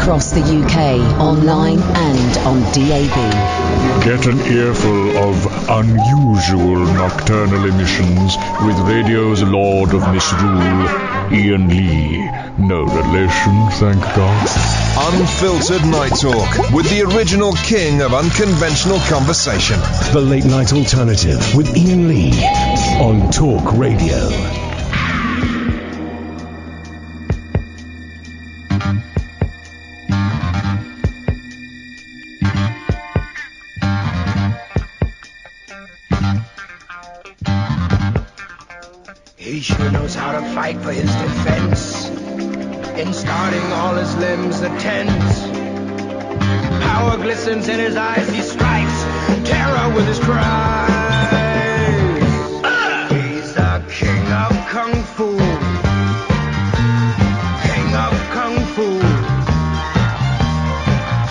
across the UK, online and on DAB. Get an earful of unusual nocturnal emissions with radio's Lord of Misrule, Iain Lee. No relation, thank God. Unfiltered Night Talk with the original king of unconventional conversation. The Late Night Alternative with Iain Lee on Talk Radio. He sure knows how to fight for his defense. In starting all his limbs are tense. Power glistens in his eyes, he strikes terror with his cries. He's the king of kung fu. King of kung fu.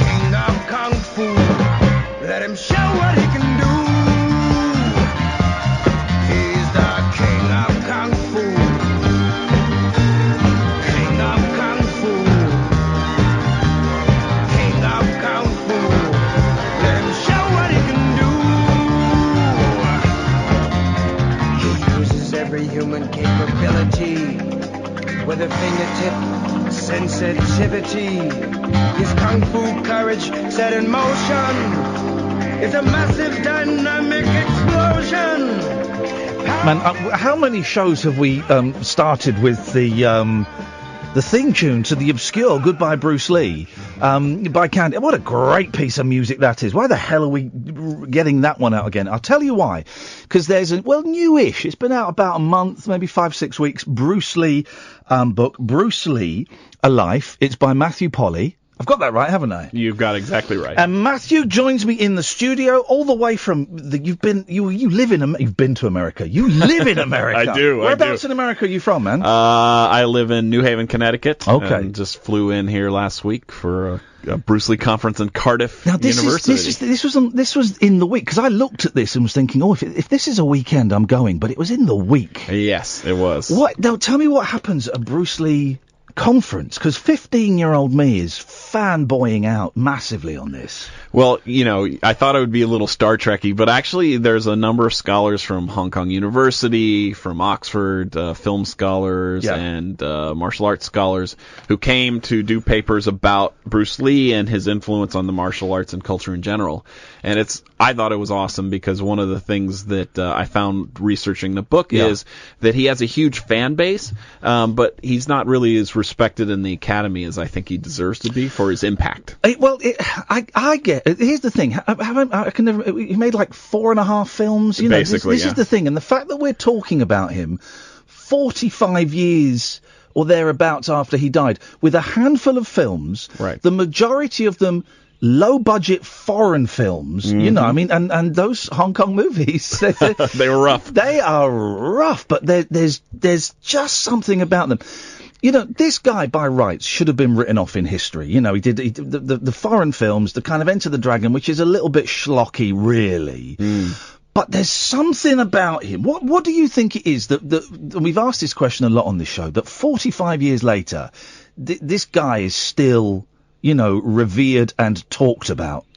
King of kung fu. Let him show what he can do. He's the king of kung fu. King of kung fu. King of kung fu. Let him show what he can do. He uses every human capability with a fingertip sensitivity. His kung fu courage set in motion is a massive dynamic explosion. Man, how many shows have we started with the theme tune to the obscure Goodbye Bruce Lee by Caddick? What a great piece of music that is. Why the hell are we getting that one out again? I'll tell you why. Because there's newish. It's been out about a month, maybe 5-6 weeks. Bruce Lee book, Bruce Lee, A Life. It's by Matthew Polly. I've got that right, haven't I? You've got exactly right. And Matthew joins me in the studio all the way from you've been to America. You live in America. I do. Whereabouts in America are you from, man? I live in New Haven, Connecticut. Okay. And just flew in here last week for a Bruce Lee conference in Cardiff University. This was in the week, because I looked at this and was thinking, if this is a weekend, I'm going. But it was in the week. Yes, it was. What? Now tell me what happens at a Bruce Lee conference, because 15-year-old me is fanboying out massively on this. Well, I thought it would be a little Star Trek-y, but actually there's a number of scholars from Hong Kong University, from Oxford, film scholars, and martial arts scholars who came to do papers about Bruce Lee and his influence on the martial arts and culture in general. And I thought it was awesome because one of the things that I found researching the book is that he has a huge fan base, but he's not really as respected in the academy as I think he deserves to be for his impact. I get it. Here's the thing. He made like 4.5 films. Basically, this is the thing. And the fact that we're talking about him 45 years or thereabouts after he died, with a handful of films, right, the majority of them low-budget foreign films, Mm-hmm. and those Hong Kong movies, they were rough. They are rough, but there's just something about them. This guy, by rights, should have been written off in history. He did the foreign films, the kind of Enter the Dragon, which is a little bit schlocky, really. But there's something about him. What do you think it is that we've asked this question a lot on this show, that 45 years later, this guy is still, revered and talked about?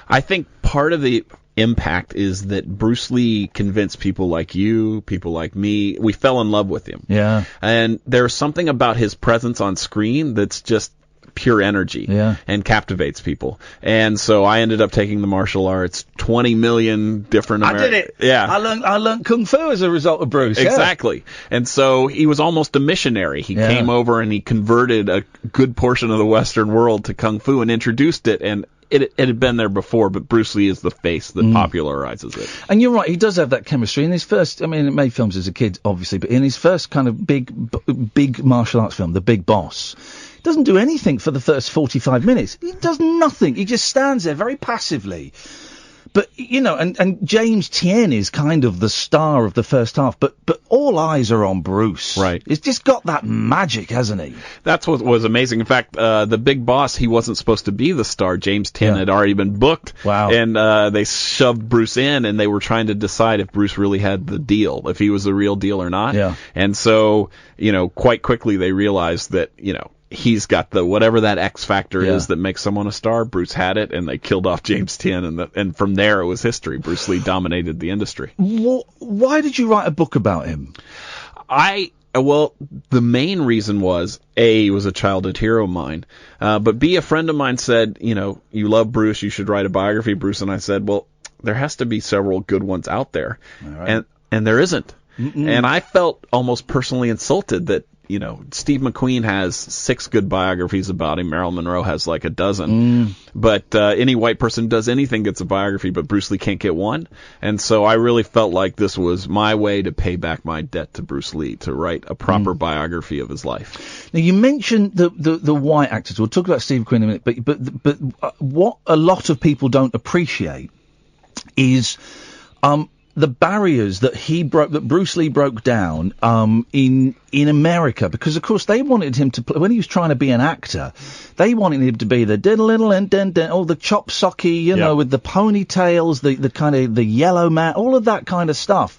I think part of the impact is that Bruce Lee convinced people like you, people like me, we fell in love with him. Yeah. And there's something about his presence on screen that's just pure energy and captivates people. And so I ended up taking the martial arts, 20 million different I did it. Yeah. I learned Kung Fu as a result of Bruce. Exactly. Yeah. And so he was almost a missionary. He came over and he converted a good portion of the Western world to Kung Fu and introduced it, and it had been there before, but Bruce Lee is the face that popularizes it. And you're right, he does have that chemistry. In his first, he made films as a kid, obviously, but in his first kind of big martial arts film, The Big Boss, he doesn't do anything for the first 45 minutes. He does nothing. He just stands there very passively. But, and James Tien is kind of the star of the first half, but all eyes are on Bruce. Right. He's just got that magic, hasn't he? That's what was amazing. In fact, The Big Boss, he wasn't supposed to be the star. James Tien had already been booked. Wow. And they shoved Bruce in, and they were trying to decide if Bruce really had the deal, if he was the real deal or not. Yeah. And so, quite quickly they realized that, he's got the whatever that X factor is that makes someone a star. Bruce had it, and they killed off James Tien, and from there it was history. Bruce Lee dominated the industry. Why did you write a book about him? Well, the main reason was, A, he was a childhood hero of mine, but B, a friend of mine said, you love Bruce, you should write a biography of Bruce, and I said, well, there has to be several good ones out there, and there isn't. And I felt almost personally insulted that, Steve McQueen has 6 good biographies about him. Marilyn Monroe has like a dozen. But any white person who does anything gets a biography, but Bruce Lee can't get one. And so I really felt like this was my way to pay back my debt to Bruce Lee, to write a proper biography of his life. Now, you mentioned the white actors. We'll talk about Steve McQueen in a minute. But what a lot of people don't appreciate is the barriers that Bruce Lee broke down in America, because of course they wanted him to play, when he was trying to be an actor, they wanted him to be the diddle and all the chop socky, with the ponytails, the kind of the yellow man, all of that kind of stuff.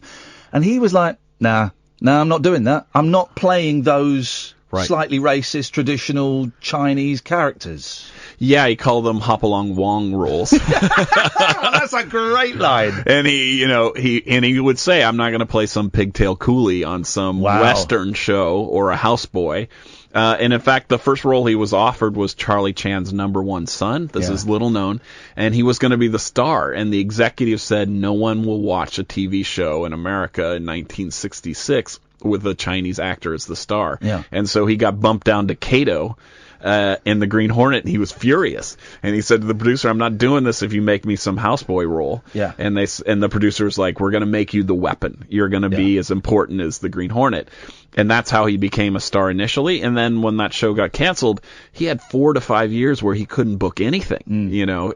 And he was like, nah, I'm not doing that. I'm not playing those slightly racist, traditional Chinese characters. Yeah, he called them Hopalong Wong roles. That's a great line. And he would say, I'm not going to play some pigtail coolie on some Western show or a houseboy. And in fact, the first role he was offered was Charlie Chan's number 1 son. This is little known. And he was going to be the star. And the executive said, no one will watch a TV show in America in 1966 with a Chinese actor as the star. Yeah. And so he got bumped down to Kato in the Green Hornet, and he was furious. And he said to the producer, I'm not doing this if you make me some houseboy role. Yeah. And the producer was like, we're going to make you the weapon. You're going to be as important as the Green Hornet. And that's how he became a star initially. And then when that show got canceled, he had 4 to 5 years where he couldn't book anything.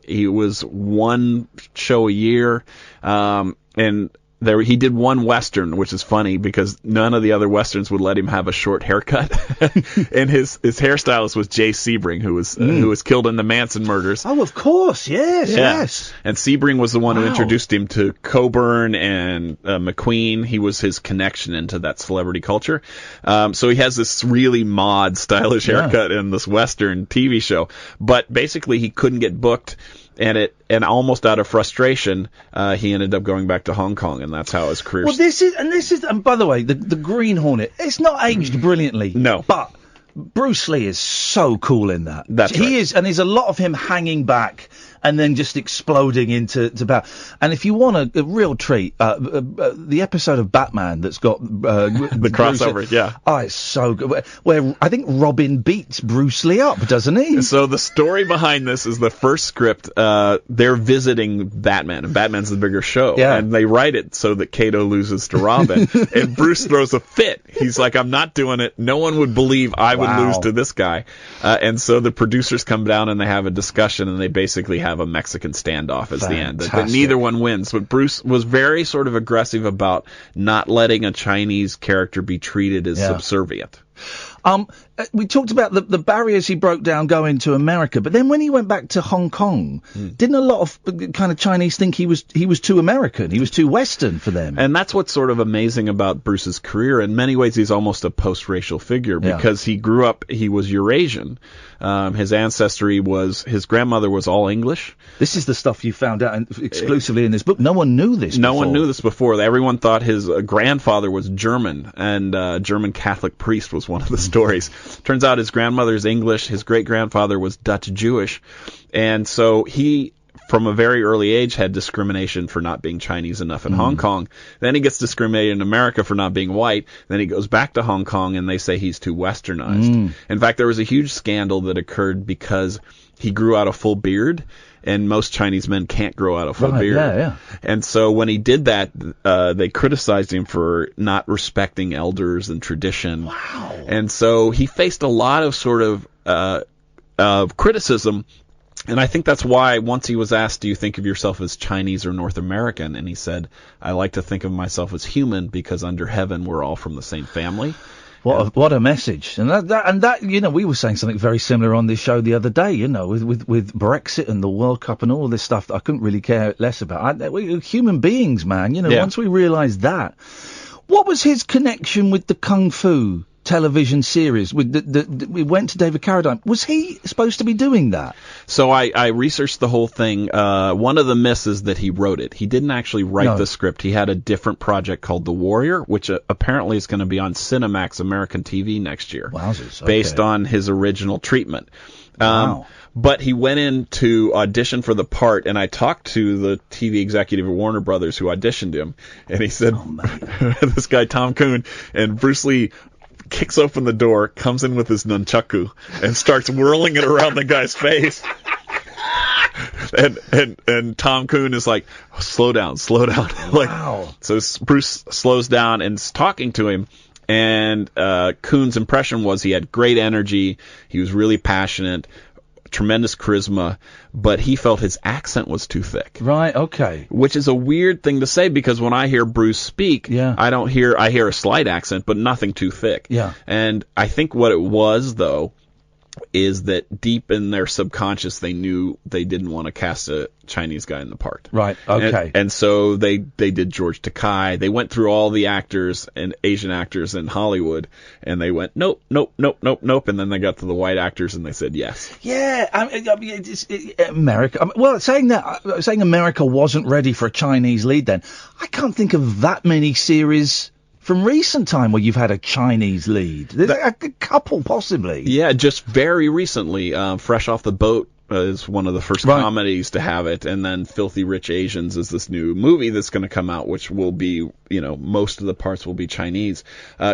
He was 1 show a year, and he did 1 Western, which is funny because none of the other Westerns would let him have a short haircut. And his hairstylist was Jay Sebring, who was killed in the Manson murders. Oh, of course. Yes. And Sebring was the one who introduced him to Coburn and McQueen. He was his connection into that celebrity culture. So he has this really mod, stylish haircut in this Western TV show. But basically, he couldn't get booked. And almost out of frustration, he ended up going back to Hong Kong, and that's how his career. Well, this is, and by the way, the Green Hornet, it's not aged brilliantly. No, but Bruce Lee is so cool in that. He is, and there's a lot of him hanging back and then just exploding into battle. And if you want a real treat, the episode of Batman that's got the crossover, oh, it's so good. Where I think Robin beats Bruce Lee up, doesn't he? So the story behind this is the first script. They're visiting Batman, and Batman's the bigger show, and they write it so that Kato loses to Robin, and Bruce throws a fit. He's like, "I'm not doing it. No one would believe I would lose to this guy." And so the producers come down and they have a discussion, and they basically have a Mexican standoff as the end. That neither one wins. But Bruce was very sort of aggressive about not letting a Chinese character be treated as subservient. We talked about the barriers he broke down going to America, but then when he went back to Hong Kong, didn't a lot of kind of Chinese think he was too American, he was too Western for them? And that's what's sort of amazing about Bruce's career. In many ways, he's almost a post-racial figure because he grew up, he was Eurasian. His ancestry was, his grandmother was all English. This is the stuff you found out exclusively in this book. No one knew this before. No one knew this before. Everyone thought his grandfather was German, and German Catholic priest was one of the stories. Turns out his grandmother's English, his great-grandfather was Dutch Jewish, and so he, from a very early age, had discrimination for not being Chinese enough in Hong Kong. Then he gets discriminated in America for not being white. Then he goes back to Hong Kong, and they say he's too westernized. In fact, there was a huge scandal that occurred because he grew out a full beard, and most Chinese men can't grow out a full beard. And so when he did that, they criticized him for not respecting elders and tradition. And so he faced a lot of sort of criticism. And I think that's why once he was asked, do you think of yourself as Chinese or North American? And he said, I like to think of myself as human because under heaven we're all from the same family. What a message. And that we were saying something very similar on this show the other day, with Brexit and the World Cup and all this stuff that I couldn't really care less about. We're human beings, man. Once we realised that. What was his connection with the Kung Fu television series. We went to David Carradine. Was he supposed to be doing that? So I researched the whole thing. One of the myths is that he wrote it. He didn't actually write the script. He had a different project called The Warrior, which apparently is going to be on Cinemax American TV next year. Wowzers. Okay. Based on his original treatment. Wow. But he went in to audition for the part, and I talked to the TV executive at Warner Brothers who auditioned him, and he said, this guy Tom Coon, and Bruce Lee kicks open the door, comes in with his nunchaku, and starts whirling it around the guy's face. And Tom Coon is like, slow down. Wow. So Bruce slows down and is talking to him. And Coon's impression was he had great energy, he was really passionate, tremendous charisma, but he felt his accent was too thick. Right, okay. Which is a weird thing to say, because when I hear Bruce speak, I hear a slight accent, but nothing too thick. Yeah. And I think what it was, though, is that deep in their subconscious they knew they didn't want to cast a Chinese guy in the part. Right, okay. And so they did George Takei. They went through all the actors and Asian actors in Hollywood, and they went, nope. And then they got to the white actors, and they said yes. Yeah, America. Saying America wasn't ready for a Chinese lead then, I can't think of that many series from recent time where you've had a Chinese lead. There's a couple, possibly. Yeah, just very recently, Fresh Off the Boat is one of the first comedies to have it, and then Filthy Rich Asians is this new movie that's going to come out, which will be, most of the parts will be Chinese.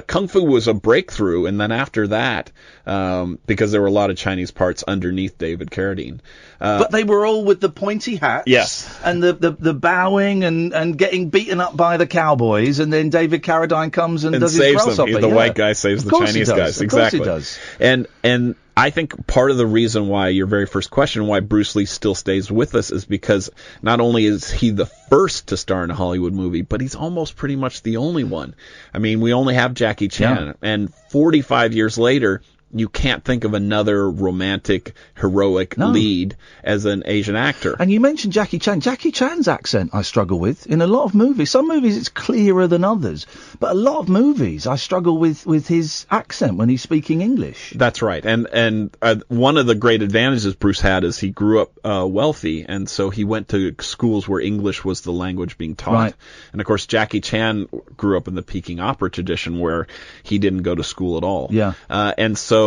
Kung Fu was a breakthrough, and then after that, because there were a lot of Chinese parts underneath David Carradine. But they were all with the pointy hats. Yes. And the bowing and getting beaten up by the cowboys, and then David Carradine comes and does saves his them. The white guy saves the Chinese guys. Exactly. Of course he does. And I think part of the reason why, your very first question, why Bruce Lee still stays with us is because not only is he the first to star in a Hollywood movie, but he's almost pretty much the only one. I mean, we only have Jackie Chan, and 45 years later, you can't think of another romantic, heroic lead as an Asian actor. And you mentioned Jackie Chan. Jackie Chan's accent I struggle with in a lot of movies. Some movies it's clearer than others, but a lot of movies I struggle with his accent when he's speaking English. That's right. And one of the great advantages Bruce had is he grew up wealthy, and so he went to schools where English was the language being taught. Right. And of course, Jackie Chan grew up in the Peking opera tradition where he didn't go to school at all. Yeah. And so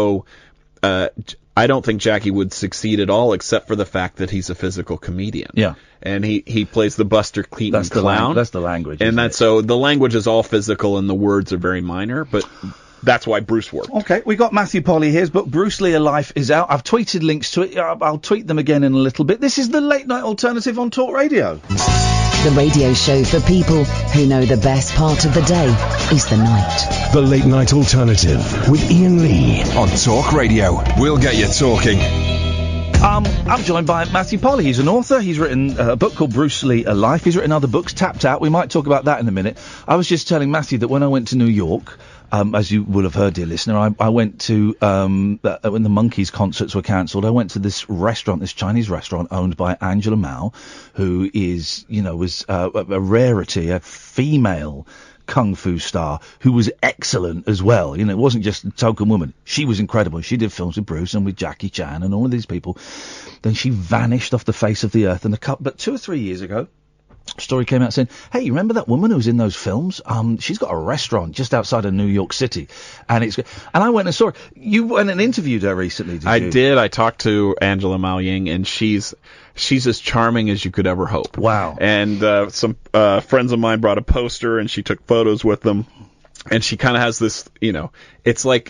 I don't think Jackie would succeed at all, except for the fact that he's a physical comedian. Yeah. And he plays the Buster Keaton clown. That's the language. And so the language is all physical and the words are very minor, but that's why Bruce worked. Okay, we got Matthew Polly here. His book, Bruce Lee, A Life, is out. I've tweeted links to it. I'll tweet them again in a little bit. This is the Late Night Alternative on Talk Radio. The radio show for people who know the best part of the day is the night. The Late Night Alternative with Iain Lee on Talk Radio. We'll get you talking. I'm joined by Matthew Polly. He's an author. He's written a book called Bruce Lee, A Life. He's written other books, Tapped Out. We might talk about that in a minute. I was just telling Matthew that when I went to New York, as you will have heard, dear listener, I went to, when the Monkees concerts were cancelled, I went to this restaurant, this Chinese restaurant owned by Angela Mao, who is, was a rarity, a female kung fu star who was excellent as well. It wasn't just a token woman. She was incredible. She did films with Bruce and with Jackie Chan and all of these people. Then she vanished off the face of the earth. But 2 or 3 years ago, a story came out saying, hey, you remember that woman who was in those films? She's got a restaurant just outside of New York City. And I went and saw her. You went and interviewed her recently, did you? I did. I talked to Angela Mao Ying, and she's as charming as you could ever hope. Wow. And some friends of mine brought a poster, and she took photos with them. And she kind of has this, it's like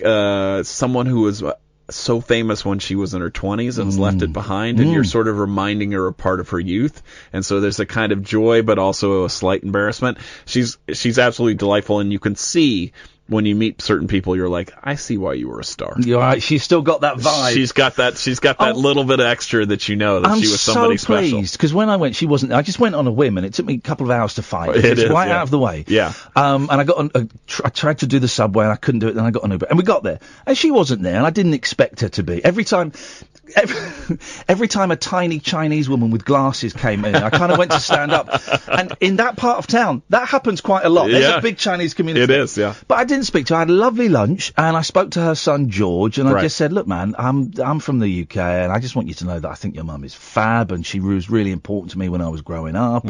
someone who was so famous when she was in her 20s and has left it behind, and you're sort of reminding her a part of her youth. And so there's a kind of joy, but also a slight embarrassment. She's absolutely delightful, and you can see when you meet certain people, you're like, I see why you were a star. You're right. She's still got that vibe. She's got that little bit of extra that she that she was somebody special. I'm so pleased, because when I went, she wasn't. I just went on a whim, and it took me a couple of hours to find. It's right out of the way. Yeah. And I got on. I tried to do the subway, and I couldn't do it. Then I got an Uber, and we got there, and she wasn't there, and I didn't expect her to be. Every time, every time a tiny Chinese woman with glasses came in, I kind of went to stand up. And in that part of town, that happens quite a lot. There's a big Chinese community. It is, yeah. But I didn't speak to her. I had a lovely lunch, and I spoke to her son, George, and I just said, look, man, I'm from the UK, and I just want you to know that I think your mum is fab, and she was really important to me when I was growing up.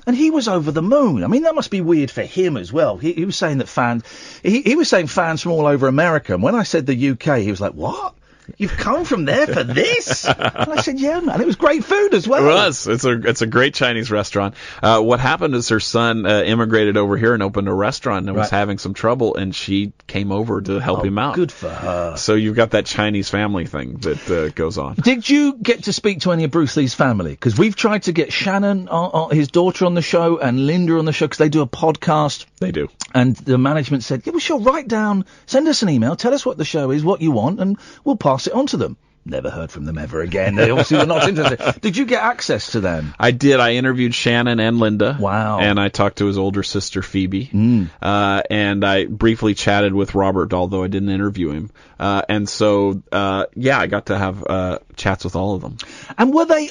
And he was over the moon. I mean, that must be weird for him as well. He was saying that he was saying fans from all over America. And when I said the UK, he was like, what? You've come from there for this? And I said, yeah, man. It was great food as well. It was. It's a great Chinese restaurant. What happened is her son immigrated over here and opened a restaurant and was having some trouble, and she came over to help him out. Good for her. So you've got that Chinese family thing that goes on. Did you get to speak to any of Bruce Lee's family? Because we've tried to get Shannon, his daughter, on the show, and Linda on the show, because they do a podcast. They do. And the management said, yeah, well, sure, write down, send us an email, tell us what the show is, what you want, and we'll pass it on to them. Never heard from them ever again. They obviously were not interested. Did you get access to them? I did. I interviewed Shannon and Linda. Wow. And I talked to his older sister, Phoebe. And I briefly chatted with Robert, although I didn't interview him. And so, I got to have chats with all of them. And were they...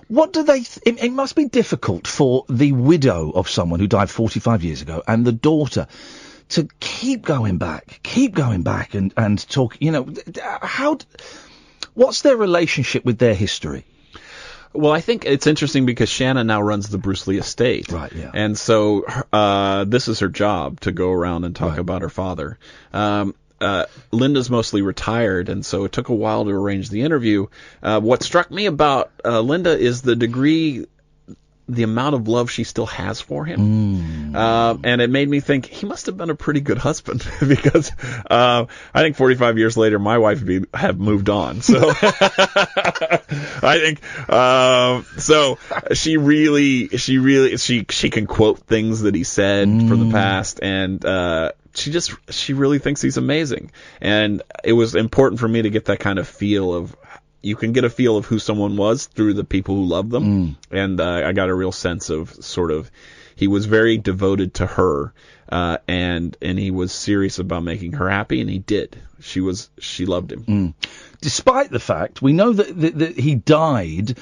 What do they... It must be difficult for the widow of someone who died 45 years ago and the daughter to keep going back and talk, what's their relationship with their history? Well, I think it's interesting because Shannon now runs the Bruce Lee estate. Right, yeah. And so this is her job, to go around and talk about her father. Linda's mostly retired, and so it took a while to arrange the interview. What struck me about Linda is the amount of love she still has for him. And it made me think he must have been a pretty good husband because I think 45 years later my wife would have moved on. So I think so she can quote things that he said from the past, and she really thinks he's amazing. And it was important for me to get that kind of feel of, you can get a feel of who someone was through the people who love them. And I got a real sense of he was very devoted to her, and he was serious about making her happy, and he did. She loved him. Despite the fact, we know that he died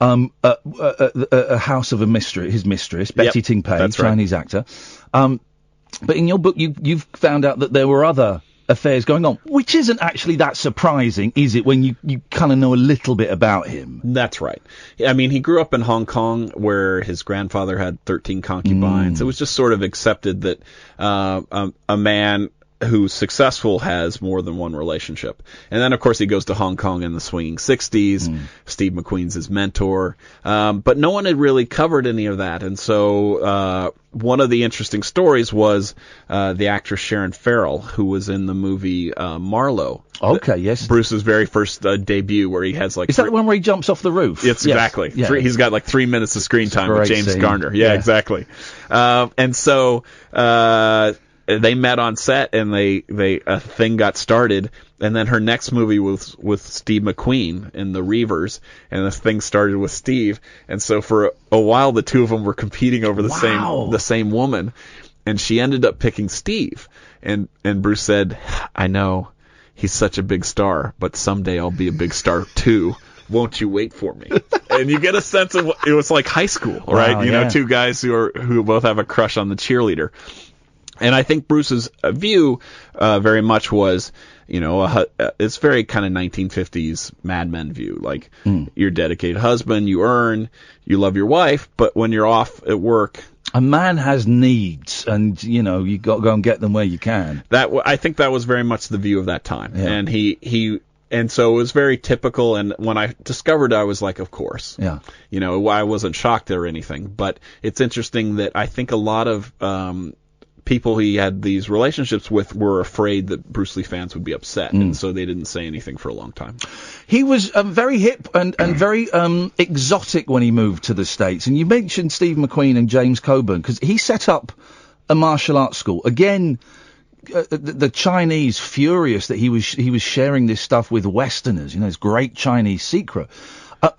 at a house of his mistress, Betty Ting Pei, Chinese actor. But in your book, you've found out that there were other affairs going on, which isn't actually that surprising, is it, when you kind of know a little bit about him? That's right. I mean, he grew up in Hong Kong, where his grandfather had 13 concubines. It was just sort of accepted that a man who's successful has more than one relationship. And then, of course, he goes to Hong Kong in the swinging 60s. Steve McQueen's his mentor. But no one had really covered any of that. And so one of the interesting stories was the actress Sharon Farrell, who was in the movie Marlowe. Okay, yes. Bruce's very first debut, where he has like... Is that the one where he jumps off the roof? It's exactly. Yeah. He's got like 3 minutes of screen time with James Garner. Yeah, exactly. And so... they met on set, and a thing got started, and then her next movie was with Steve McQueen in The Reavers, and the thing started with Steve, and so for a while the two of them were competing over the same woman, and she ended up picking Steve, and Bruce said, I know, he's such a big star, but someday I'll be a big star too. Won't you wait for me? And you get a sense of it was like high school, right? Wow, you know, two guys who both have a crush on the cheerleader. And I think Bruce's view very much was, it's very kind of 1950s Mad Men view. Like, you're a dedicated husband, you earn, you love your wife, but when you're off at work... A man has needs, and, you got to go and get them where you can. I think that was very much the view of that time. Yeah. And and so it was very typical, and when I discovered it, I was like, of course. Yeah. I wasn't shocked or anything, but it's interesting that I think a lot of... people he had these relationships with were afraid that Bruce Lee fans would be upset, and so they didn't say anything for a long time. He was very hip and very exotic when he moved to the States. And you mentioned Steve McQueen and James Coburn, because he set up a martial arts school. Again, the Chinese furious that he was sharing this stuff with Westerners, this great Chinese secret.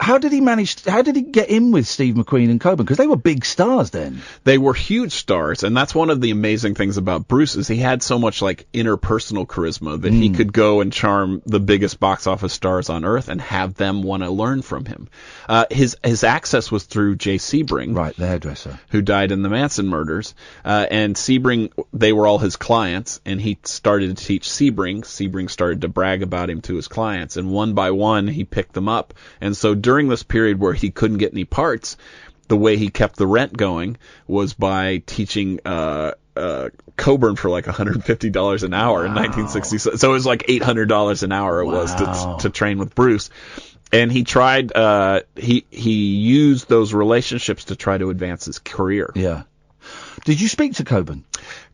How did he get in with Steve McQueen and Coburn? Because they were big stars then. They were huge stars, and that's one of the amazing things about Bruce is he had so much like interpersonal charisma that he could go and charm the biggest box office stars on earth and have them want to learn from him. His access was through Jay Sebring, right, the hairdresser, who died in the Manson murders, and Sebring, they were all his clients, and he started to teach Sebring. Sebring started to brag about him to his clients, and one by one he picked them up. And so during this period where he couldn't get any parts, the way he kept the rent going was by teaching Coburn for like $150 an hour in 1960. So it was like $800 an hour it was to train with Bruce. And he tried, he used those relationships to try to advance his career. Yeah. Did you speak to Coburn?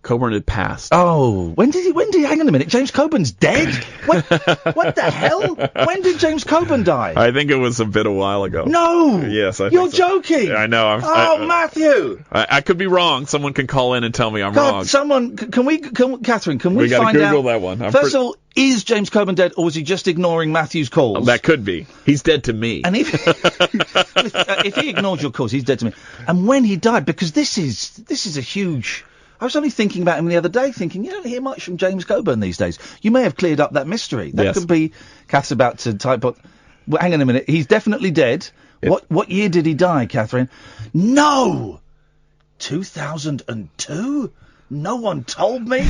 Coburn had passed. Oh, when did he, hang on a minute, James Coburn's dead? What the hell? When did James Coburn die? I think it was a while ago. No! Yes, I You're think so. joking! I know. Matthew! I could be wrong. Someone can call in and tell me I'm wrong. Someone, Catherine, can we gotta find out? Google that one. First of all, is James Coburn dead, or was he just ignoring Matthew's calls? That could be. He's dead to me. And if he ignored your calls, he's dead to me. And when he died, because this is a huge... I was only thinking about him the other day, thinking, you don't hear much from James Coburn these days. You may have cleared up that mystery. That could be... Kath's about to type up... Well, hang on a minute. He's definitely dead. Yeah. What year did he die, Catherine? No! 2002? No one told me.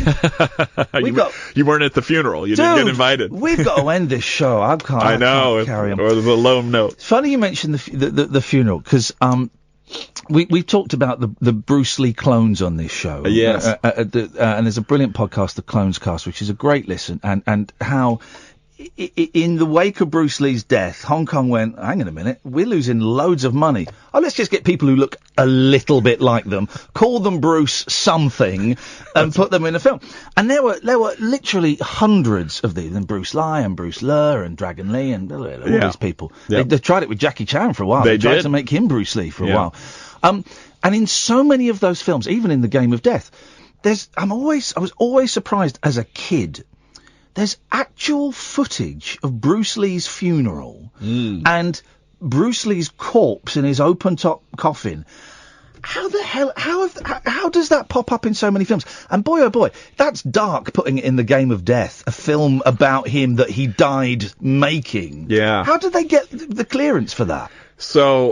You weren't at the funeral. You didn't get invited. We've got to end this show. I can't carry on. Or there's a lone note. It's funny you mentioned the funeral, because we've talked about the Bruce Lee clones on this show. Yes. And there's a brilliant podcast, The Clones Cast, which is a great listen, and how... in the wake of Bruce Lee's death, Hong Kong went, hang on a minute, we're losing loads of money. Oh, let's just get people who look a little bit like them, call them Bruce something, and put them in a film. And there were literally hundreds of these, and Bruce Lee and Bruce Ler and Dragon Lee and all these people. Yep. They tried it with Jackie Chan for a while. They tried to make him Bruce Lee for a while. And in so many of those films, even in The Game of Death, I was always surprised as a kid. There's actual footage of Bruce Lee's funeral and Bruce Lee's corpse in his open-top coffin. How the hell? How does that pop up in so many films? And boy, oh boy, that's dark. Putting it in The Game of Death, a film about him that he died making. Yeah. How did they get the clearance for that? So,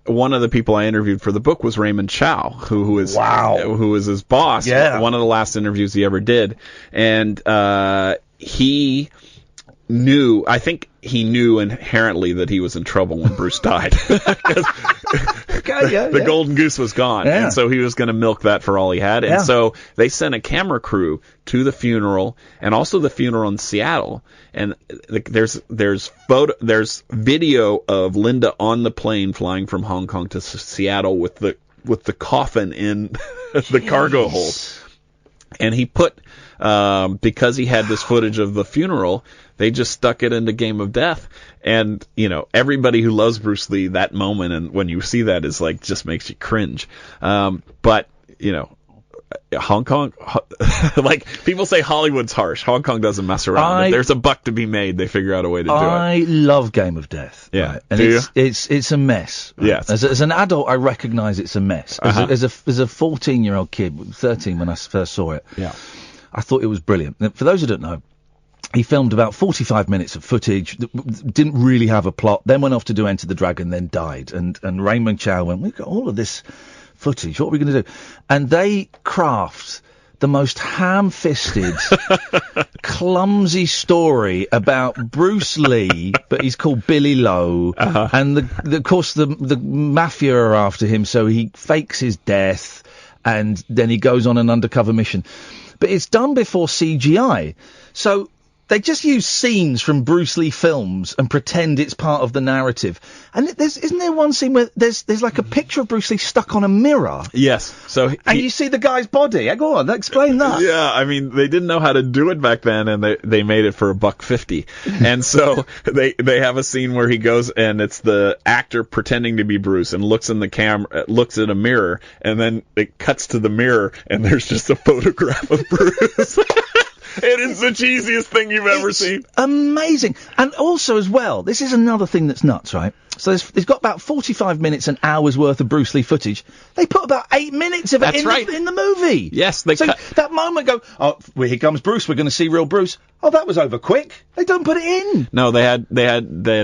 one of the people I interviewed for the book was Raymond Chow, who was his boss. Yeah. One of the last interviews he ever did. And, he knew, I think he knew inherently that he was in trouble when Bruce died. The golden goose was gone. Yeah. And so he was going to milk that for all he had. And so they sent a camera crew to the funeral and also the funeral in Seattle. And there's video of Linda on the plane flying from Hong Kong to Seattle with the coffin in the cargo hold. And he put, because he had this footage of the funeral, they just stuck it into Game of Death. And, everybody who loves Bruce Lee, that moment, and when you see that, is like, just makes you cringe. But, Hong Kong, like, people say Hollywood's harsh. Hong Kong doesn't mess around. If there's a buck to be made, they figure out a way to do it. I love Game of Death. Yeah. Right? And it's a mess. Right? Yes. As an adult, I recognise it's a mess. As a 14-year-old kid, 13 when I first saw it, I thought it was brilliant. Now, for those who don't know, he filmed about 45 minutes of footage, didn't really have a plot, then went off to do Enter the Dragon, then died. And Raymond Chow went, we've got all of this footage, what are we going to do? And they craft the most ham-fisted, clumsy story about Bruce Lee, but he's called Billy Lowe, and of course the mafia are after him, so he fakes his death, and then he goes on an undercover mission. But it's done before CGI, so they just use scenes from Bruce Lee films and pretend it's part of the narrative. And isn't there one scene where there's like a picture of Bruce Lee stuck on a mirror? Yes. So and you see the guy's body. Go on, explain that. Yeah, I mean, they didn't know how to do it back then, and they made it for $1.50. And so they have a scene where he goes, and it's the actor pretending to be Bruce and looks in the camera, looks at a mirror, and then it cuts to the mirror, and there's just a photograph of Bruce. It is the cheesiest thing you've ever seen. Amazing. And also as well, this is another thing that's nuts, right? So it's got about 45 minutes, an hour's worth of Bruce Lee footage. They put about 8 minutes of it in the movie. Yes, that moment go, oh, well, here comes Bruce, we're going to see real Bruce. Oh, that was over quick. They don't put it in. No, they had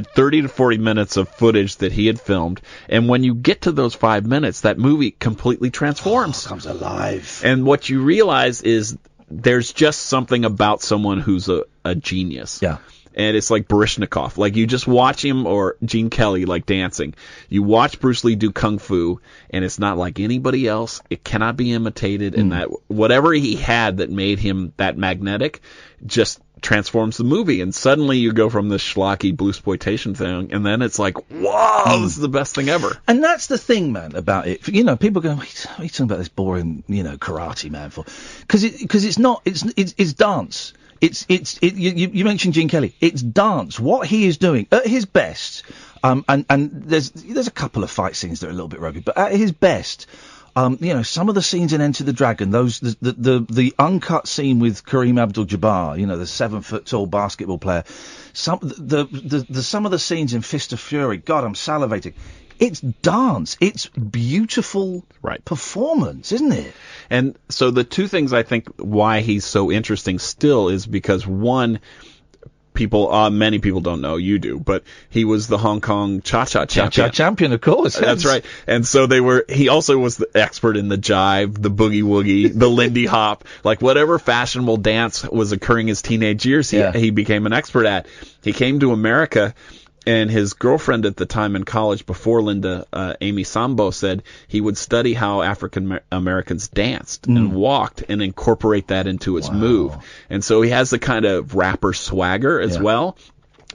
30 to 40 minutes of footage that he had filmed, and when you get to those 5 minutes, that movie completely transforms. Comes alive. And what you realize is there's just something about someone who's a genius. Yeah. And it's like Baryshnikov. Like, you just watch him, or Gene Kelly, like dancing. You watch Bruce Lee do kung fu, and it's not like anybody else. It cannot be imitated. And that whatever he had that made him that magnetic just transforms the movie. And suddenly you go from this schlocky bluesploitation thing, and then it's like, whoa, this is the best thing ever. And that's the thing, man, about it. You know, people go, what are you talking about this boring, karate, man, for? Because it's not, it's dance. You mentioned Gene Kelly. It's dance. What he is doing at his best, and there's a couple of fight scenes that are a little bit ropey, but at his best, some of the scenes in Enter the Dragon, the uncut scene with Kareem Abdul-Jabbar, the 7-foot-tall basketball player, some of the scenes in Fist of Fury. God, I'm salivating. It's dance. It's beautiful performance, isn't it? And so the two things I think why he's so interesting still is because, one, many people don't know, you do, but he was the Hong Kong Cha-Cha champion. Cha-Cha champion, of course. That's right. And so he also was the expert in the jive, the boogie woogie, the Lindy Hop, like whatever fashionable dance was occurring his teenage years, he became an expert at. He came to America, and his girlfriend at the time in college before Linda, Amy Sambo, said he would study how African Americans danced and walked and incorporate that into his move. And so he has the kind of rapper swagger as well,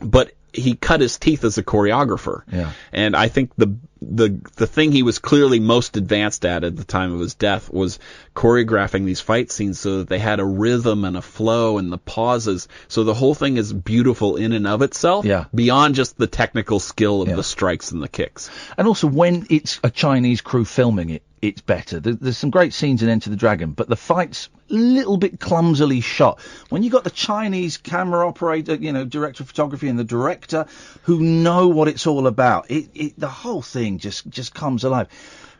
but he cut his teeth as a choreographer. Yeah. And I think the thing he was clearly most advanced at the time of his death was choreographing these fight scenes so that they had a rhythm and a flow and the pauses. So the whole thing is beautiful in and of itself, beyond just the technical skill of the strikes and the kicks. And also, when it's a Chinese crew filming it, it's better. There's some great scenes in Enter the Dragon, but the fight's a little bit clumsily shot. When you got the Chinese camera operator, director of photography, and the director who know what it's all about, the whole thing just comes alive.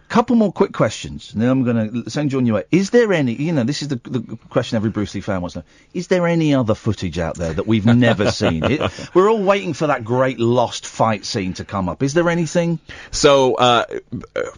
Couple more quick questions, and then I'm going to send you on your way. Is there any, this is the question every Bruce Lee fan wants to know, is there any other footage out there that we've never seen? We're all waiting for that great lost fight scene to come up. Is there anything? So,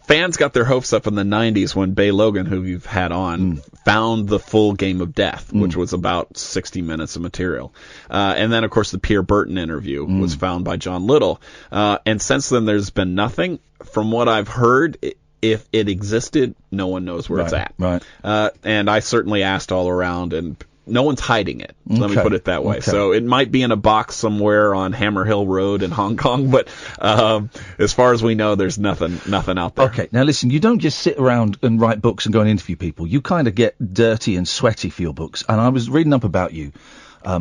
fans got their hopes up in the 90s when Bay Logan, who you've had on, found the full Game of Death, which was about 60 minutes of material. And then, of course, the Pierre Burton interview was found by John Little. And since then, there's been nothing. From what I've heard, if it existed, no one knows where it's at. Right. And I certainly asked all around, and no one's hiding it. Let me put it that way. So it might be in a box somewhere on Hammer Hill Road in Hong Kong, but as far as we know, there's nothing out there. Okay, now listen, you don't just sit around and write books and go and interview people. You kind of get dirty and sweaty for your books. And I was reading up about you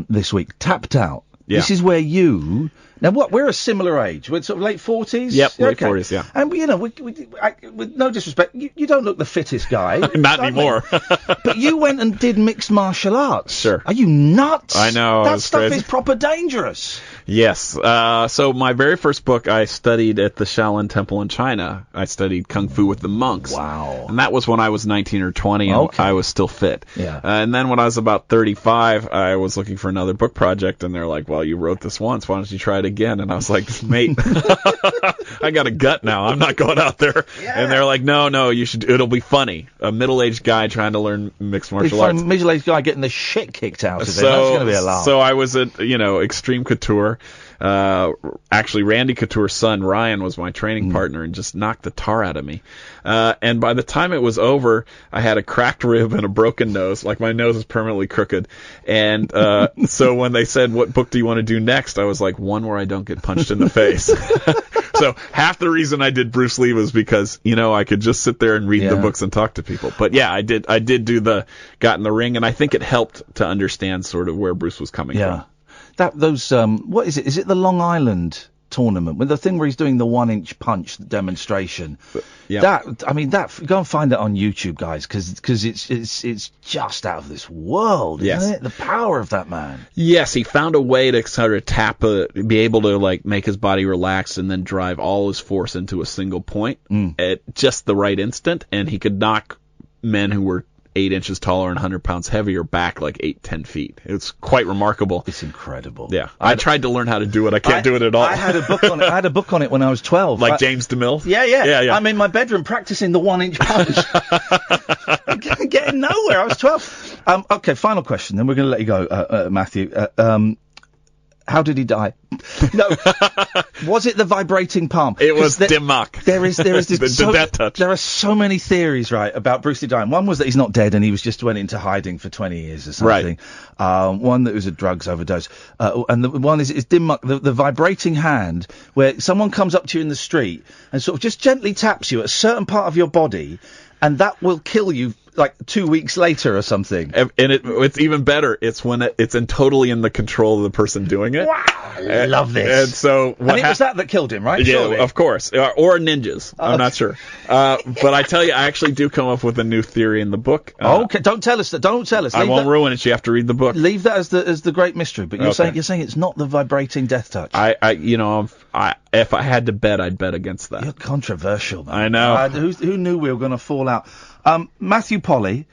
this week. Tapped Out. Yeah. This is where you... Now, we're a similar age. We're sort of late 40s? Yep, late 40s, yeah. And, with no disrespect, you don't look the fittest guy. Not anymore. But you went and did mixed martial arts. Sure. Are you nuts? I know. That stuff is proper dangerous. Yes. So my very first book, I studied at the Shaolin Temple in China. I studied Kung Fu with the monks. Wow. And that was when I was 19 or 20, and I was still fit. Yeah. And then when I was about 35, I was looking for another book project, and they're like, well, you wrote this once. Why don't you try it again? And I was like, mate, I got a gut now. I'm not going out there. Yeah. And they're like, no, you should. It'll be funny. A middle-aged guy trying to learn mixed martial arts. Middle-aged guy getting the shit kicked out of him. That's going to be a laugh. So I was at, Extreme Couture. Actually, Randy Couture's son, Ryan, was my training partner and just knocked the tar out of me. And by the time it was over, I had a cracked rib and a broken nose. Like, my nose is permanently crooked. And so when they said, what book do you want to do next? I was like, one where I don't get punched in the face. So half the reason I did Bruce Lee was because, I could just sit there and read the books and talk to people. But yeah, I did got in the ring, and I think it helped to understand sort of where Bruce was coming from. What is it? Is it the Long Island tournament, with the thing where he's doing the 1-inch punch demonstration. Yeah. That go and find it on YouTube, guys, because it's just out of this world, isn't it? The power of that man. Yes, he found a way to sort of be able to like make his body relax and then drive all his force into a single point at just the right instant, and he could knock men who were 8 inches taller and 100 pounds heavier back like 8-10 feet. It's quite remarkable. It's incredible. Yeah. I tried to learn how to do it. I can't do it at all. I had a book on it when I was 12. Like James DeMille? Yeah. I'm in my bedroom practicing the 1-inch punch. Getting nowhere. I was 12. Okay, final question, then we're going to let you go, Matthew. How did he die? No. Was it the vibrating palm? It was Dimmock. There is this the death touch. There are so many theories, right, about Bruce Lee dying. One was that he's not dead and he went into hiding for 20 years or something. Right. One that was a drugs overdose. And the one is Dimmock, the vibrating hand, where someone comes up to you in the street and sort of just gently taps you at a certain part of your body, and that will kill you like 2 weeks later or something. And it's even better. It's when it's totally in the control of the person doing it. Wow, I love this. And so, it was that killed him, right? Yeah, Surely. Of course. Or ninjas. I'm not sure. But I tell you, I actually do come up with a new theory in the book. Okay, don't tell us that. Don't tell us. I won't ruin it. You have to read the book. Leave that as the great mystery. But you're saying it's not the vibrating death touch. If I had to bet, I'd bet against that. You're controversial, man. I know. Who knew we were going to fall out? Matthew Polly,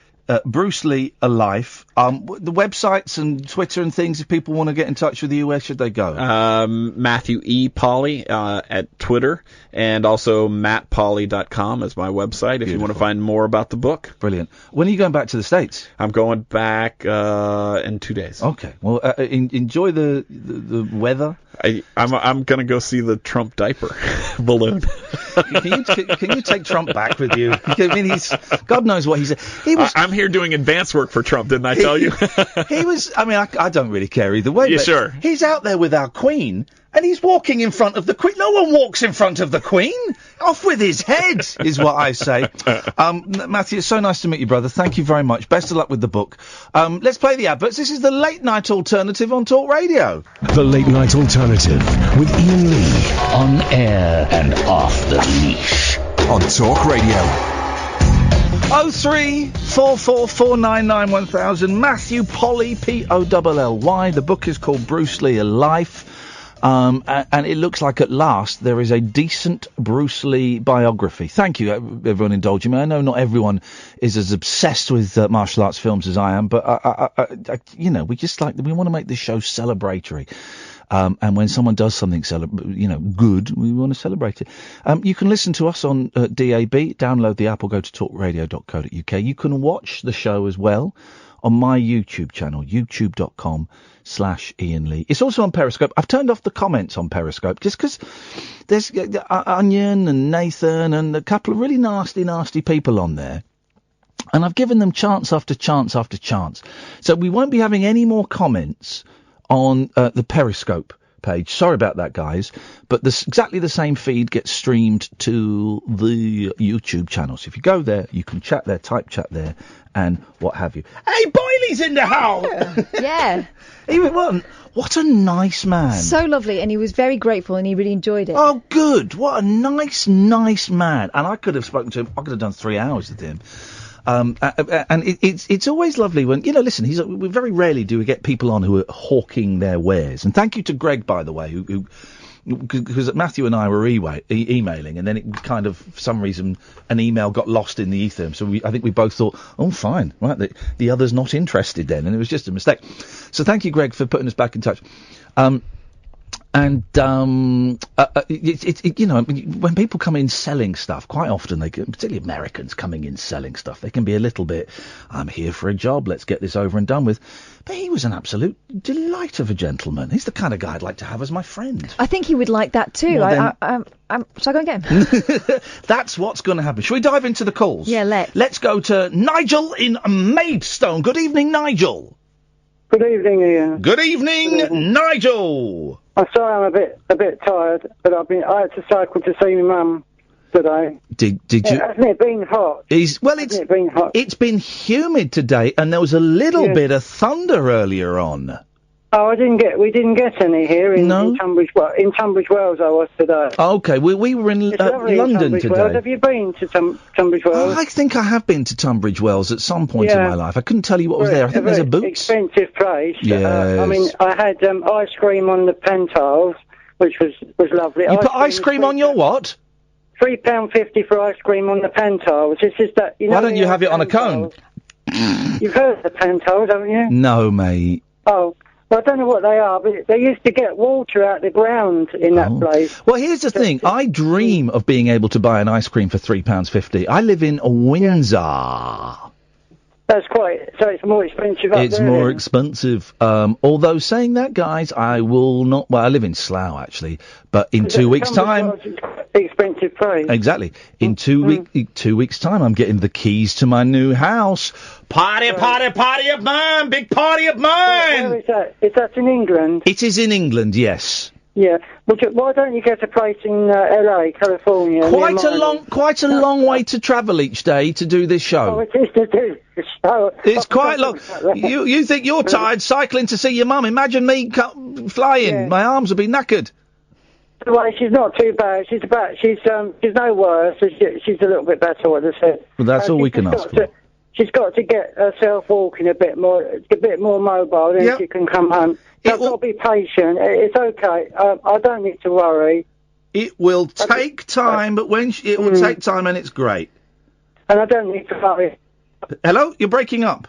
Bruce Lee Alive. The websites and Twitter and things, if people want to get in touch with you, where should they go? Matthew E. Polly at Twitter, and also mattpolly.com is my website if you want to find more about the book. Brilliant. When are you going back to the States? I'm going back in 2 days. Okay. Well, enjoy the weather. I'm going to go see the Trump diaper balloon. Can you take Trump back with you? I mean, God knows what he's. I'm here doing advance work for Trump, didn't I tell you? He was. I mean, I don't really care either way. Yeah, but sure. He's out there with our Queen, and he's walking in front of the Queen. No one walks in front of the Queen. Off with his head, is what I say. Matthew, it's so nice to meet you, brother. Thank you very much. Best of luck with the book. Let's play the adverts. This is the Late Night Alternative on Talk Radio. The Late Night Alternative with Iain Lee. On air and off the leash. On Talk Radio. 03444991000. Matthew Polly, Polly. The book is called Bruce Lee Alive. And it looks like at last there is a decent Bruce Lee biography. Thank you, everyone indulging me. I know not everyone is as obsessed with martial arts films as I am, but we want to make this show celebratory. And when someone does something, good, we want to celebrate it. You can listen to us on DAB, download the app or go to talkradio.co.uk. You can watch the show as well on my YouTube channel, youtube.com/Iain Lee. It's also on Periscope. I've turned off the comments on Periscope just because there's Onion and Nathan and a couple of really nasty people on there. And I've given them chance after chance after chance. So we won't be having any more comments on the Periscope page. Sorry about that, guys. But exactly the same feed gets streamed to the YouTube channel. So if you go there, you can chat there, type chat there, and what have you. Hey, Boyley's in the house! Yeah. What a nice man. So lovely, and he was very grateful, and he really enjoyed it. Oh, good. What a nice man. And I could have spoken to him. I could have done 3 hours with him. And it's always lovely when, listen, we very rarely do we get people on who are hawking their wares. And thank you to Greg, by the way, because Matthew and I were emailing, and then it kind of, for some reason, an email got lost in the ether. So I think we both thought, oh, fine, right, the other's not interested then, and it was just a mistake. So thank you, Greg, for putting us back in touch. When people come in selling stuff, quite often particularly Americans coming in selling stuff, they can be a little bit, I'm here for a job, let's get this over and done with. But he was an absolute delight of a gentleman. He's the kind of guy I'd like to have as my friend. I think he would like that too. Shall I go again? That's what's going to happen. Shall we dive into the calls? Yeah, let's. Let's go to Nigel in Maidstone. Good evening, Nigel. Good evening, Iain. Good evening, Nigel. I'm sorry I'm a bit tired, but I had to cycle to see my mum today. Did you? Hasn't it been hot? It's been hot. It's been humid today, and there was a little bit of thunder earlier on. Oh, we didn't get any here in Tunbridge Wells. I was today. Okay, we were in London today. Wells. Have you been to Tunbridge Wells? I think I have been to Tunbridge Wells at some point in my life. I couldn't tell you what was there. I think there's a Boots. Expensive place. Yes. I mean, I had ice cream on the Pentiles, which was lovely. You put ice cream on your what? £3.50 for ice cream on the Pentiles. It's just that, you know. Why don't you have it on a cone? You've heard of the Pentiles, haven't you? No, mate. Oh. Well, I don't know what they are, but they used to get water out the ground in that place. Well, here's the thing. I dream of being able to buy an ice cream for £3.50. I live in Windsor. That's so it's more expensive up there. It's more expensive. Although saying that, guys, I will not. Well, I live in Slough actually, but in 2 weeks' time, expensive price. Exactly. In 2 weeks' time, I'm getting the keys to my new house. Party of mine! Big party of mine! Where is that? Is that in England? It is in England, yes. Yeah. Why don't you get a place in LA, California? Quite a long way to travel each day to do this show. Oh, it is to do the show. It's quite long. You think you're tired cycling to see your mum? Imagine me flying. Yeah. My arms would be knackered. Well, she's not too bad. She's no worse. She's a little bit better, what I said. Well, that's all we can ask for. She's got to get herself walking a bit more mobile, then she can come home. So I've got to be patient. It's okay. I don't need to worry. It will take time, but it will take time, and it's great. And I don't need to worry. Hello, you're breaking up.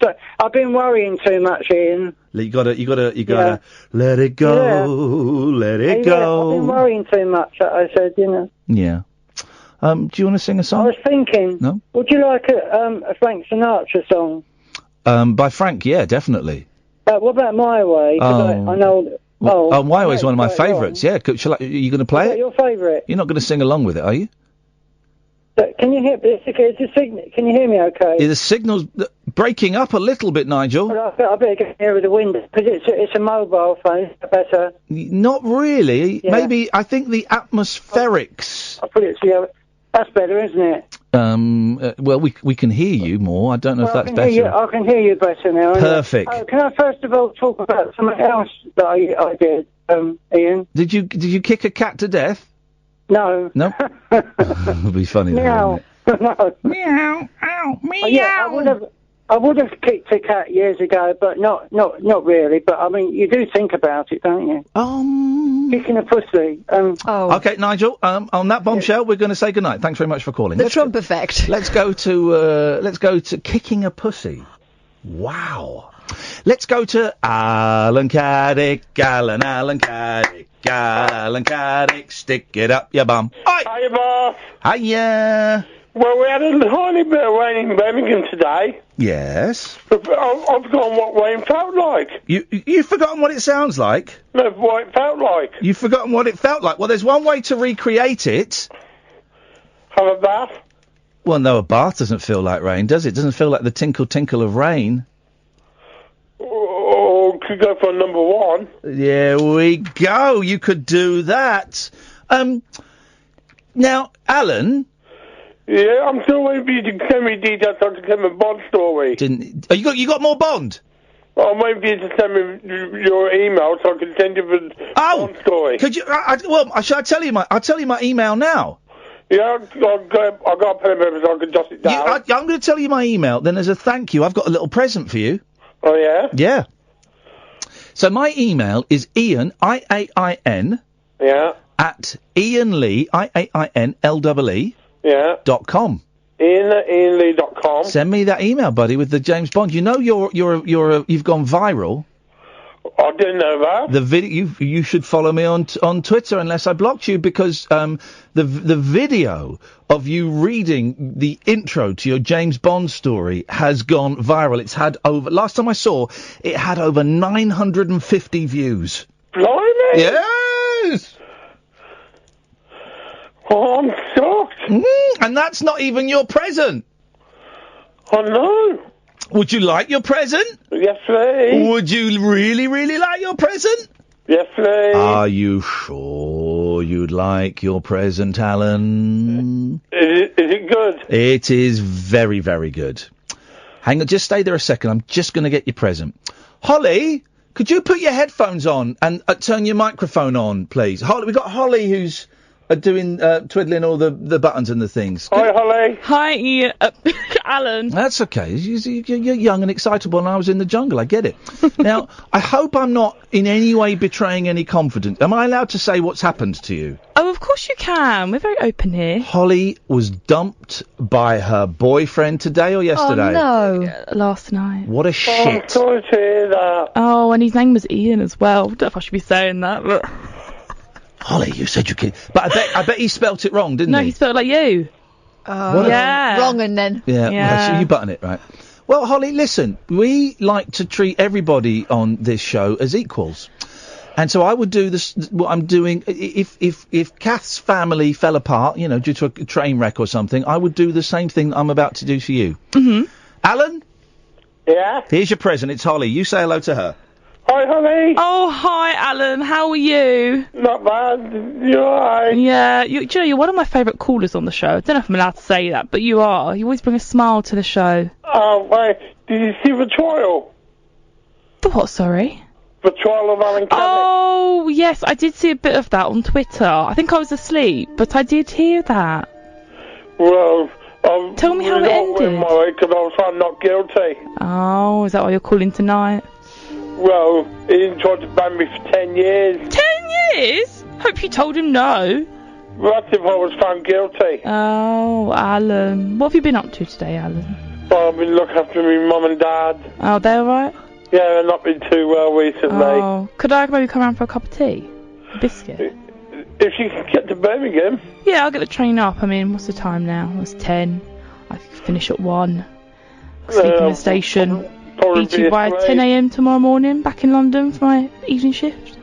So I've been worrying too much, Ian. You gotta let it go, let it go. I've been worrying too much. I said, you know. Yeah. Do you want to sing a song? I was thinking. No. Would you like a Frank Sinatra song? By Frank, yeah, definitely. What about My Way? I know. My Way is one of my favourites. Yeah. Are you going to play it? Your favourite? You're not going to sing along with it, are you? Can you hear? Can you hear me? Okay. The signal's breaking up a little bit, Nigel. Well, I better get nearer the window because it's a mobile phone. Is that better? Not really. Yeah. Maybe I think the atmospherics. I'll put it to you. That's better, isn't it? Well, we can hear you more. I don't know if that's better. I can hear you better now. Perfect. Can I first of all talk about something else that I did, Ian? Did you kick a cat to death? No. No? It would be funny, though, wouldn't it? No. Meow. Ow. Meow. Yeah, I would have kicked a cat years ago, but not really. But I mean, you do think about it, don't you? Kicking a pussy. Okay, Nigel. On that bombshell, we're going to say goodnight. Thanks very much for calling. The Trump effect. Let's go to kicking a pussy. Wow. Let's go to Alan Caddick. Alan Caddick. Alan Caddick. Stick it up your bum. Hiya, boss. Hiya. Well, we had a tiny bit of rain in Birmingham today. Yes. I've forgotten what rain felt like. You've forgotten what it sounds like? No, what it felt like. You've forgotten what it felt like? Well, there's one way to recreate it. Have a bath? Well, no, a bath doesn't feel like rain, does it? It doesn't feel like the tinkle tinkle of rain. Or could go for number one. There we go. You could do that. Now, Alan... Yeah, I'm still waiting for you to send me details so I can send my Bond story. You got more Bond? I'm waiting for you to send me your email so I can send you the Bond story. Could you? Shall I tell you I'll tell you my email now. Yeah, I've got a pen and paper so I can jot it down. I'm going to tell you my email. Then, as a thank you, I've got a little present for you. Oh yeah. Yeah. So my email is Iain IAIN. Yeah. At Iain Lee IAINLEE. Yeah. .com. IainLee.com. Send me that email, buddy, with the James Bond. You know you've gone viral. I didn't know that. The video you should follow me on Twitter unless I blocked you because the video of you reading the intro to your James Bond story has gone viral. It's had last time I saw it had over 950 views. Blimey! Yes. Oh, I'm shocked. And that's not even your present. I know. Would you like your present? Yes, please. Would you really, really like your present? Yes, please. Are you sure you'd like your present, Alan? Is it good? It is very, very good. Hang on, just stay there a second. I'm just going to get your present. Holly, Could you put your headphones on and turn your microphone on, please? Holly, we've got Holly who's doing twiddling all the buttons and the things. Hi, Holly. Hi, Ian. Alan. That's okay. You're young and excitable, and I was in the jungle. I get it. Now, I hope I'm not in any way betraying any confidence. Am I allowed to say what's happened to you? Oh, of course you can. We're very open here. Holly was dumped by her boyfriend today or yesterday? Oh, no. Last night. What a shit. I'm sorry to hear that. Oh, and his name was Ian as well. I don't know if I should be saying that, but... Holly, you said you could... But I bet he spelt it wrong, didn't he? No, he spelled it like you. Oh, yeah. Wrong and then. Yeah, well, so you button it, right. Well, Holly, listen, we like to treat everybody on this show as equals. And so I would do this, what I'm doing, if Kath's family fell apart, you know, due to a train wreck or something, I would do the same thing I'm about to do for you. Mm-hmm. Alan? Yeah? Here's your present, it's Holly. You say hello to her. Hi, Holly. Oh, hi, Alan. How are you? Not bad. You alright? Yeah. Do you know, you're one of my favourite callers on the show. I don't know if I'm allowed to say that, but you are. You always bring a smile to the show. Oh, wait. Did you see the trial? The what, sorry? The trial of Alan Caddick. Oh, yes. I did see a bit of that on Twitter. I think I was asleep, but I did hear that. Well... Tell me how it ended. Because I was found not guilty. Oh, is that why you're calling tonight? Well, he tried to ban me for 10 years. 10 years? Hope you told him no. That's if I was found guilty. Oh, Alan. What have you been up to today, Alan? Well, I've been looking after my mum and dad. Oh, they're alright? Yeah, they've not been too well recently. Oh, could I maybe come around for a cup of tea? A biscuit? If you can get to Birmingham. Yeah, I'll get the train up. I mean, what's the time now? It's 10. I can finish at 1. Sleep in the station. Be to you by 10 a.m. tomorrow morning, back in London for my evening shift.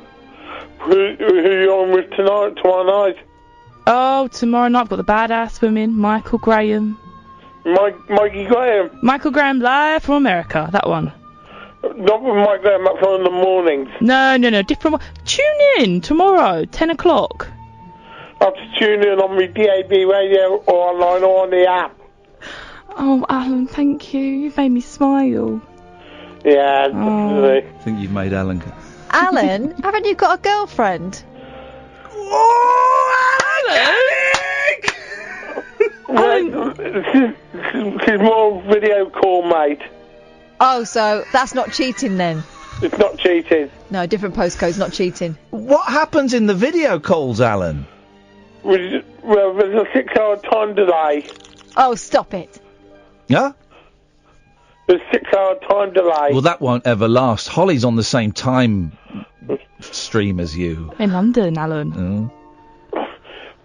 Who are you on with tomorrow night? Oh, tomorrow night I've got the badass women, Michael Graham. Mikey Graham? Michael Graham live from America, that one. Not with Mike Graham, that's on in the mornings. No, different one. Tune in tomorrow, 10 o'clock. I have to tune in on my DAB radio or online or on the app. Oh, Alan, thank you. You've made me smile. Yeah, definitely. I think you've made Alan... Alan, haven't you got a girlfriend? Oh, Alan! She's more video call, mate. Oh, so that's not cheating then? It's not cheating. No, different postcodes, not cheating. What happens in the video calls, Alan? Well, there's a 6-hour time delay. Oh, stop it. Yeah? There's 6-hour time delay. Well, that won't ever last. Holly's on the same time stream as you. In London, Alan.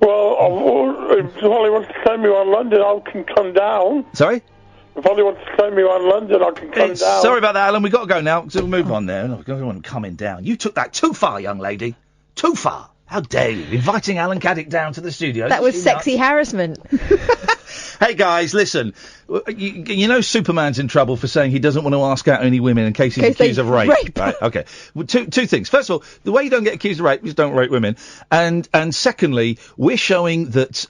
Well, if Holly wants to send me on London, I can come down. Sorry? If Holly wants to send me on London, I can come down. Sorry about that, Alan. We've got to go now, so we'll move on there. No, everyone coming down. You took that too far, young lady. Too far. How dare you? Inviting Alan Caddick down to the studio. That was sexy harassment. Hey, guys, listen. You know Superman's in trouble for saying he doesn't want to ask out any women in case he's accused of rape. Right, okay. Well, two things. First of all, the way you don't get accused of rape is don't rape women. And secondly, we're showing that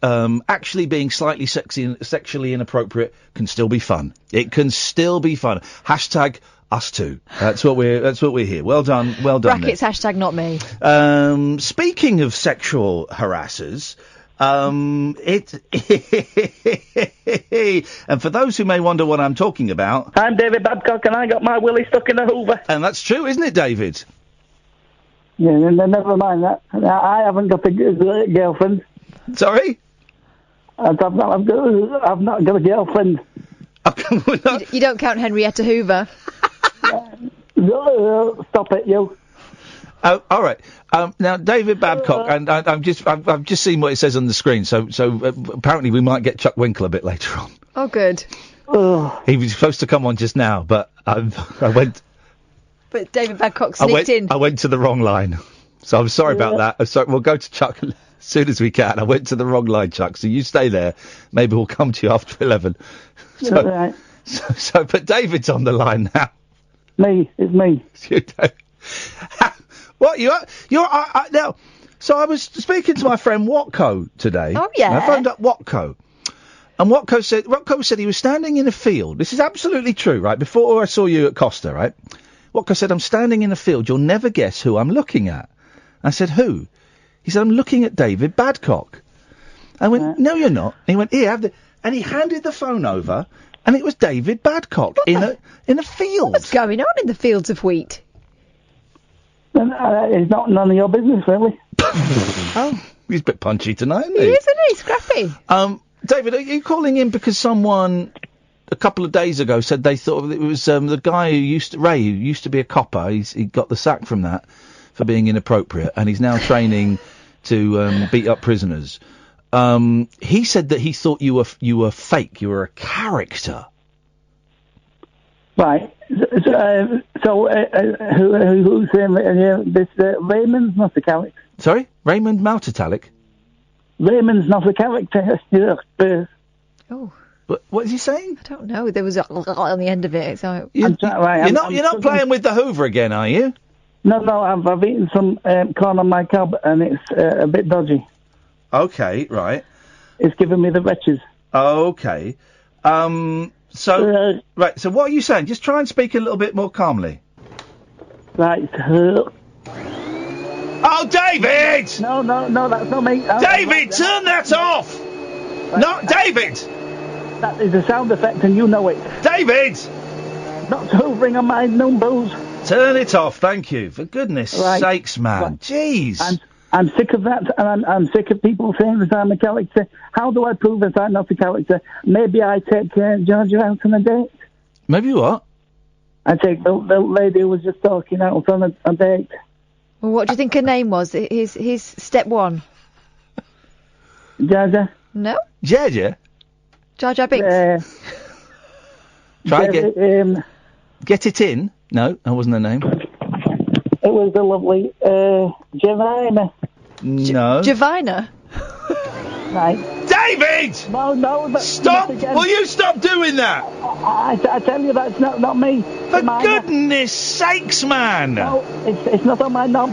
actually being slightly sexually inappropriate can still be fun. It can still be fun. Hashtag us too. That's what we're here. Well done. Brackets, hashtag not me. Speaking of sexual harassers, and for those who may wonder what I'm talking about, I'm David Babcock and I got my willy stuck in a hoover. And that's true, isn't it, David? Yeah, never mind that. I haven't got a girlfriend. Sorry? I've not got a girlfriend. You don't count Henrietta Hoover. Stop it, you. Oh, all right. Now, David Babcock, and I've just seen what it says on the screen. So apparently we might get Chuck Winkle a bit later on. Oh, good. He was supposed to come on just now, but I went. But David Babcock sneaked in. I went to the wrong line, so I'm sorry about that. I'm sorry. We'll go to Chuck as soon as we can. I went to the wrong line, Chuck. So you stay there. Maybe we'll come to you after 11. So, all right. But David's on the line now. It's me. What you're now? So I was speaking to my friend Watco today. Oh yeah. And I phoned up Watco, and Watco said he was standing in a field. This is absolutely true, right? Before I saw you at Costa, right? What? I said, I'm standing in a field. You'll never guess who I'm looking at. I said, who? He said, I'm looking at David Babcock. I went, no, you're not. And he went, here, have the... And he handed the phone over, and it was David Babcock in a field. What's going on in the fields of wheat? It's not none of your business, really. Oh, he's a bit punchy tonight, isn't he? He is, isn't he? Scrappy. David, are you calling in because someone a couple of days ago said they thought it was the guy who used to be a copper. He got the sack from that for being inappropriate, and he's now training to beat up prisoners. He said that he thought you were fake. You were a character. Right. Who's saying this? Raymond's not a character. Sorry, Raymond Maltatalik. Raymond's not a character. Oh. What is he saying? I don't know. There was a on the end of it. So you're not playing with the hoover again, are you? No. I've eaten some corn on my cob, and it's a bit dodgy. Okay, right. It's giving me the retches. Okay. So what are you saying? Just try and speak a little bit more calmly. Right. Oh, David! No, that's not me. David, turn that off! Not David! That is a sound effect, and you know it. David! Not hoovering on my numbers. Turn it off, thank you. For goodness sakes, man. Right. Jeez. I'm sick of that, and I'm sick of people saying that I'm a character. How do I prove that I'm not a character? Maybe I take Georgia out on a date. Maybe what? I take the lady who was just talking out on a date. Well, what do you think her name was? His step one. Jaja. No. Jaja. Jar Jar Binks. Try again. Get it in. No, that wasn't her name. It was the lovely Javina. No. Javina? Right. David! No. Stop! Will you stop doing that? I tell you, that's not me. For goodness sakes, man! No, it's not on my knob.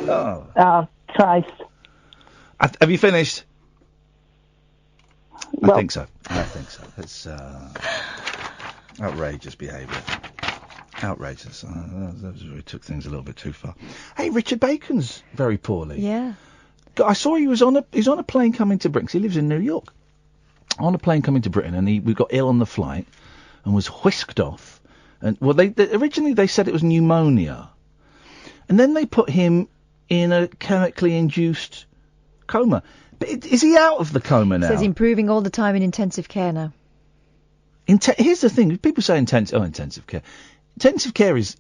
Oh, Christ. Have you finished? Well, I think so. It's outrageous behaviour. Outrageous. We took things a little bit too far. Hey, Richard Bacon's very poorly. Yeah. I saw he was on a plane coming to Britain. He lives in New York. On a plane coming to Britain, and we got ill on the flight and was whisked off. And originally they said it was pneumonia, and then they put him in a chemically induced coma. But is he out of the coma now? It says improving all the time in intensive care now. Here's the thing: people say intensive care. Intensive care is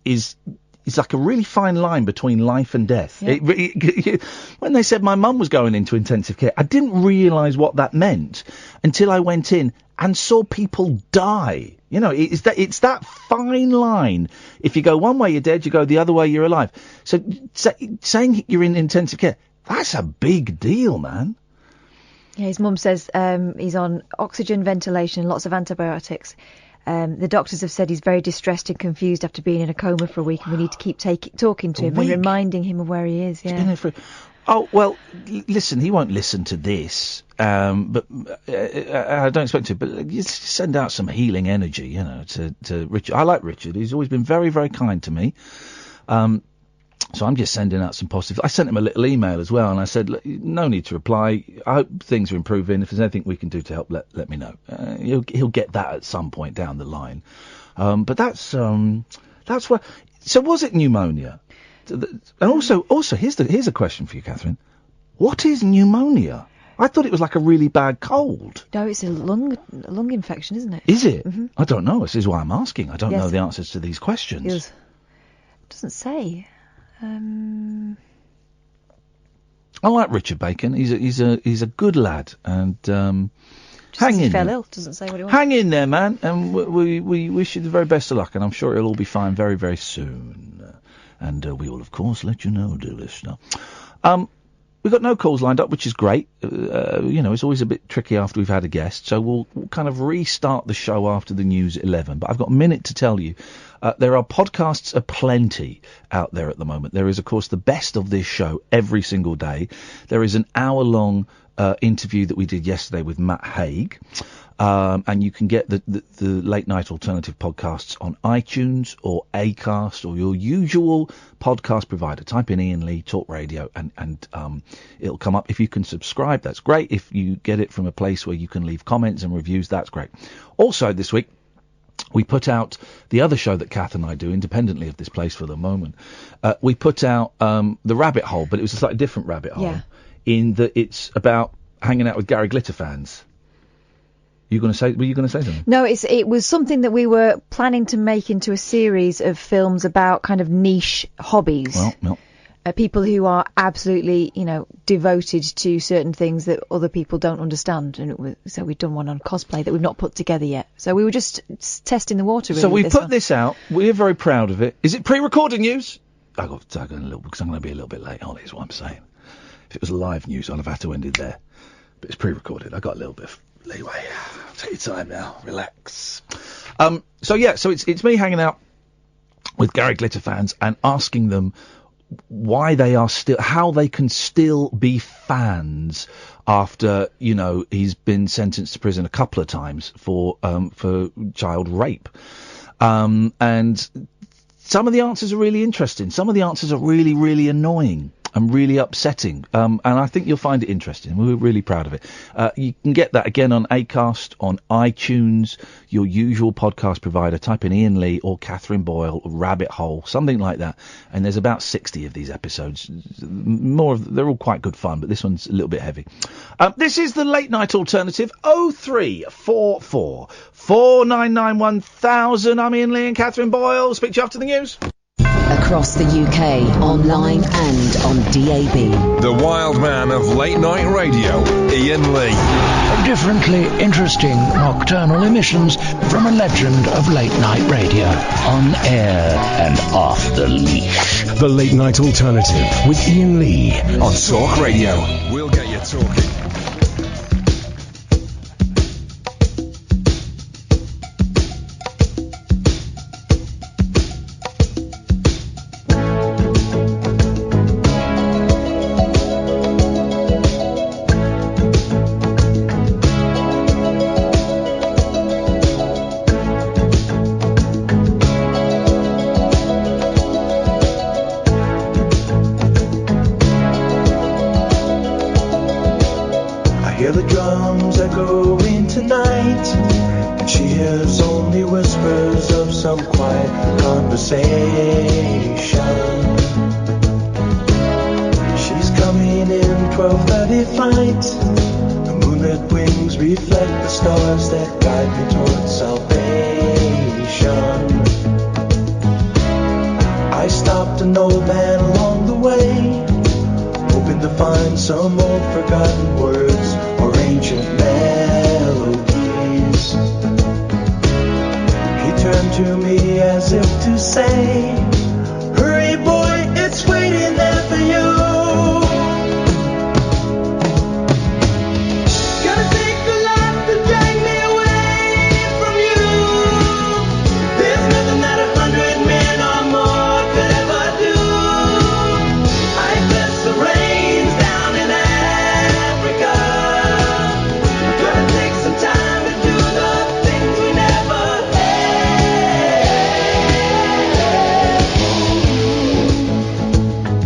like a really fine line between life and death. Yeah. When they said my mum was going into intensive care, I didn't realise what that meant until I went in and saw people die. You know, it's that fine line. If you go one way, you're dead. You go the other way, you're alive. So saying you're in intensive care, that's a big deal, man. Yeah, his mum says he's on oxygen, ventilation, lots of antibiotics. The doctors have said he's very distressed and confused after being in a coma for a week, and we need to keep talking to him and reminding him of where he is. Yeah. Oh, well, listen, he won't listen to this, but I don't expect to, but just send out some healing energy, you know, to Richard. I like Richard. He's always been very, very kind to me. So I'm just sending out some positive. I sent him a little email as well, and I said, no need to reply. I hope things are improving. If there's anything we can do to help, let me know. He'll get that at some point down the line. But that's where. So was it pneumonia? And also here's a question for you, Catherine. What is pneumonia? I thought it was like a really bad cold. No, it's a lung infection, isn't it? Is it? Mm-hmm. I don't know. This is why I'm asking. I don't know the answers to these questions. It doesn't say. I like Richard Bacon. He's a good lad, and hang in. Fell ill. Doesn't say what he wants. Hang in there, man, and we wish you the very best of luck, and I'm sure it'll all be fine very, very soon. And we will, of course, let you know, dear listener. We've got no calls lined up, which is great. It's always a bit tricky after we've had a guest, so we'll kind of restart the show after the news at 11. But I've got a minute to tell you. There are podcasts aplenty out there at the moment. There is, of course, the best of this show every single day. There is an hour-long interview that we did yesterday with Matt Haig. And you can get the Late Night Alternative podcasts on iTunes or Acast or your usual podcast provider. Type in Iain Lee Talk Radio and it'll come up. If you can subscribe, that's great. If you get it from a place where you can leave comments and reviews, that's great. Also this week, we put out the other show that Kath and I do independently of this place for the moment. We put out The Rabbit Hole, but it was a slightly different rabbit hole in that it's about hanging out with Gary Glitter fans. Were you going to say something? No, it was something that we were planning to make into a series of films about kind of niche hobbies. Well, no. People who are absolutely, devoted to certain things that other people don't understand. And so we've done one on cosplay that we've not put together yet. So we were just testing the water, really. So we put this out. We're very proud of it. Is it pre-recorded news? I got to a little because I'm going to be a little bit late on it, is what I'm saying. If it was live news, I'd have had to end it there. But it's pre-recorded. I got a little bit of leeway. Take your time now. Relax. So it's me hanging out with Gary Glitter fans and asking them why they are how they can still be fans after, he's been sentenced to prison a couple of times for child rape. And some of the answers are really interesting. Some of the answers are really, really annoying and really upsetting. And I think you'll find it interesting. We're really proud of it. You can get that again on Acast, on iTunes, your usual podcast provider. Type in Iain Lee or Catherine Boyle, Rabbit Hole, something like that. And there's about 60 of these episodes. They're all quite good fun, but this one's a little bit heavy. This is the Late Night Alternative. 0344 499 1000. I'm Iain Lee and Catherine Boyle. Speak to you after the news. Across the UK, online and on DAB. The wild man of late night radio, Iain Lee. Differently interesting nocturnal emissions from a legend of late night radio. On air and off the leash. The Late Night Alternative with Iain Lee. On Talk Radio. We'll get you talking.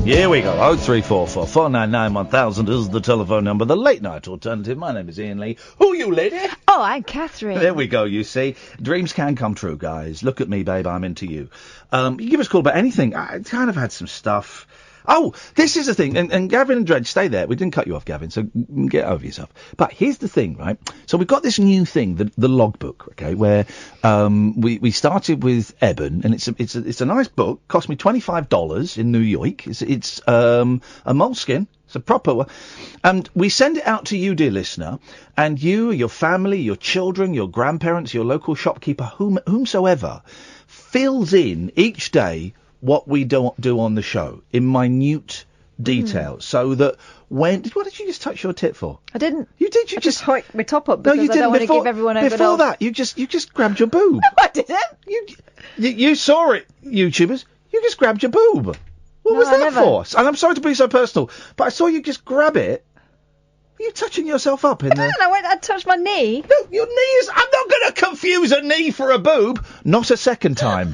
Here we go. 0344 499 1000 is the telephone number. The Late Night Alternative. My name is Iain Lee. Who are you, lady? Oh, I'm Catherine. There we go, you see. Dreams can come true, guys. Look at me, babe. I'm into you. You can give us a call about anything. I kind of had some stuff. Oh, this is the thing. And Gavin and Dredge, stay there. We didn't cut you off, Gavin, so get over yourself. But here's the thing, right? So we've got this new thing, the logbook, okay, where we started with Eben, and it's a nice book. Cost me $25 in New York. It's a moleskin. It's a proper one. And we send it out to you, dear listener, and you, your family, your children, your grandparents, your local shopkeeper, whomsoever, fills in each day what we don't do on the show in minute detail, so that what did you just touch your tit for? I didn't. You did. You I just hiked my top up because no, you didn't. I don't want to give everyone over. Before that, you just grabbed your boob. No, I didn't. You saw it, YouTubers. You just grabbed your boob. What was that for? And I'm sorry to be so personal, but I saw you just grab it. Are you touching yourself up in there? I went. I touched my knee. No, your knee is. I'm not going to confuse a knee for a boob. Not a second time.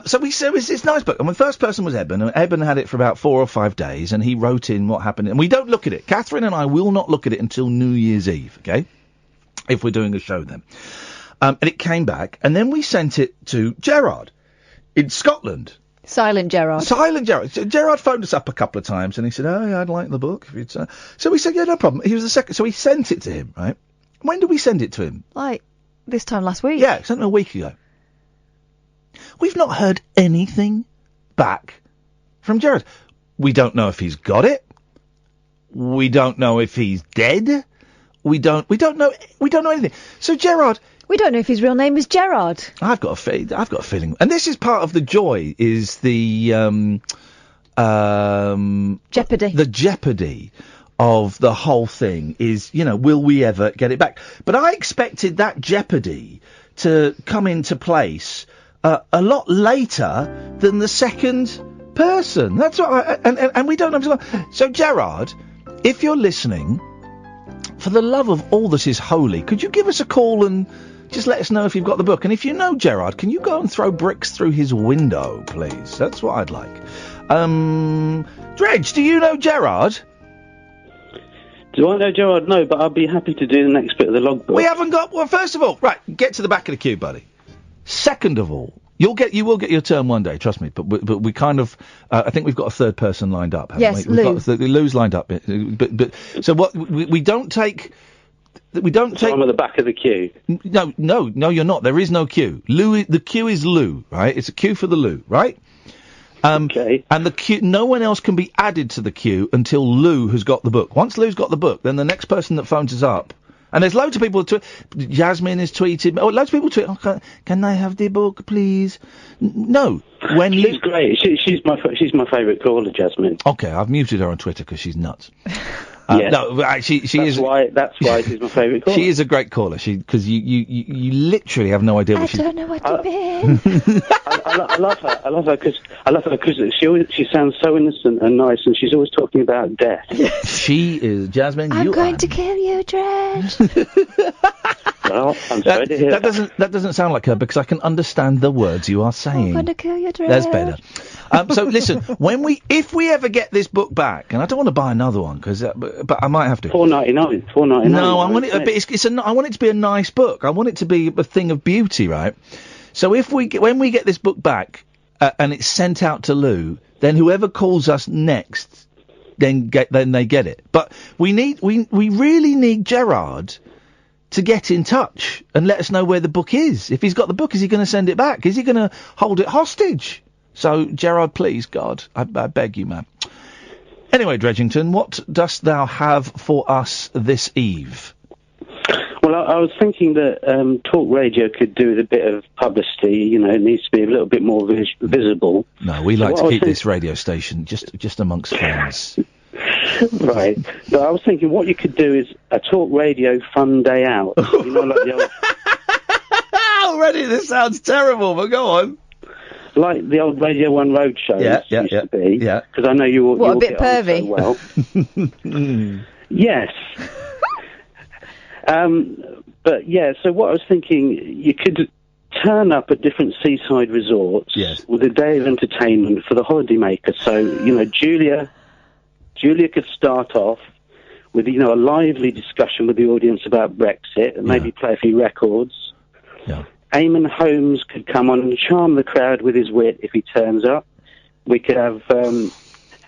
So it's a nice book. And the first person was Eben, and Eben had it for about 4 or 5 days, and he wrote in what happened. And we don't look at it. Catherine and I will not look at it until New Year's Eve, okay? If we're doing a show then. And it came back, and then we sent it to Gerard in Scotland. Silent Gerard. Silent Gerard. So Gerard phoned us up a couple of times, and he said, "Oh, yeah, I'd like the book." If you'd, so we said, "Yeah, no problem." He was the second. So we sent it to him, right? When did we send it to him? Like this time last week. Yeah, sent him a week ago. We've not heard anything back from Gerard. We don't know if he's got it. We don't know if he's dead. We don't know anything. So Gerard, we don't know if his real name is Gerard. I've got a feeling, and this is part of the joy, is the jeopardy. The jeopardy of the whole thing is, will we ever get it back? But I expected that jeopardy to come into place a lot later than the second person. That's what and we don't know. So Gerard, if you're listening, for the love of all that is holy, could you give us a call and just let us know if you've got the book? And if you know Gerard, can you go and throw bricks through his window, please? That's what I'd like. Dredge, do you know Gerard? Do I know Gerard? No, but I'll be happy to do the next bit of the logbook. We haven't got... Well, first of all, right, get to the back of the queue, buddy. Second of all, you will get your turn one day, trust me. But we kind of... I think we've got a third person lined up, haven't yes, we? Lou. Lou's lined up. But so what... We don't take... We don't take... I'm at the back of the queue. No, you're not. There is no queue. Lou, the queue is Lou, right? It's a queue for the Lou, right? Okay. And the queue, no one else can be added to the queue until Lou has got the book. Once Lou's got the book, then the next person that phones us up, and there's loads of people Jasmine has tweeted, loads of people tweet, can I have the book, please? No. When she's great. She's my favourite caller, Jasmine. Okay, I've muted her on Twitter because she's nuts. Yeah. No, she is. That's why she's my favourite caller. She is a great caller. Because you literally have no idea what she. I don't know what to mean. I love her. I love her because she sounds so innocent and nice, and she's always talking about death. She is, Jasmine. I'm going to kill you, Dredge. Well, I'm sorry to hear that doesn't sound like her, because I can understand the words you are saying. I'm going to kill you, Dredge. That's better. So listen, if we ever get this book back, and I don't want to buy another one but I might have to. $4.99. No, I want it. I want it to be a nice book. I want it to be a thing of beauty, right? So when we get this book back and it's sent out to Lou, then whoever calls us next, then they get it. But we really need Gerard to get in touch and let us know where the book is. If he's got the book, is he going to send it back? Is he going to hold it hostage? So, Gerard, please, God, I beg you, man. Anyway, Dredgington, what dost thou have for us this eve? Well, I was thinking that Talk Radio could do with a bit of publicity. It needs to be a little bit more visible. No, we like to keep this radio station just amongst friends. Right. So I was thinking what you could do is a Talk Radio fun day out. Like the old... Already, this sounds terrible, but go on. Like the old Radio 1 road shows used to be. Yeah. Because I know you all a bit pervy. So well. Yes. But yeah, so what I was thinking, you could turn up at different seaside resorts with a day of entertainment for the holidaymakers. So, Julia could start off with, a lively discussion with the audience about Brexit and maybe play a few records. Yeah. Eamon Holmes could come on and charm the crowd with his wit if he turns up. We could have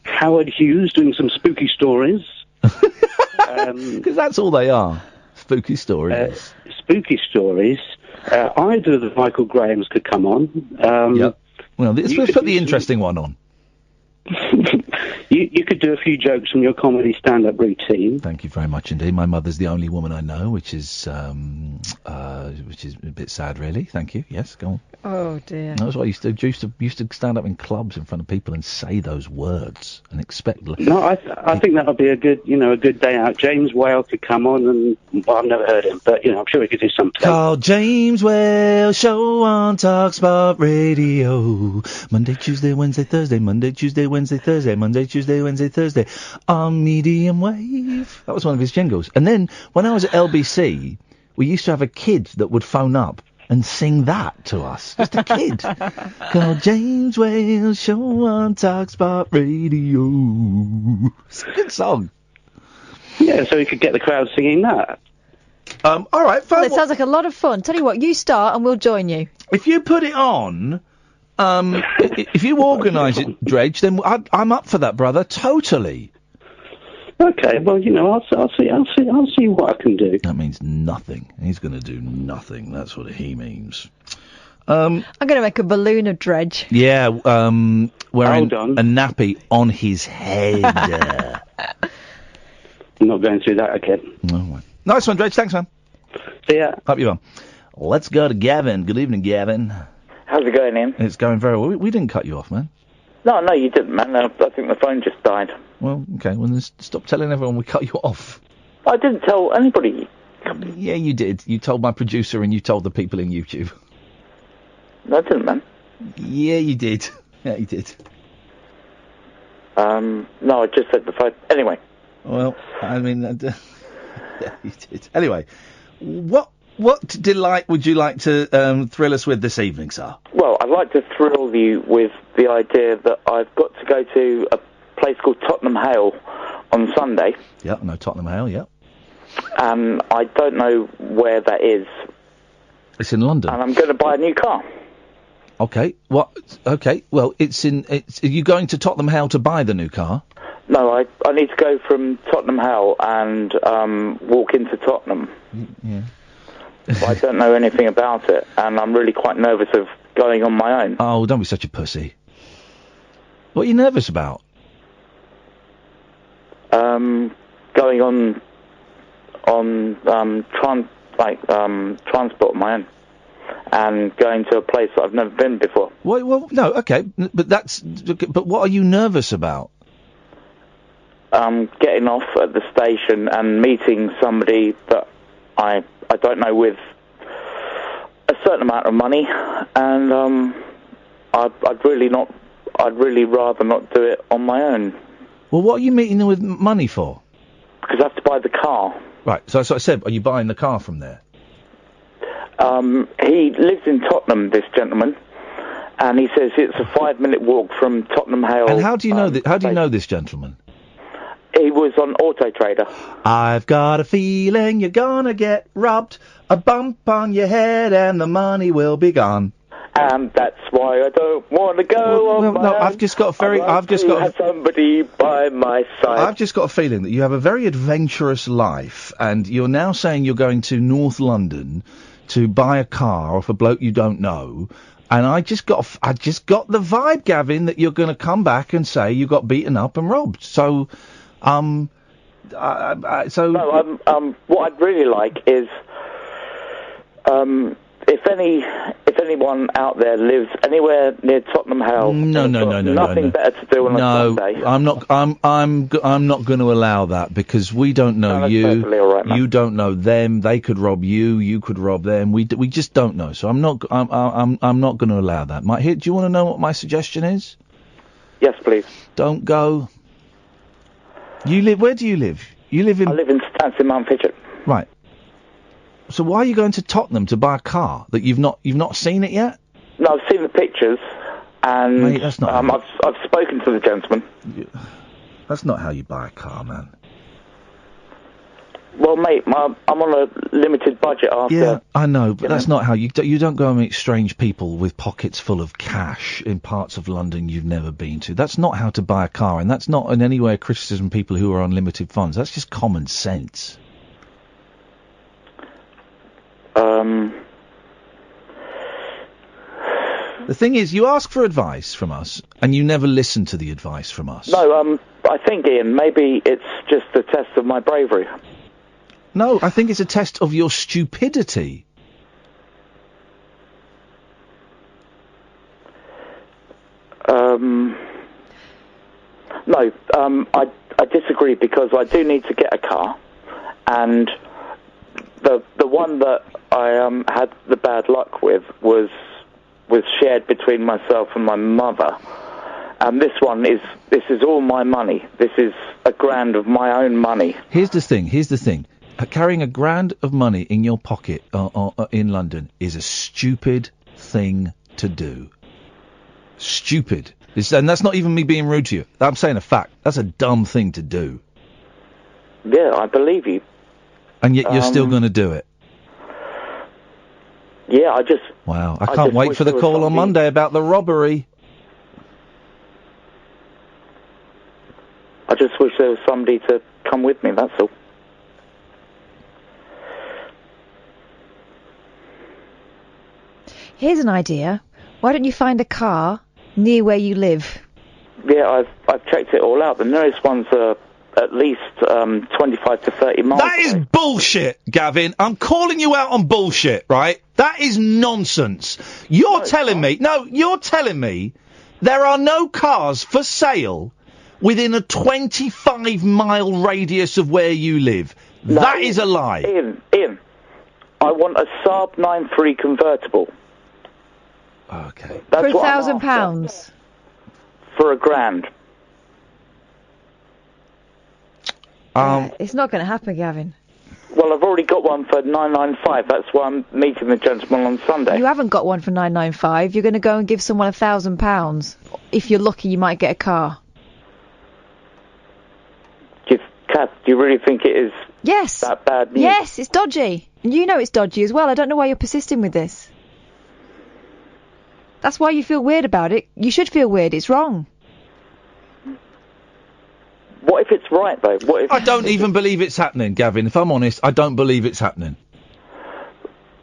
Howard Hughes doing some spooky stories. Because that's all they are. Spooky stories. Spooky stories. Either of the Michael Grahams could come on. Yep. Well, let's put the interesting one on. You could do a few jokes from your comedy stand-up routine. Thank you very much indeed. My mother's the only woman I know, which is a bit sad, really. Thank you. Yes, go on. Oh dear. That's what I used to stand up in clubs in front of people and say those words and expect. No, I think that would be a good day out. James Whale could come on, and I've never heard him, but I'm sure he could do something. Call James Whale Show on TalkSport Radio. Monday, Tuesday, Wednesday, Thursday. Monday, Tuesday, Wednesday, Thursday. Monday, Tuesday. Tuesday, Wednesday, Thursday on medium wave. That was one of his jingles. And then when I was at LBC, we used to have a kid that would phone up and sing that to us. Just a kid. Called James Wales Show on Talkspot Radio. It's a good song. Yeah, so we could get the crowd singing that. All right, fine. Well, it sounds like a lot of fun. Tell you what, you start and we'll join you. If you put it on, if you organise it, Dredge, then I'm up for that, brother. Totally. Okay, well, I'll see what I can do. That means nothing. He's going to do nothing. That's what he means. I'm going to make a balloon of Dredge. Yeah, wearing a nappy on his head. I'm not going through that again. Oh, right. Nice one, Dredge. Thanks, man. See ya. Up you on. Let's go to Gavin. Good evening, Gavin. How's it going, Ian? It's going very well. We didn't cut you off, man. No, you didn't, man. I think the phone just died. Well, okay. Well, then stop telling everyone we cut you off. I didn't tell anybody. Yeah, you did. You told my producer and you told the people in YouTube. No, I didn't, man. Yeah, you did. Yeah, you did. No, I just said the phone. Anyway. Well, I mean, yeah, you did. Anyway, what delight would you like to thrill us with this evening, sir? Well, I'd like to thrill you with the idea that I've got to go to a place called Tottenham Hale on Sunday. Yeah, no, Tottenham Hale, yeah. And I don't know where that is. It's in London. And I'm going to buy a new car. Okay, what? Okay, well, are you going to Tottenham Hale to buy the new car? No, I need to go from Tottenham Hale and walk into Tottenham. Yeah. I don't know anything about it, and I'm really quite nervous of going on my own. Oh, don't be such a pussy. What are you nervous about? Going on transport on my own, and going to a place that I've never been before. Well, no, okay, but what are you nervous about? Getting off at the station and meeting somebody that I don't know with a certain amount of money, and I'd really rather not do it on my own. Well, what are you meeting them with money for? Because I have to buy the car. Right, so that's what I said. Are you buying the car from there? He lives in Tottenham, this gentleman, and he says it's a 5-minute walk from Tottenham Hale. And how do you know that? How do you know this gentleman? He was on Auto Trader. I've got a feeling you're gonna get robbed. A bump on your head and the money will be gone. And that's why I don't want to go on my own. I've just got somebody by my side. I've just got a feeling that you have a very adventurous life, and you're now saying you're going to North London to buy a car off a bloke you don't know. And I just got the vibe, Gavin, that you're going to come back and say you got beaten up and robbed. So, what I'd really like is, if anyone out there lives anywhere near Tottenham Hale, nothing better to do on a Sunday. I'm not going to allow that, because we don't know you. Perfectly all right, man. You don't know them. They could rob you. You could rob them. We just don't know. So I'm not going to allow that. Do you want to know what my suggestion is? Yes, please. Don't go. Where do you live? I live in Stansted Mount Fitchett. Right. So why are you going to Tottenham to buy a car that you've not seen it yet? No, I've seen the pictures, and mate, that's not I've spoken to the gentleman. That's not how you buy a car, man. Well, mate, I'm on a limited budget after... Yeah, I know, but that's not how you don't go and meet strange people with pockets full of cash in parts of London you've never been to. That's not how to buy a car, and that's not in any way a criticism of people who are on limited funds. That's just common sense. The thing is, you ask for advice from us, and you never listen to the advice from us. No, I think, Ian, maybe it's just a test of my bravery. No, I think it's a test of your stupidity. No, I disagree, because I do need to get a car, and the one that I had the bad luck with was shared between myself and my mother, And this is all my money. This is $1,000 of my own money. Here's the thing. Carrying $1,000 of money in your pocket in London is a stupid thing to do. Stupid. And that's not even me being rude to you. I'm saying a fact. That's a dumb thing to do. Yeah, I believe you. And yet you're still going to do it. Yeah, Wow, I can't wait for the call on Monday about the robbery. I just wish there was somebody to come with me, that's all. Here's an idea. Why don't you find a car near where you live? Yeah, I've checked it all out. The nearest one's at least 25 to 30 miles That is bullshit, Gavin. I'm calling you out on bullshit, right? That is nonsense. You're telling me there are no cars for sale within a 25-mile radius of where you live. No, that is a lie. Ian, I want a Saab 9.3 convertible. Okay. That's for £1,000. For $1,000. It's not going to happen, Gavin. Well, I've already got one for $995. That's why I'm meeting the gentleman on Sunday. You haven't got one for $995. You're going to go and give someone £1,000. If you're lucky, you might get a car. Kath, do you really think it is that bad news? Yes, it's dodgy. And you know it's dodgy as well. I don't know why you're persisting with this. That's why you feel weird about it. You should feel weird. It's wrong. What if it's right, though? What if I don't even believe it's happening, Gavin. If I'm honest, I don't believe it's happening.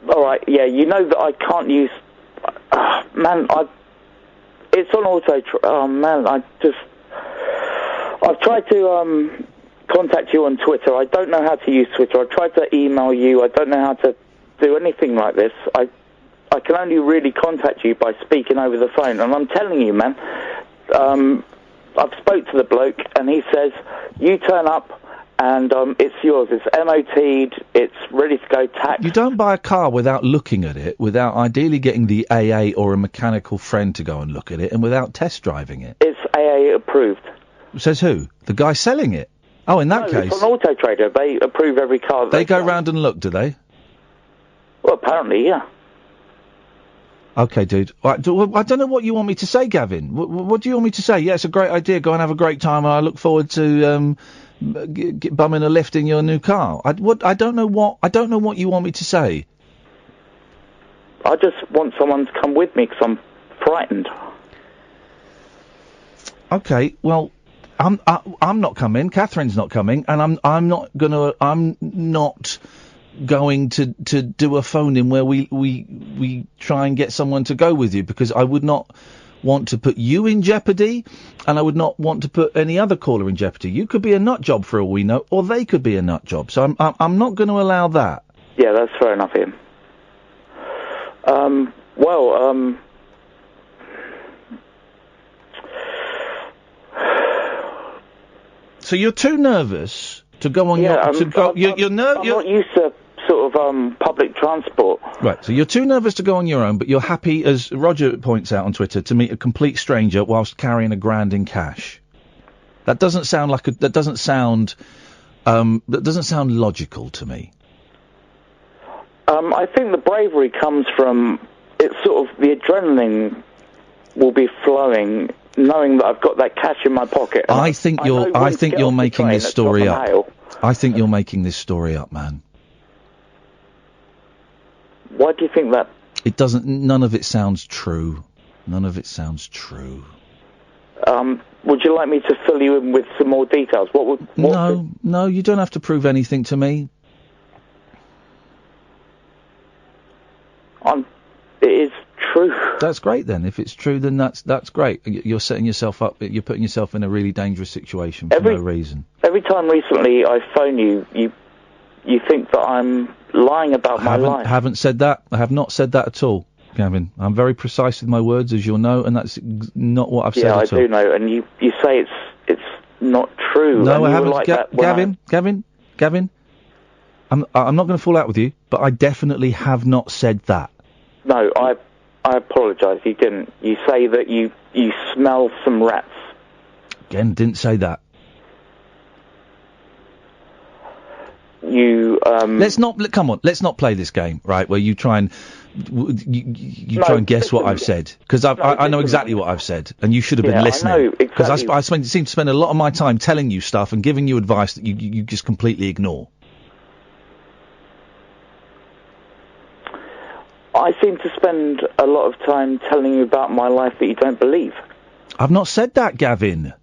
All right, yeah, you know that I can't use... It's on auto... I've tried to contact you on Twitter. I don't know how to use Twitter. I tried to email you. I don't know how to do anything like this. I can only really contact you by speaking over the phone. And I'm telling you, man... I've spoke to the bloke, and he says, you turn up, and it's yours. It's MOT'd, it's ready to go taxed. You don't buy a car without looking at it, without ideally getting the AA or a mechanical friend to go and look at it, and without test driving it. It's AA approved. Says who? The guy selling it? Oh, in that case... It's on Auto Trader. They approve every car that they go round and look, do they? Well, apparently, yeah. Okay, dude. I don't know what you want me to say, Gavin. What do you want me to say? Yeah, it's a great idea. Go and have a great time, and I look forward to bumming a lift in your new car. I don't know what you want me to say. I just want someone to come with me because I'm frightened. Okay, well, I'm not coming. Catherine's not coming, and I'm not going to do a phone in where we try and get someone to go with you, because I would not want to put you in jeopardy, and I would not want to put any other caller in jeopardy. You could be a nut job for all we know, or they could be a nut job. So I'm not going to allow that. Yeah, that's fair enough, Ian. So you're too nervous to go on your... You're not used to sort of public transport. Right, so you're too nervous to go on your own, but you're happy, as Roger points out on Twitter, to meet a complete stranger whilst carrying $1,000 in cash. That doesn't sound like that doesn't sound logical to me. I think the bravery comes from, it's sort of, the adrenaline will be flowing, knowing that I've got that cash in my pocket. I think you're making this story up. I think you're making this story up, man. Why do you think that? It doesn't. None of it sounds true. None of it sounds true. Would you like me to fill you in with some more details? No, you don't have to prove anything to me. It is true. That's great then. If it's true, then that's great. You're setting yourself up. You're putting yourself in a really dangerous situation for no reason. Every time recently I phone you, you think that I'm lying about my life. I haven't said that. I have not said that at all, Gavin. I'm very precise with my words, as you'll know, and that's not what I've said at all. Yeah, I do know, and you say it's not true. No, I haven't. Like Gavin, I'm not going to fall out with you, but I definitely have not said that. No, I apologise. You didn't. You say that you smell some rats. Again, didn't say that. Let's not play this game, right? Where you try and try and guess what I've said, because I know exactly what I've said, and you should have been listening. I know exactly. Because I seem to spend a lot of my time telling you stuff and giving you advice that you just completely ignore. I seem to spend a lot of time telling you about my life that you don't believe. I've not said that, Gavin.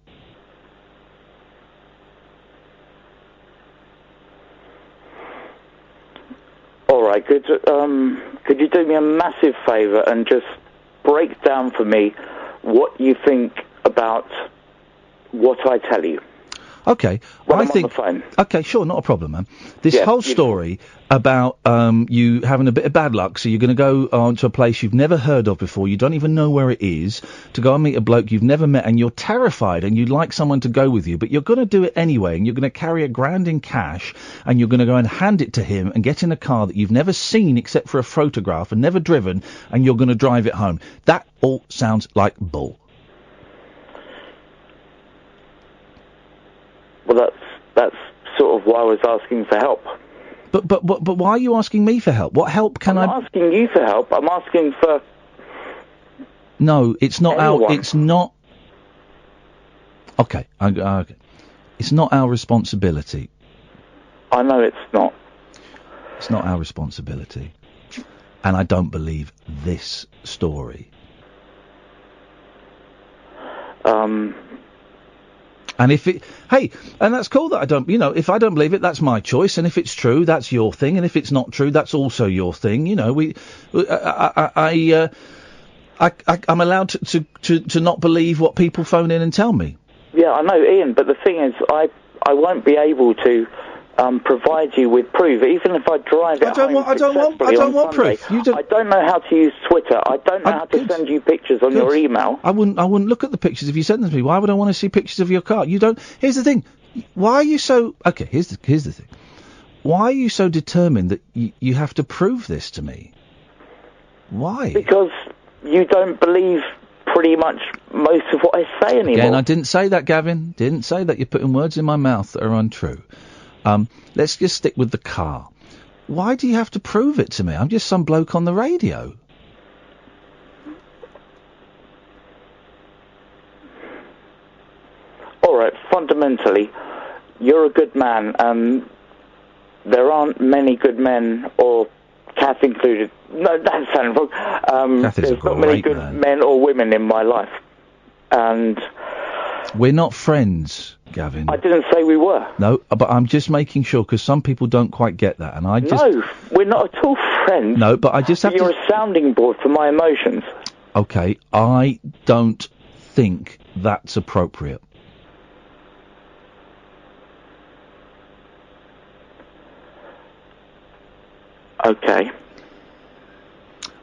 All right, could you do me a massive favour and just break down for me what you think about what I tell you? Okay, when I'm on the phone. Okay, sure, not a problem, man. This whole story about you having a bit of bad luck, so you're going to go to a place you've never heard of before, you don't even know where it is, to go and meet a bloke you've never met, and you're terrified, and you'd like someone to go with you, but you're going to do it anyway, and you're going to carry $1,000 in cash, and you're going to go and hand it to him, and get in a car that you've never seen except for a photograph, and never driven, and you're going to drive it home. That all sounds like bull. Well, that's sort of why I was asking for help. But why are you asking me for help? What help can I'm not asking you for help. I'm asking for. No, it's not anyone. It's not. Okay, okay. It's not our responsibility. I know it's not. It's not our responsibility, and I don't believe this story. And if and that's cool that I don't, if I don't believe it, that's my choice. And if it's true, that's your thing. And if it's not true, that's also your thing. I'm allowed to not believe what people phone in and tell me. Yeah, I know, Ian. But the thing is, I won't be able to provide you with proof, even if I drive it home. I don't want proof. I don't know how to use Twitter. I don't know how to send you pictures on your email. I wouldn't look at the pictures if you sent them to me. Why would I want to see pictures of your car? You don't. Here's the thing. Why are you so? Okay. Here's the thing. Why are you so determined that you have to prove this to me? Why? Because you don't believe pretty much most of what I say anymore. Again, I didn't say that, Gavin. Didn't say that. You're putting words in my mouth that are untrue. Let's just stick with the car. Why do you have to prove it to me? I'm just some bloke on the radio. All right, fundamentally, you're a good man, and there aren't many good men, or Kath included. No, that's sounding wrong. There's not many good men or women in my life, and we're not friends, Gavin. I didn't say we were. No, but I'm just making sure, because some people don't quite get that, and I just... No, we're not at all friends. No, but I just have You're a sounding board for my emotions. Okay, I don't think that's appropriate. Okay.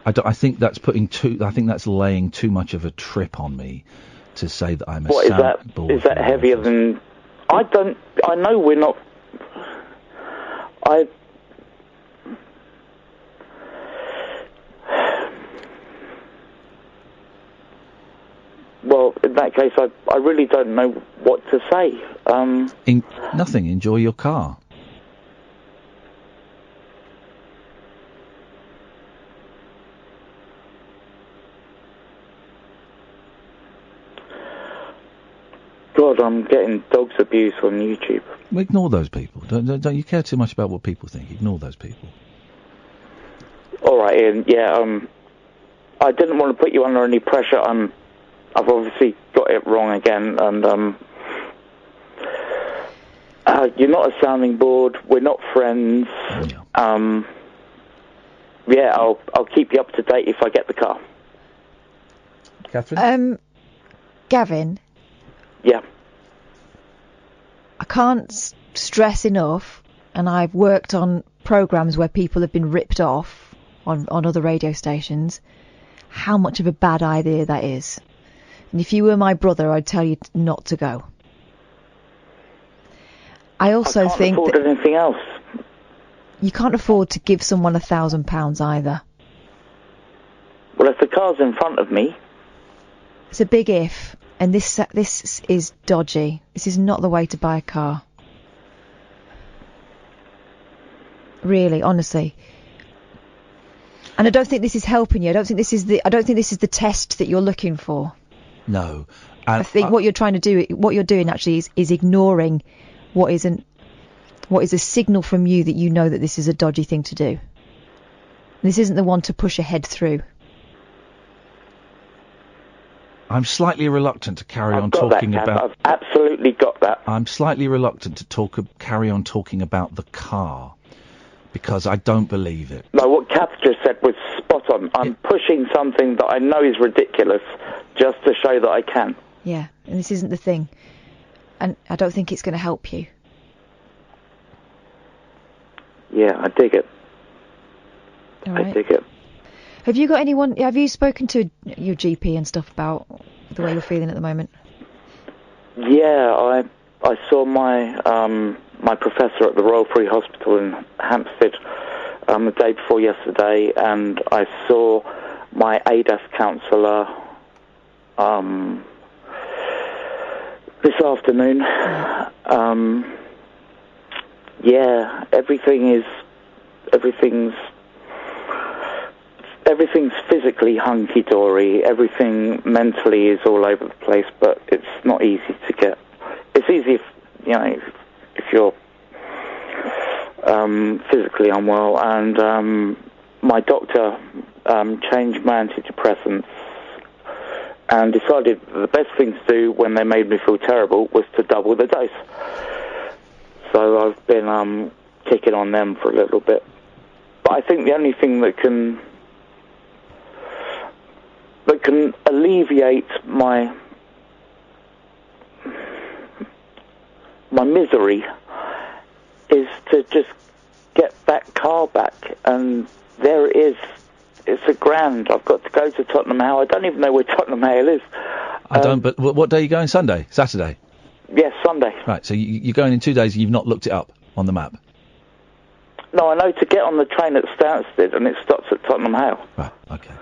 I think that's I think that's laying too much of a trip on me to say that I'm a What is that? board. Is that heavier than? I know we're not. Well, in that case, I really don't know what to say. Nothing. Enjoy your car. God, I'm getting dogs abuse on YouTube. Ignore those people. Don't you care too much about what people think? Ignore those people. All right, Ian. Yeah. I didn't want to put you under any pressure. I've obviously got it wrong again, and you're not a sounding board. We're not friends. Yeah. I'll keep you up to date if I get the car. Catherine. Gavin. Yeah. I can't stress enough, and I've worked on programmes where people have been ripped off on other radio stations, how much of a bad idea that is. And if you were my brother, I'd tell you not to go. I also think that anything else. You can't afford to give someone £1,000 either. Well, if the car's in front of me... It's a big if, and this is dodgy. This is not the way to buy a car. Really, honestly. And I don't think this is helping you. I don't think this is the test that you're looking for. No. And I think what you're trying to do, what you're doing actually is ignoring what is a signal from you that you know that this is a dodgy thing to do. This isn't the one to push ahead through. I'm slightly reluctant to carry on talking about... I've absolutely got that. I'm slightly reluctant to carry on talking about the car, because I don't believe it. No, what Kath just said was spot on. I'm pushing something that I know is ridiculous just to show that I can. Yeah, and this isn't the thing. And I don't think it's going to help you. Yeah, I dig it. Right. I dig it. Have you spoken to your GP and stuff about the way you're feeling at the moment? Yeah, I saw my my professor at the Royal Free Hospital in Hampstead the day before yesterday, and I saw my ADAS counsellor this afternoon. Yeah, everything's physically hunky-dory. Everything mentally is all over the place, but it's not easy to get. It's easy if you're physically unwell. And my doctor changed my antidepressants and decided the best thing to do when they made me feel terrible was to double the dose. So I've been kicking on them for a little bit. But I think the only thing that can alleviate my misery is to just get that car back, and there it is. It's £1,000. I've got to go to Tottenham Hale. I don't even know where Tottenham Hale is. I don't, but what day are you going? Sunday? Saturday? Yes, Sunday. Right, so you're going in 2 days and you've not looked it up on the map? No, I know to get on the train at Stansted, and it stops at Tottenham Hale. Right, okay.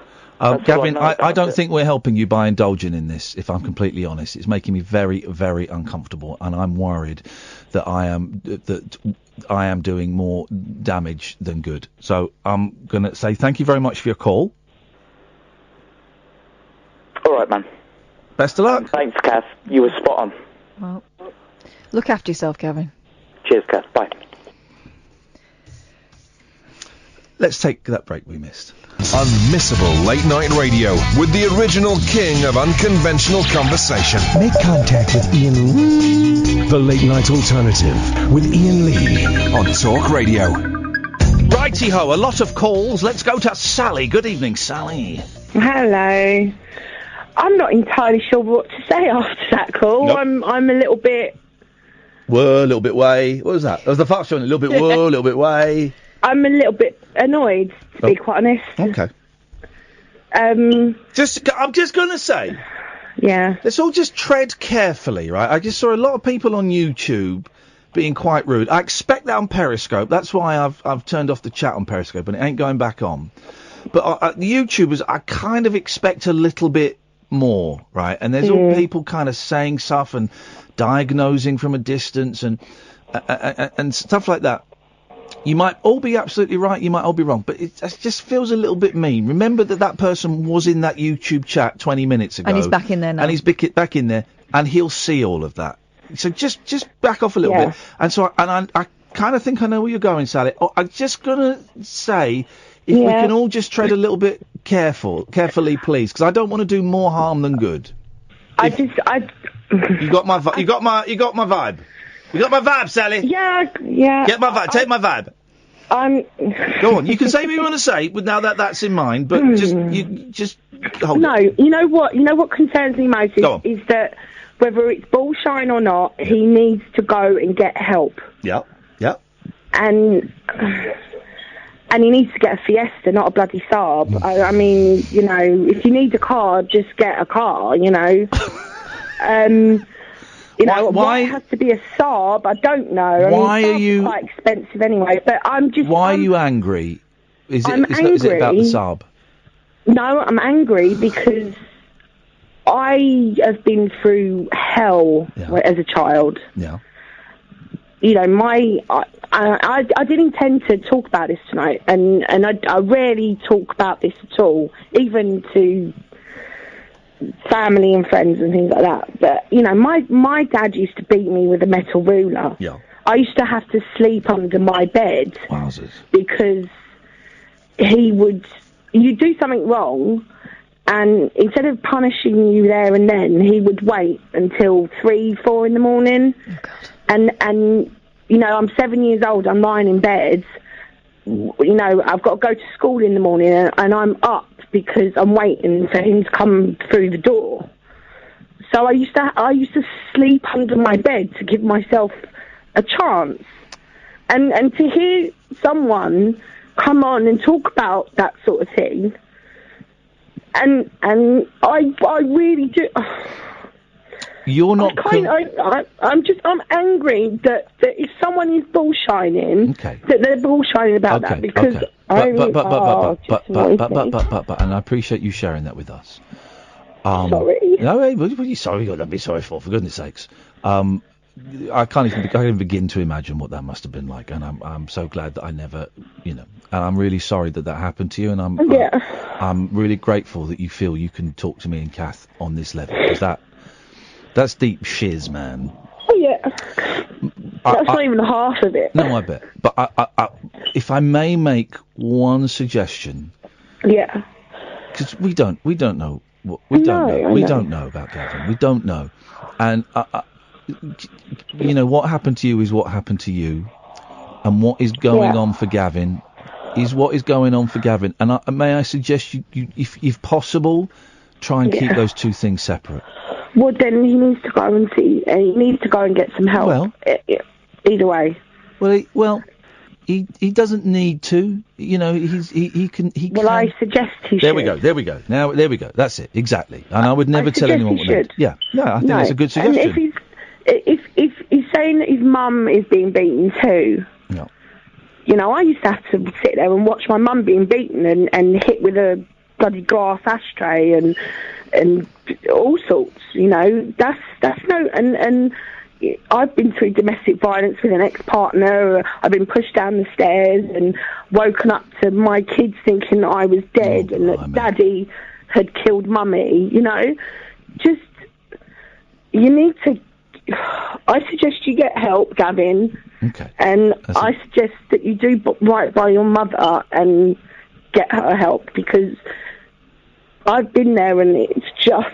Gavin, I don't think we're helping you by indulging in this, if I'm completely honest. It's making me very, very uncomfortable, and I'm worried that I am doing more damage than good. So I'm going to say thank you very much for your call. All right, man. Best of luck. Thanks, Kath. You were spot on. Well, look after yourself, Gavin. Cheers, Kath. Bye. Let's take that break we missed. Unmissable late night radio with the original king of unconventional conversation. Make contact with Iain Lee. The Late Night Alternative with Iain Lee on Talk Radio. Righty-ho, a lot of calls. Let's go to Sally. Good evening, Sally. Hello. I'm not entirely sure what to say after that call. Nope. I'm a little bit... Whoa, a little bit way. What was that? That was the fast one. A little bit whoa, a little bit way. I'm a little bit annoyed, to be quite honest. Okay. I'm just going to say... Yeah. Let's all just tread carefully, right? I just saw a lot of people on YouTube being quite rude. I expect that on Periscope. That's why I've turned off the chat on Periscope, and it ain't going back on. But the YouTubers, I kind of expect a little bit more, right? And there's all people kind of saying stuff and diagnosing from a distance and stuff like that. You might all be absolutely right, you might all be wrong, but it just feels a little bit mean. Remember that person was in that YouTube chat 20 minutes ago. And he's back in there now. And he's back in there, and he'll see all of that. So just back off a little bit. And so I kind of think I know where you're going, Sally. I'm just going to say, if we can all just tread a little bit carefully, please, because I don't want to do more harm than good. You got my vibe. You got my vibe. You got my vibe, Sally. Yeah. Get my vibe. Take my vibe. Go on. You can say what you want to say, but now that's in mind. But just hold it. No, you know what? You know what concerns me most is that whether it's bullshine or not, he needs to go and get help. Yep. And he needs to get a Fiesta, not a bloody Saab. I mean, you know, if you need a car, just get a car. You know. You know, why it has to be a Saab, I don't know. Why are you... quite expensive anyway, but I'm just... Why are you angry? Is it about the Saab? No, I'm angry because I have been through hell as a child. Yeah. You know, I didn't intend to talk about this tonight, and I rarely talk about this at all, even to family and friends and things like that. But, you know, my dad used to beat me with a metal ruler. Yeah. I used to have to sleep under my bed. Wowzers. Because you'd do something wrong, and instead of punishing you there and then, he would wait until 3, 4 in the morning. Oh, God. And you know, I'm 7 years old, I'm lying in bed, you know, I've got to go to school in the morning, and I'm up because I'm waiting for him to come through the door. So I used to sleep under my bed to give myself a chance. And to hear someone come on and talk about that sort of thing, and I really do. You're not. I'm angry that if someone is bullshining, that they're bullshining about that because but and I appreciate you sharing that with us. Sorry. No, what are you sorry? Don't be sorry for goodness sakes. I can't even begin to imagine what that must have been like, and I'm so glad that I never, you know, and I'm really sorry that happened to you, and I'm really grateful that you feel you can talk to me and Kath on this level, because that's deep shiz, man. Oh yeah, that's not even half of it. No, I bet. But I, if I may make one suggestion, because we don't know what we don't know about Gavin. We don't know, and you know, what happened to you is what happened to you, and what is going on for Gavin is what is going on for Gavin. And may I suggest you if possible, try and keep those two things separate. Well, then he needs to go and see. He needs to go and get some help. Well, either way. Well, he doesn't need to. You know, he can. Well, I suggest he should. There we go. Now, there we go. That's it. Exactly. And I would never tell anyone what to do. Yeah, I think that's a good suggestion. And if he's saying that his mum is being beaten too. No. You know, I used to have to sit there and watch my mum being beaten and hit with a bloody glass ashtray and all sorts, you know, that's no, and I've been through domestic violence with an ex-partner. I've been pushed down the stairs and woken up to my kids thinking I was dead and that Daddy had killed Mummy, you know. Just, you need to, I suggest you get help, Gavin. Okay. And I suggest that you do right by your mother and get her help, because I've been there and it's just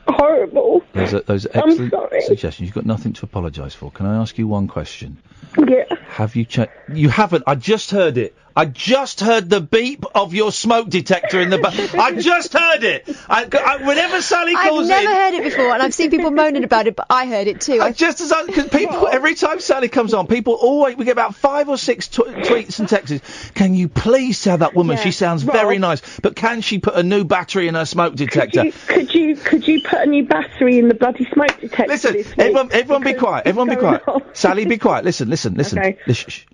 horrible. Those are excellent suggestions. You've got nothing to apologise for. Can I ask you one question? Yeah. Have you checked? You haven't. I just heard it. I just heard the beep of your smoke detector in the back. I just heard it. Whenever Sally calls in... I've never heard it before, and I've seen people moaning about it, but I heard it too. Because people, every time Sally comes on, people always, we get about 5 or 6 tweets and texts. Can you please tell that woman she sounds very nice, but can she put a new battery in her smoke detector? Could you put a new battery in the bloody smoke detector? Listen, everyone be quiet. Everyone be quiet. Sally, be quiet. Listen. Okay. Shh.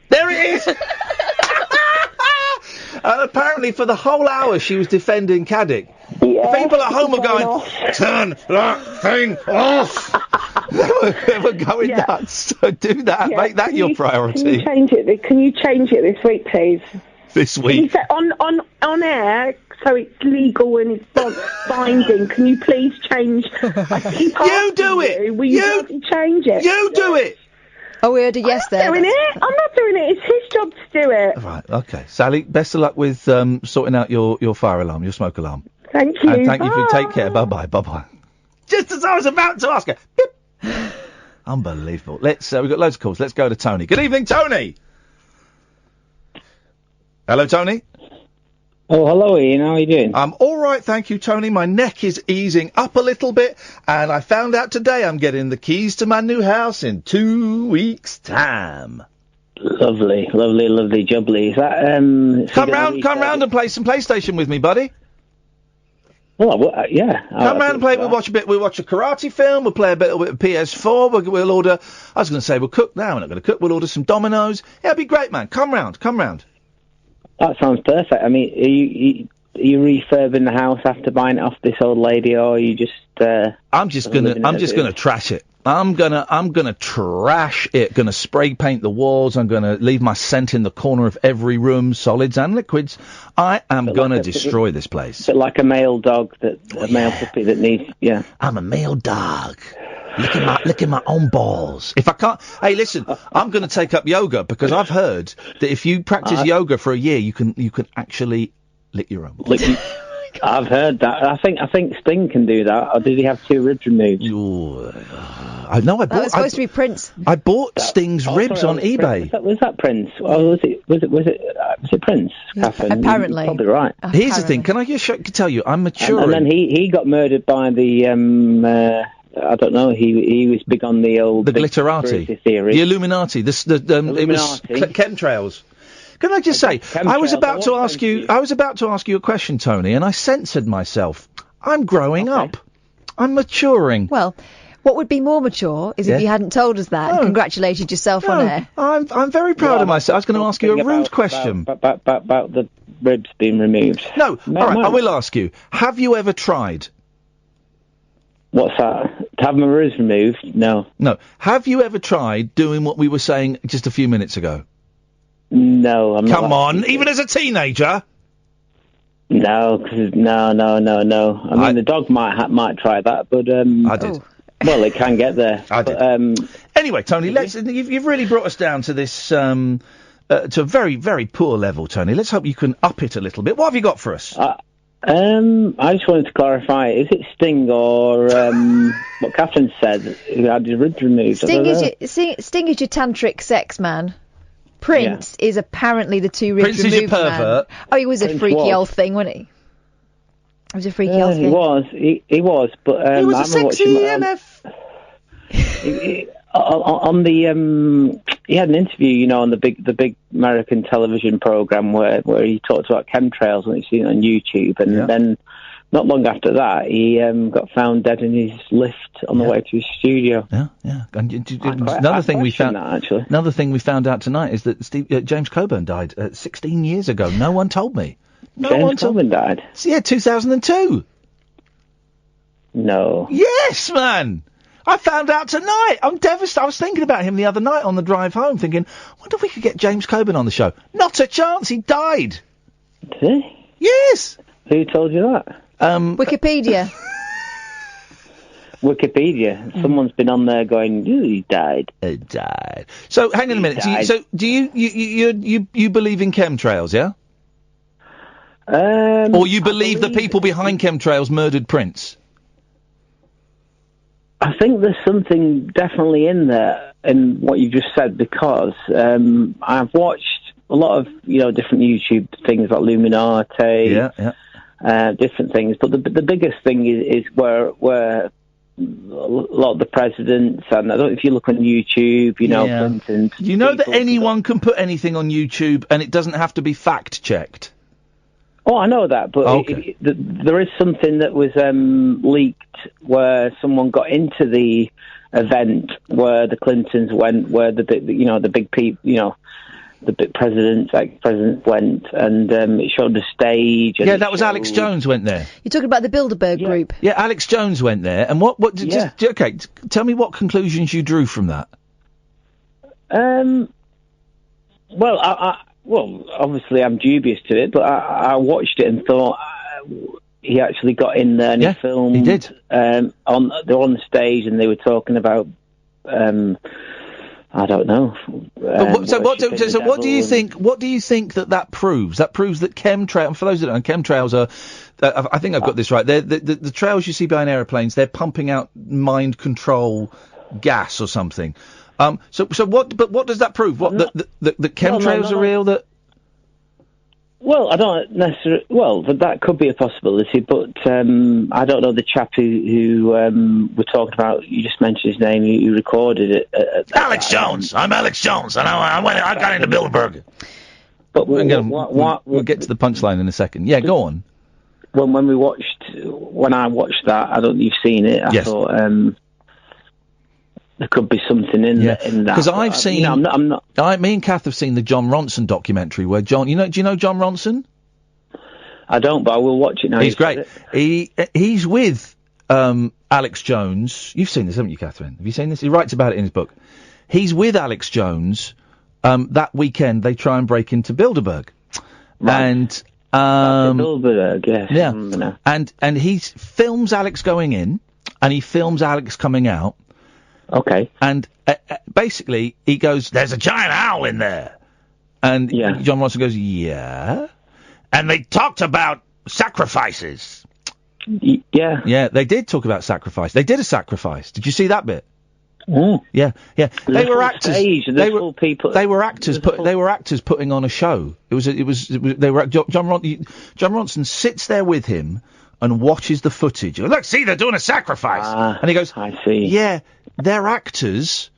There it is! And apparently for the whole hour she was defending Caddick. Yeah, people at home are going, turn that thing off! they were going nuts. So do that. Make that your priority. Can you change it? Can you change it this week, please? This week? On air, so it's legal and it's binding. Can you please change? You do it! Will you change it? You do it! Oh, we heard a yes there. I'm not doing it. It's his job to do it. Right, okay. Sally, best of luck with sorting out your fire alarm, your smoke alarm. Thank you. And thank you for take care. Bye-bye. Just as I was about to ask her. Beep. Unbelievable. We've got loads of calls. Let's go to Tony. Good evening, Tony. Hello, Tony. Oh, hello, Ian. How are you doing? I'm all right, thank you, Tony. My neck is easing up a little bit, and I found out today I'm getting the keys to my new house in 2 weeks' time. Lovely, jubbly. Is that, come round and play some PlayStation with me, buddy. Well, yeah. Come round and play. We'll watch a bit. We'll watch a karate film. We'll play a bit of PS4. We'll order. I was going to say we'll cook. Now we're not going to cook. We'll order some Dominoes. Yeah, it'll be great, man. Come round. That sounds perfect. I mean, are you refurbing the house after buying it off this old lady, or are you just? I'm just gonna trash it. I'm gonna trash it. Gonna spray paint the walls. I'm gonna leave my scent in the corner of every room, solids and liquids. I am gonna destroy this place. Bit like a male dog male puppy that needs. Yeah. I'm a male dog. Licking my own balls. If I can't, hey, listen, I'm going to take up yoga because I've heard that if you practice yoga for a year, you can actually lick your own balls. I've heard that. I think Sting can do that. Or did he have 2 ribs removed? I know. That was supposed to be Prince. I bought Sting's ribs on eBay. Was that Prince? Or was it Prince? Yeah, apparently. You're probably right. Here's the thing. Can I just tell you? I'm mature. And then he got murdered by the. I don't know. He was big on the glitterati theory, the Illuminati. It was chemtrails. Can I just say, I was about to ask you a question, Tony, and I censored myself. I'm growing up. I'm maturing. Well, what would be more mature is if you hadn't told us that and congratulated yourself on air. I'm very proud of myself. I was going to ask you a rude question. About the ribs being removed. No, all right, I will ask you. Have you ever tried? What's that? To have my ribs removed? No. No. Have you ever tried doing what we were saying just a few minutes ago? No, I'm not. Come on, even as a teenager? No, no. I mean, the dog might try that, but I did. Well, it can get there. I did. Anyway, Tony, you've really brought us down to this to a very, very poor level, Tony. Let's hope you can up it a little bit. What have you got for us? I just wanted to clarify, is it Sting or what Catherine said, who had his ribs removed? Sting is your tantric sex man. Prince is apparently the 2 ribs removed Prince is your pervert. Man. Oh, he was a freaky old thing, wasn't he? It was a freaky old thing. He was, but he was a sexy NF. On the he had an interview, on the big American television program where he talked about chemtrails and he's seen it on YouTube, and then not long after that he got found dead in his lift on the way to his studio. Yeah. And another thing we found out tonight is that James Coburn died 16 years ago. No one told me. James Coburn died? Yeah, 2002. No. Yes, man. I found out tonight. I'm devastated. I was thinking about him the other night on the drive home, thinking, wonder if we could get James Coburn on the show. Not a chance. He died. Did he? Yes. Who told you that? Wikipedia. Wikipedia. Someone's been on there going, he died. He died. So hang on a minute. Do you believe in chemtrails? Yeah. Or you believe the people behind chemtrails murdered Prince? I think there's something definitely in there in what you just said, because I've watched a lot of different YouTube things like Illuminati, different things. But the biggest thing is where a lot of the presidents, and I don't know if you look on YouTube, Clinton. You know that anyone can put anything on YouTube and it doesn't have to be fact checked. Oh, I know that, but there is something that was leaked where someone got into the event where the Clintons went, where the big people, the big presidents, ex-presidents went, and it showed the stage. And that was Alex Jones went there. You're talking about the Bilderberg group. Yeah, Alex Jones went there, and tell me what conclusions you drew from that. Well, obviously I'm dubious to it, but I watched it and thought he actually got in there and he filmed. He did. They were on the stage and they were talking about, I don't know. What do you think? What do you think that proves? That proves that chemtrails. For those that don't know, chemtrails are. I think I've got this right. They're the trails you see behind aeroplanes. They're pumping out mind control gas or something. So what? But what does that prove? What the chemtrails are real? That. Well, I don't necessarily. Well, that could be a possibility, but I don't know the chap who we're talking about. You just mentioned his name. You recorded it. Alex Jones. I'm Alex Jones, and I got into Bilderberg. But we'll get to the punchline in a second. Yeah, go on. when I watched that, I don't know if you've seen it. I thought there could be something in that. Because I've seen. I'm not. Me and Kath have seen the John Ronson documentary where John. Do you know John Ronson? I don't, but I will watch it now. He's great. He's with Alex Jones. You've seen this, haven't you, Catherine? Have you seen this? He writes about it in his book. He's with Alex Jones. That weekend, they try and break into Bilderberg. Right. And Bilderberg, yes. Yeah. And he films Alex going in, and he films Alex coming out. Okay. And basically, he goes, "There's a giant owl in there." And John Ronson goes, "Yeah." And they talked about sacrifices. Yeah. Yeah, they did talk about sacrifice. They did a sacrifice. Did you see that bit? Mm. Yeah. They were actors. They were actors. They were actors putting on a show. They were. John Ronson sits there with him and watches the footage. Look, see, they're doing a sacrifice. And he goes, "I see." Yeah, they're actors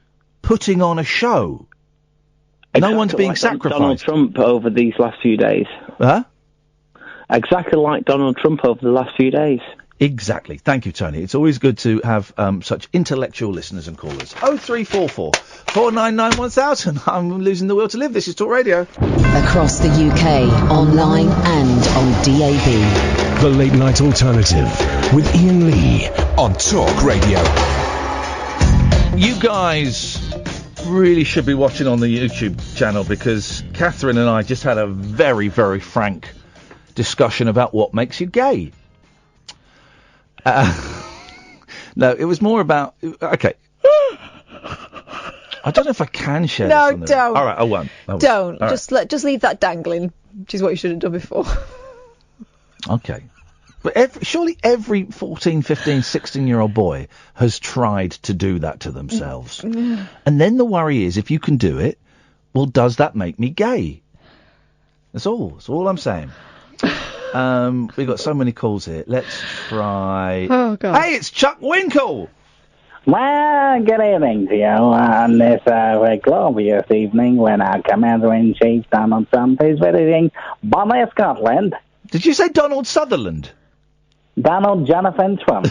putting on a show. Exactly, no one's being like sacrificed. Donald Trump over these last few days. Huh? Exactly like Donald Trump over the last few days. Exactly. Thank you, Tony. It's always good to have such intellectual listeners and callers. 0344 499 1000. I'm losing the will to live. This is Talk Radio. Across the UK, online and on DAB. The Late Night Alternative with Iain Lee on Talk Radio. You guys really should be watching on the YouTube channel because Catherine and I just had a very, very frank discussion about what makes you gay. No, it was more about... Okay. I don't know if I can share this on the... don't. All right, I won't. Don't. All Just leave that dangling, which is what you should have done before. Okay. But surely every 14, 15, 16-year-old boy has tried to do that to themselves. And then the worry is, if you can do it, well, does that make me gay? That's all. That's all I'm saying. We've got so many calls here. Let's try... Oh, God. Hey, it's Chuck Winkle! Well, good evening to you on this very glorious evening when our Commander-in-Chief Donald Trump is visiting Bonnie, Scotland. Did you say Donald Sutherland? Donald Jonathan Trump.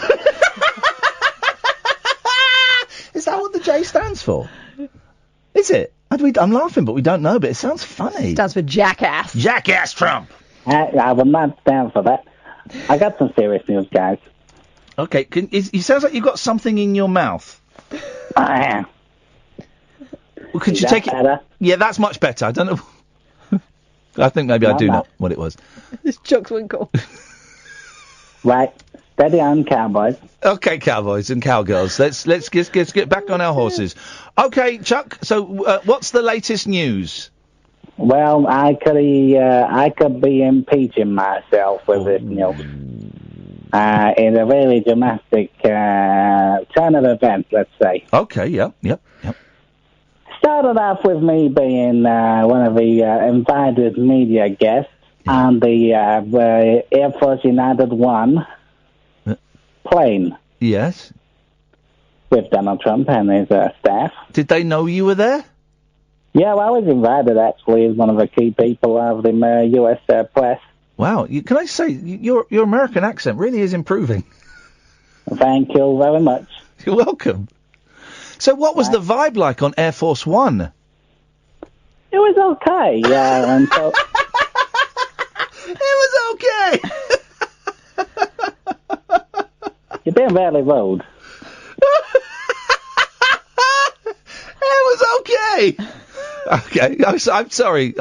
Is that what the J stands for? Is it? I'm laughing, but we don't know, but it sounds funny. Stands for jackass. Jackass Trump! I will not stand for that. I got some serious news, guys. Okay, it sounds like you've got something in your mouth. I am. Well, could you take it? Better? Yeah, that's much better. I don't know. I think maybe I do know what it was. It's Chuck's Winkle. Right. Steady on, cowboys. Okay, cowboys and cowgirls. Let's get back on our horses. Okay, Chuck. So, what's the latest news? Well, I could be impeaching myself with this news. In a really dramatic turn of events, let's say. Okay. Yep. Started off with me being one of the invited media guests on the Air Force United 1 plane. Yes. With Donald Trump and his staff. Did they know you were there? Yeah, well, I was invited, actually, as one of the key people of the U.S. press. Wow. Can I say, your American accent really is improving. Thank you very much. You're welcome. So what was the vibe like on Air Force One? It was okay, yeah. And so... It was okay! You're being very rude. It was okay! Okay, I'm sorry,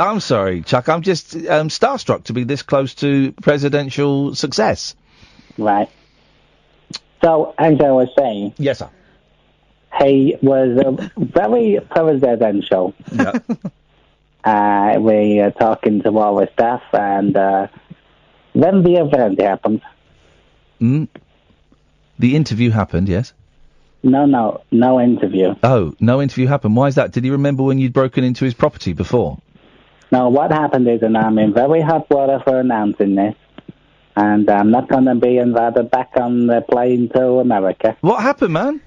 Chuck. I'm just starstruck to be this close to presidential success. Right. So, as I was saying... Yes, sir. He was very presidential. Yeah. We were talking to all the staff, and then the event happened. The interview happened, yes? No interview. Oh, no interview happened. Why is that? Did he remember when you'd broken into his property before? No, what happened is, and I'm in very hot water for announcing this, and I'm not going to be invited back on the plane to America. What happened, man?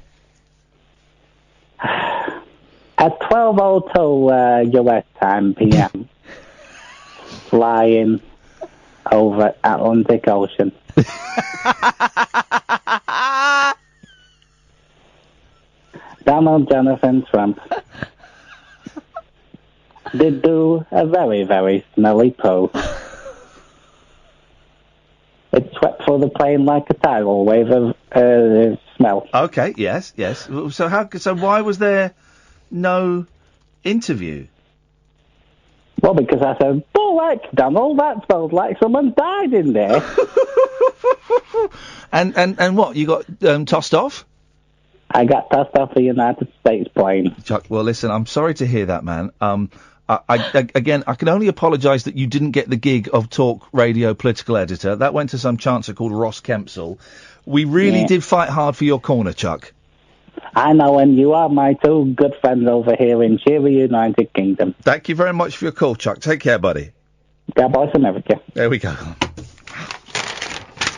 At 12:02 U.S. time, p.m., flying over Atlantic Ocean. Donald Jonathan Trump did do a very, very smelly poo. It swept through the plane like a tidal wave of smell. Okay, yes. So why was there no interview? Well, because I said, "Bollocks, Donald, that smells like someone died in there." And what, you got tossed off? I got tossed off the United States plane. Chuck, well, listen, I'm sorry to hear that, man. Again, I can only apologise that you didn't get the gig of talk radio political editor. That went to some chancer called Ross Kempsell. We really did fight hard for your corner, Chuck. I know, and you are my two good friends over here in cheery United Kingdom. Thank you very much for your call, Chuck. Take care, buddy. God bless America. There we go.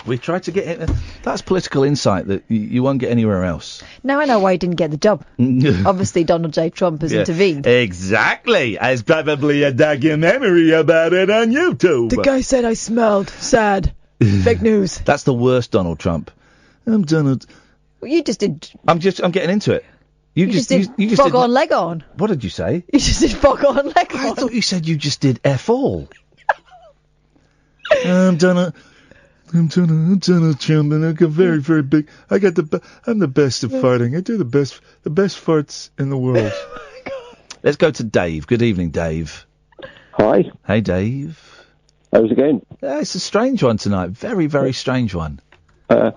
We tried to get it. That's political insight that you won't get anywhere else. Now I know why he didn't get the job. Obviously, Donald J. Trump has intervened. Exactly. There's probably a documentary about it on YouTube. The guy said I smelled. Sad. Fake news. That's the worst Donald Trump. I'm Donald. Well, you just did. I'm getting into it. You just did fog on, leg on. What did you say? You just did fog on, leg on. I thought you said you just did F all. I'm Donald Trump, and I got very, very big. I'm the best at farting. I do the best farts in the world. Let's go to Dave. Good evening, Dave. Hi. Hey, Dave. How's it going? It's a strange one tonight. Very, very strange one. It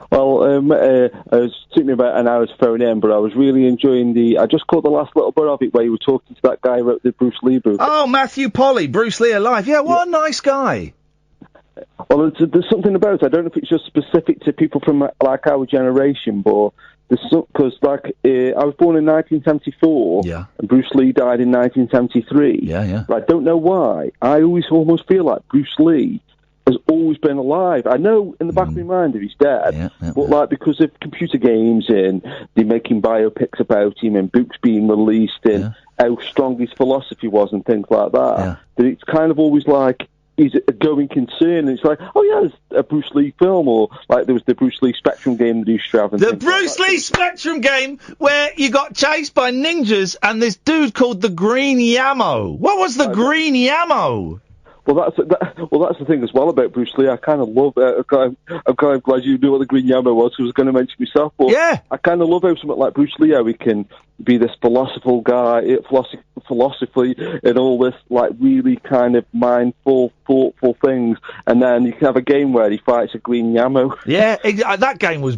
took me about an hour to phone in, but I was really enjoying I just caught the last little bit of it where you were talking to that guy who wrote the Bruce Lee book. Oh, Matthew Polly, Bruce Lee Alive. Yeah, what a nice guy. Well, there's something about it. I don't know if it's just specific to people from like our generation, but because I was born in 1974, and Bruce Lee died in 1973. Yeah. But I don't know why. I always almost feel like Bruce Lee has always been alive. I know in the back of my mind that he's dead, but because of computer games and they're making biopics about him and books being released and how strong his philosophy was and things like that, that it's kind of always like he's a going concern. And it's like, oh yeah, there's a Bruce Lee film, or like there was the Bruce Lee Spectrum game that he used to have. The Bruce Lee Spectrum game where you got chased by ninjas and this dude called the Green Yammo. What was the Green Yammo? Well, that's the thing as well about Bruce Lee. I kind of love. I'm kind of glad you knew what the Green Yammo was, because I was going to mention myself. But I kind of love how something like Bruce Lee, how he can be this philosophical guy, philosophy, and all this like really kind of mindful, thoughtful things, and then you can have a game where he fights a Green Yammo. Yeah, that game was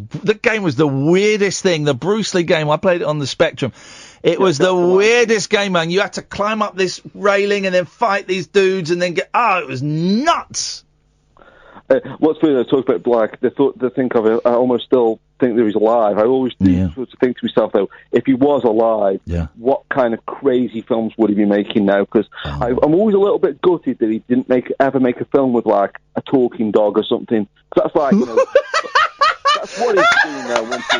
the weirdest thing. The Bruce Lee game, I played it on the Spectrum. It was the weirdest game, man. You had to climb up this railing and then fight these dudes and then get... Oh, it was nuts! What's funny, I talk about Black, they think of it, I almost still think that he's alive. I always do sort of think to myself, though, if he was alive, what kind of crazy films would he be making now? Because I'm always a little bit gutted that he didn't ever make a film with, like, a talking dog or something. Because that's like, you know... that's what he's doing now, once he...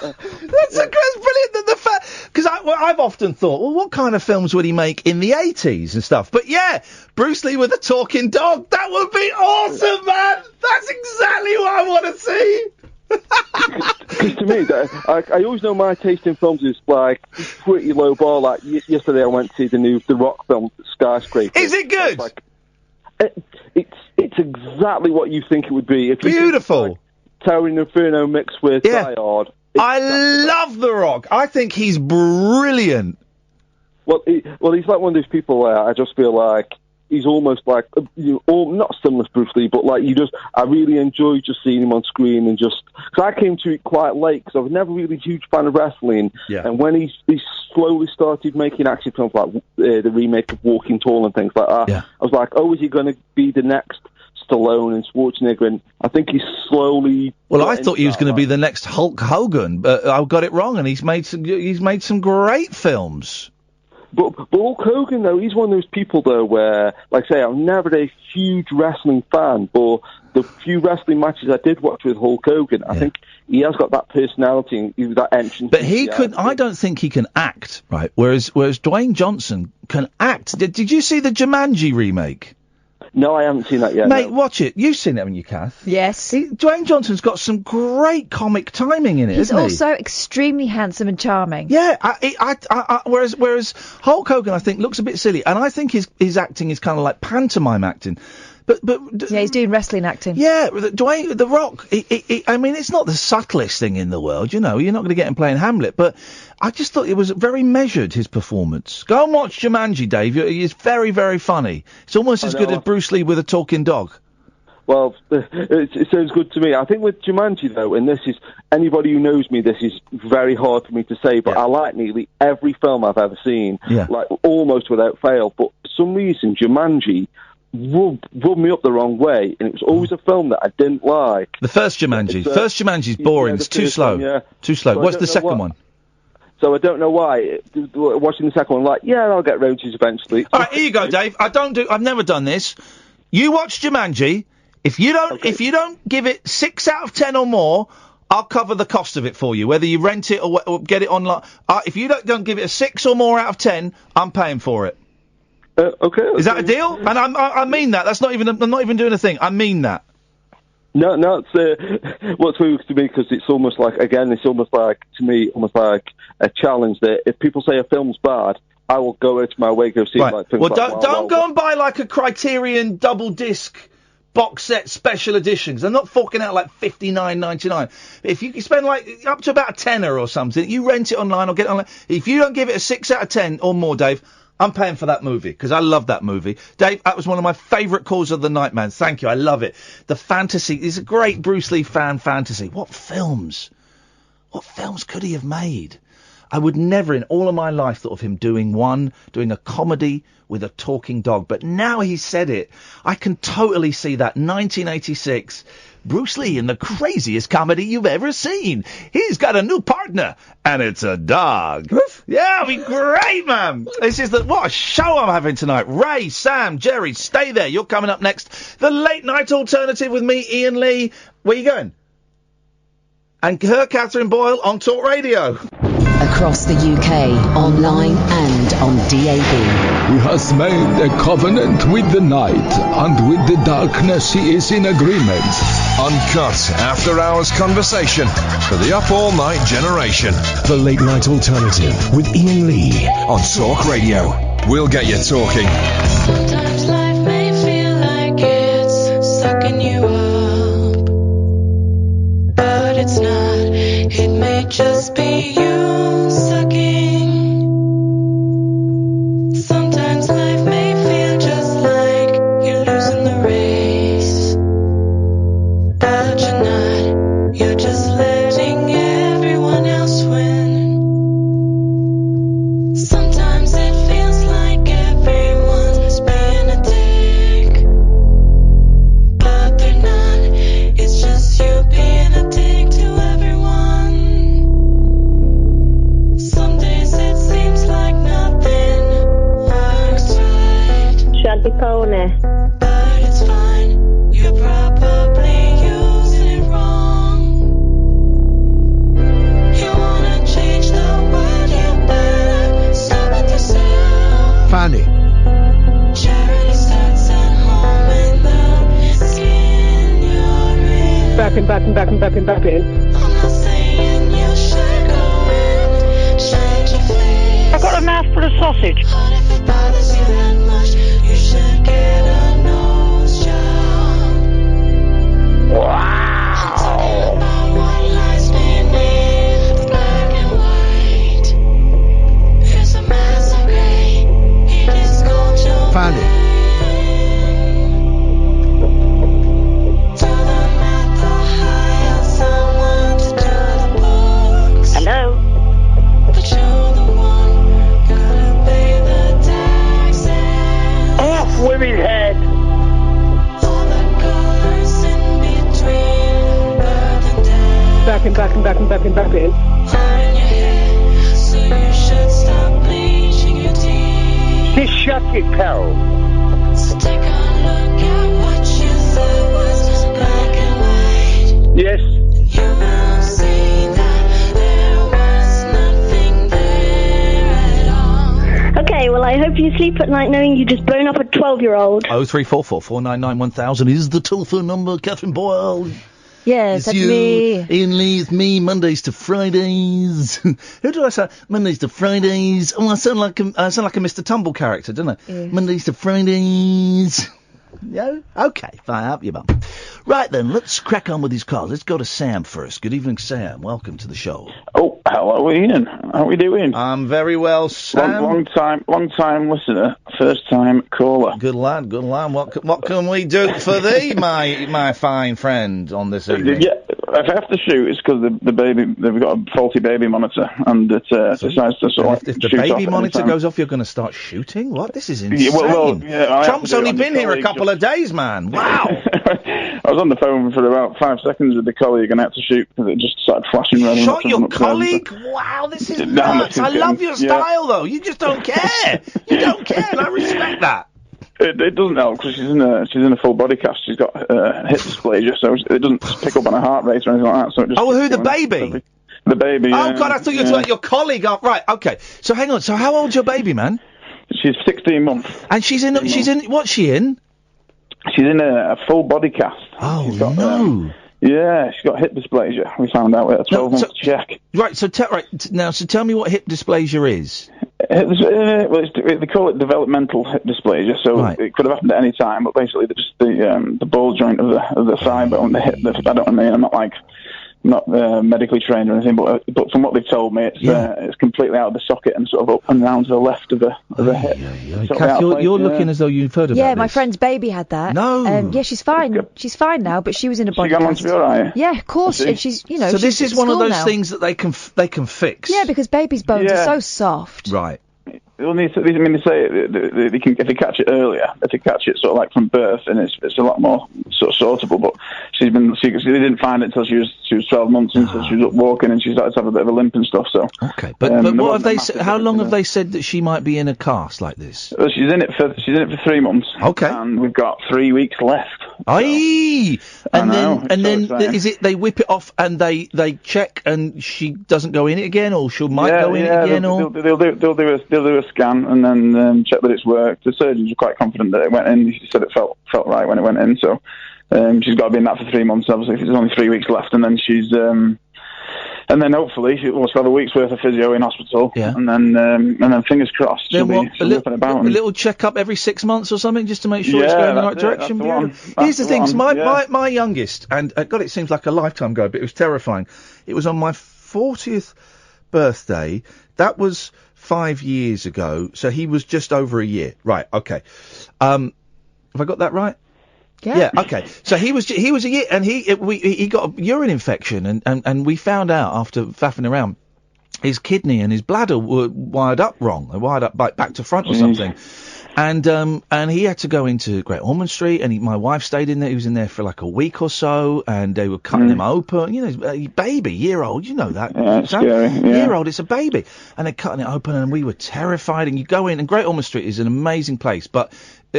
That's brilliant. The fact, because I've often thought, well, what kind of films would he make in the 80s and stuff? But yeah, Bruce Lee with a talking dog, that would be awesome, man. That's exactly what I want to see. Because to me, I always know my taste in films is like pretty low bar. Like yesterday, I went to the Rock film, Skyscraper. Is it good? It's exactly what you think it would be. If beautiful. Like, Towering Inferno mixed with Die Hard. I love The Rock. I think he's brilliant. Well, he's like one of those people where I just feel like he's almost like, not similar to Bruce Lee, but like I really enjoy just seeing him on screen and just, because I came to it quite late because I was never really a huge fan of wrestling. Yeah. And when he slowly started making action films like the remake of Walking Tall and things like that, I was like, oh, is he going to be the next Stallone and Schwarzenegger? And I think he's slowly... Well, I thought he was going to be the next Hulk Hogan, but I got it wrong, and he's made some great films. But Hulk Hogan, though, he's one of those people, though, where, like I say, I'm never a huge wrestling fan, but the few wrestling matches I did watch with Hulk Hogan, I think he has got that personality and that entrance. But I don't think he can act, right? Whereas Dwayne Johnson can act. Did you see the Jumanji remake? No, I haven't seen that yet. Mate, no. watch it. You've seen it, haven't you, Kath? Yes. Dwayne Johnson's got some great comic timing in it, He's isn't he? also extremely handsome and charming. Yeah, whereas Hulk Hogan, I think, looks a bit silly, and I think his acting is kind of like pantomime acting. But yeah, he's doing wrestling acting. Yeah, Dwayne The Rock. I mean, it's not the subtlest thing in the world, you know. You're not going to get him playing Hamlet, but I just thought it was very measured, his performance. Go and watch Jumanji, Dave. He's very, very funny. It's almost as good as Bruce Lee with a talking dog. Well, it sounds good to me. I think with Jumanji, though, and this is, anybody who knows me, this is very hard for me to say, but I like nearly every film I've ever seen, like almost without fail. But for some reason, Jumanji rubbed me up the wrong way, and it was always a film that I didn't like. The first Jumanji. First Jumanji's boring. It's too slow. Too slow. So What's the second one? So I don't know why. Watching the second one, like, I'll get round to it eventually. All right, here you go, Dave. I've never done this. You watch Jumanji. If you don't give it 6 out of 10 or more, I'll cover the cost of it for you, whether you rent it or get it online. If you don't give it a 6 or more out of 10, I'm paying for it. Okay. Is that a deal? And I mean that. I'm not even doing a thing. I mean that. No, it's what's weird to me, because it's almost like, again, it's almost like, to me, almost like a challenge that if people say a film's bad, I will go out of my way to go see like things. Well, like, don't go and buy like a Criterion double disc box set special editions. They're not forking out like $59.99. If you spend like up to about a tenner or something, you rent it online or get it online. If you don't give it a 6 out of 10 or more, Dave, I'm paying for that movie, because I love that movie. Dave, that was one of my favourite calls of the night, man. Thank you. I love it. The fantasy is a great Bruce Lee fan fantasy. What films could he have made? I would never in all of my life thought of him doing a comedy with a talking dog. But now he's said it, I can totally see that. 1986, Bruce Lee in the craziest comedy you've ever seen. He's got a new partner, and it's a dog. Yeah, it'll be great, man. What a show I'm having tonight. Ray, Sam, Jerry, stay there. You're coming up next. The Late Night Alternative with me, Iain Lee. Where you going? And her, Catherine Boyle, on Talk Radio. Across the UK, online and on DAB. He has made a covenant with the night, and with the darkness he is in agreement. Uncut, after-hours conversation for the up-all-night generation. The Late Night Alternative with Iain Lee on Talk Radio. We'll get you talking. Sometimes life may feel like it's sucking you up, but it's not. It may just be you sucking. Sometimes life may feel just like you're losing the race, but you're not. You're just letting everyone else win. Sometimes it feels like everyone's being a dick, but they're not. It's just you being a dick to everyone. Some days it seems like nothing works right. Shanty Pony. But it's fine, you're probably using it wrong. You wanna change the world, you better start with yourself. Fanny. Charity starts at home in the skin you're in. Back in. I'm not saying you should go and change your face. I got a mouthful of sausage. But if it bothers you that much, you should get a nose job. I'm talking about what lies beneath the black and white. There's a mass of gray, it is called your Fanny. Do the math, the hire someone to do the books. Hello. But you're the one gotta pay the taxes. Off with his head. All the colors in between birth and death Back in. are in your head, so you should stop bleaching your teeth. Just shut it, pal. So take a look at what you thought was black and white. Yes. You will see that there was nothing there at all. Okay, Okay, well, I hope you sleep at night knowing you just blown up a 12-year-old. 0344 499 1000 is the telephone number. Catherine Boyle. Yes, It's that's you. me. Ian Lee, it's me. Mondays to Fridays. Who do I sound? Mondays to Fridays. Oh, I sound like a Mr. Tumble character, don't I? Yeah. Mondays to Fridays. Yeah. Okay. Fine. Up your bum. Right then, let's crack on with these calls. Let's go to Sam first. Good evening, Sam. Welcome to the show. Oh, hello, Ian. How are we doing? I'm very well, Sam. Long time listener, first time caller. Good lad, good lad. What can we do for thee, my fine friend, on this evening? Yeah, if I have to shoot, it's because the baby, they've got a faulty baby monitor, and it decides to sort of If the shoot baby off monitor anytime. goes off, you're going to start shooting? What? This is insane. Yeah, well, yeah, I have Trump's to do it only on your been here a colleague, couple of days, man. Wow. I was on the phone for about 5 seconds with the colleague and I had to shoot because it just started flashing red. Shot your colleague? Wow, this is nuts. I love your style, though. You just don't care. You don't care, and I respect that. It doesn't help because she's in a full body cast. She's got hip dysplasia, so it doesn't pick up on her heart rate or anything like that. So it just who, the baby? The baby. Oh, God, I thought you were talking about your colleague. Oh, right, okay. So hang on. So how old's your baby, man? She's 16 months. And what's she in? She's in a full body cast. Oh, no. Yeah, she's got hip dysplasia. We found out with a 12-month check. Right, so tell me what hip dysplasia is. They call it developmental hip dysplasia, so it could have happened at any time, but basically the ball joint of the thigh bone, the hip, I'm not medically trained or anything, but from what they've told me, it's completely out of the socket and sort of up and down to the left of the hip. Kath, you're looking as though you've heard about Yeah, my this. friend's baby had that. No. Yeah, she's fine. She's fine now, but she was in a body She gone on cast. to be all right? Yeah, of course. And she's, So this she's is one of school those now. things that they can fix. Yeah, because babies' bones are so soft. Right. Well, they say they can, if they catch it earlier, if they catch it sort of like from birth, and it's a lot more sort of sortable. But she didn't find it until she was 12 months until she was up walking, and she started to have a bit of a limp and stuff. So okay, but what have they? How long have they said that she might be in a cast like this? Well, she's in it for 3 months. Okay, and we've got 3 weeks left. Aye, and then exciting. is it they whip it off and they check and she doesn't go in it again, or she might go in it again, or they'll do a scan and then check that it's worked. The surgeons are quite confident that it went in. She said it felt right when it went in. So she's got to be in that for 3 months. Obviously, there's only 3 weeks left, and then she's and then hopefully she'll have a week's worth of physio in hospital. Yeah. And then fingers crossed she'll be up and about. A little checkup every 6 months or something, just to make sure it's going in the right direction. Here's the thing: my youngest, and God, it seems like a lifetime ago, but it was terrifying. It was on my 40th birthday. That was 5 years ago, so he was just over a year. Right, okay. Have I got that right? Yeah, okay. So he was a year, and he got a urine infection, and we found out after faffing around, his kidney and his bladder were wired up wrong. They wired up back to front or something. And he had to go into Great Ormond Street, and my wife stayed in there. He was in there for like a week or so, and they were cutting him open. You know, a baby, year-old, you know that. Yeah, it's scary, yeah. Year-old, it's a baby. And they're cutting it open, and we were terrified. And you go in, and Great Ormond Street is an amazing place,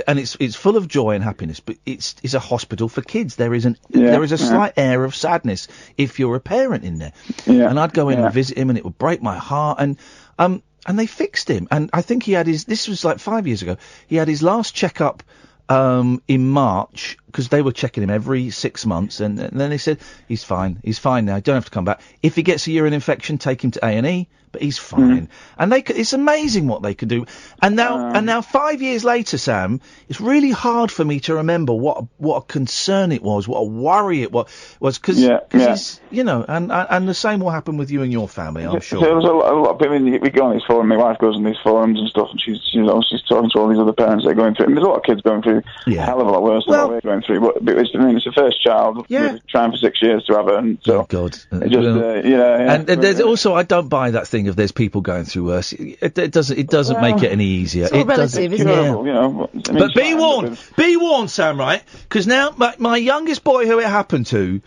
and it's full of joy and happiness, but it's a hospital for kids. There is a slight air of sadness if you're a parent in there. Yeah. And I'd go in and visit him, and it would break my heart. And they fixed him. And I think this was like 5 years ago, he had his last checkup in March, because they were checking him every 6 months, and then they said, he's fine now, you don't have to come back. If he gets a urine infection, take him to A&E, but he's fine. And it's amazing what they could do. And now 5 years later, Sam, it's really hard for me to remember what a concern it was, what a worry it was, because he's, you know, and the same will happen with you and your family, I'm sure. There was a lot of people, we go on these forums, my wife goes on these forums and stuff, and she's talking to all these other parents that are going through it. And there's a lot of kids going through a hell of a lot worse than what we're going through, but it's the first child. We're trying for 6 years to have her, and so and there's also, I don't buy that thing of there's people going through worse. It doesn't make it any easier. It's all relative, isn't it? You know, but be warned, Sam, right? Because now my youngest boy who it happened to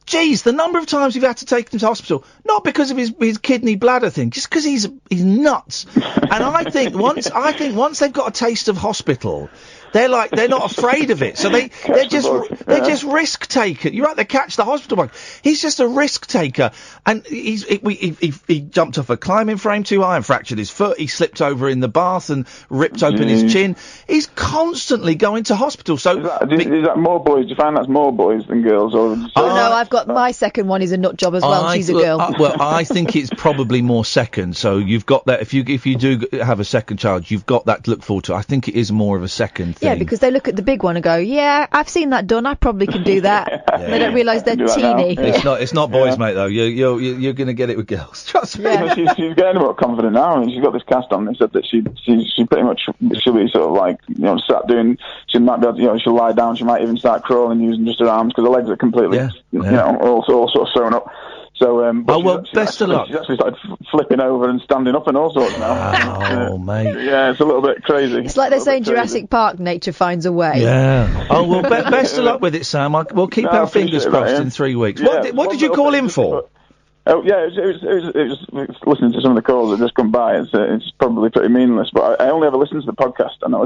geez, the number of times we've had to take him to hospital, not because of his kidney bladder thing, just because he's nuts. And I think once they've got a taste of hospital, they're not afraid of it. So they're just risk takers. You're right, they catch the hospital bug. He's just a risk taker. And he jumped off a climbing frame too high and fractured his foot. He slipped over in the bath and ripped open his chin. He's constantly going to hospital. So is that more boys? Do you find that's more boys than girls? Or no, I've got my second one is a nut job as well. She's a girl. Well, I think it's probably more second. So you've got that. If you do have a second child, you've got that to look forward to. I think it is more of a second thing. Yeah, because they look at the big one and go, yeah, I've seen that done. I probably can do that. They don't realise they're teeny. It's not boys, mate. Though you're going to get it with girls. Trust me. Yeah. She's getting more confident now. I mean, she's got this cast on. They said that she pretty much she'll be sort of like sat doing. She might be able to, she'll lie down. She might even start crawling using just her arms because her legs are completely all sort of sewn up. So, best of luck. She's actually started flipping over and standing up and all sorts now. Oh, mate. Yeah, it's a little bit crazy. It's like they say in Jurassic Park, nature finds a way. Yeah. Oh, well, best of luck with it, Sam. We'll keep our fingers crossed in 3 weeks. Yeah, what did you call in for? Oh yeah, it was listening to some of the calls that just come by. It's probably pretty meaningless, but I only ever listen to the podcast, and I'm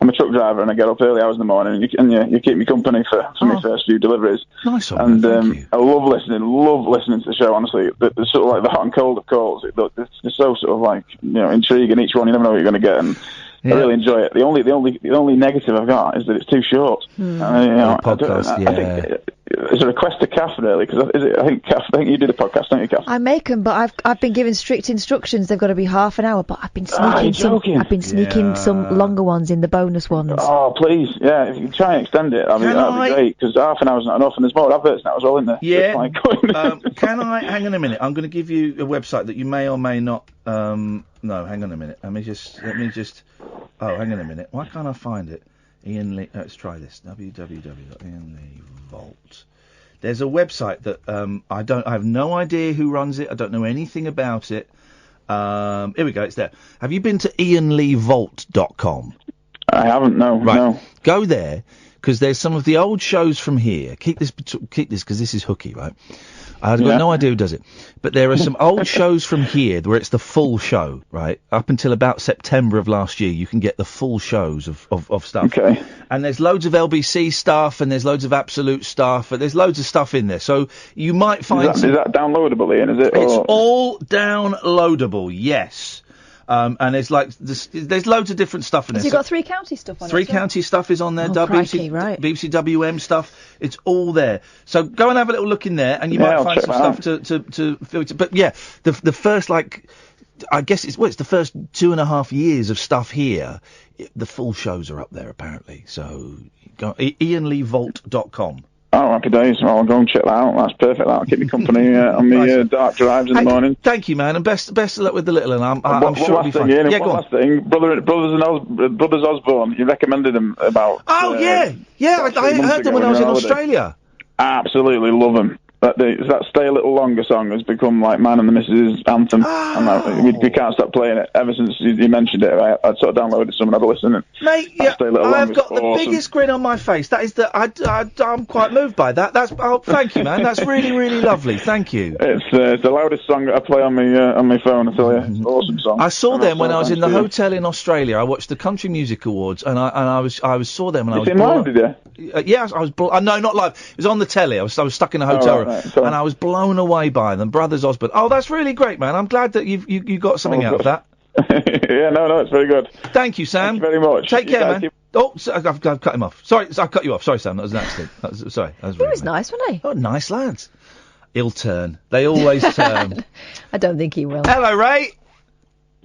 a truck driver, and I get up early hours in the morning, and you keep me company for my first few deliveries. Nice one. And I love listening to the show. Honestly, the sort of like the hot and cold of calls. It's so sort of like intriguing. Each one, you never know what you're going to get, and I really enjoy it. The only negative I've got is that it's too short. Podcast, I think it's a request to Kath, really, because I think you do the podcast, don't you, Kath? I make them, but I've been given strict instructions. They've got to be half an hour, but I've been sneaking some longer ones in the bonus ones. Oh, please, yeah, if you can try and extend it, that'd be great, because half an hour's not enough, and there's more adverts now as well, isn't there? Yeah. Can I, hang on a minute, I'm going to give you a website that you may or may not, no, hang on a minute, let me just, oh, hang on a minute, why can't I find it? Iain Lee, let's try this. www.iainleevault. There's a website that I have no idea who runs it. I don't know anything about it. Here we go. It's there. Have you been to iainleevault.com? I haven't. No. Right. No. Go there because there's some of the old shows from here. Keep this because this is hooky, right? I've got no idea who does it. But there are some old shows from here where it's the full show, right? Up until about September of last year, you can get the full shows of stuff. Okay. And there's loads of LBC stuff, and there's loads of Absolute stuff, and there's loads of stuff in there. So you might find... Is that downloadable, Ian? Is it? It's all downloadable, yes. And there's loads of different stuff in there. Has it got 3 County stuff on it? 3 County stuff is on there. Crikey, right. BBC WM stuff. It's all there. So go and have a little look in there, and you might find some stuff to filter. But yeah, the first I guess it's the first 2.5 years of stuff here. The full shows are up there apparently. So go iainleevault.com. Oh, happy days. Well, I'll go and check that out. That's perfect. That'll keep me company on the dark drives in the morning. Thank you, man, and best of luck with the little one. I'm sure it'll be fun. Yeah, go on. Last thing, Brothers Osborne, you recommended them about... Oh, I heard them when I was in Australia. Absolutely love them. That Stay a Little Longer song has become like mine and the Missus' anthem. And we can't stop playing it ever since you mentioned it. I sort of downloaded some and had a listen. Mate, I've got the biggest grin on my face. That is I'm quite moved by that. Thank you, man. That's really, really lovely. Thank you. It's the loudest song that I play on my phone. I tell you, it's an awesome song. I saw them when I was in the hotel in Australia. I watched the Country Music Awards, and I saw them and I was. You seen live, did you? Yeah, I was. No, not live. It was on the telly. I was stuck in a hotel room. And I was blown away by them, Brothers Osborne. Oh, that's really great, man. I'm glad that you got something out of that. Yeah, no, it's very good. Thank you, Sam. Thank you very much. Take care, man. Oh, I've cut him off. Sorry, I cut you off. Sorry, Sam. That was an accident. Sorry. That was he was nice, wasn't he? Oh, nice lads. He'll turn. They always turn. I don't think he will. Hello, Ray.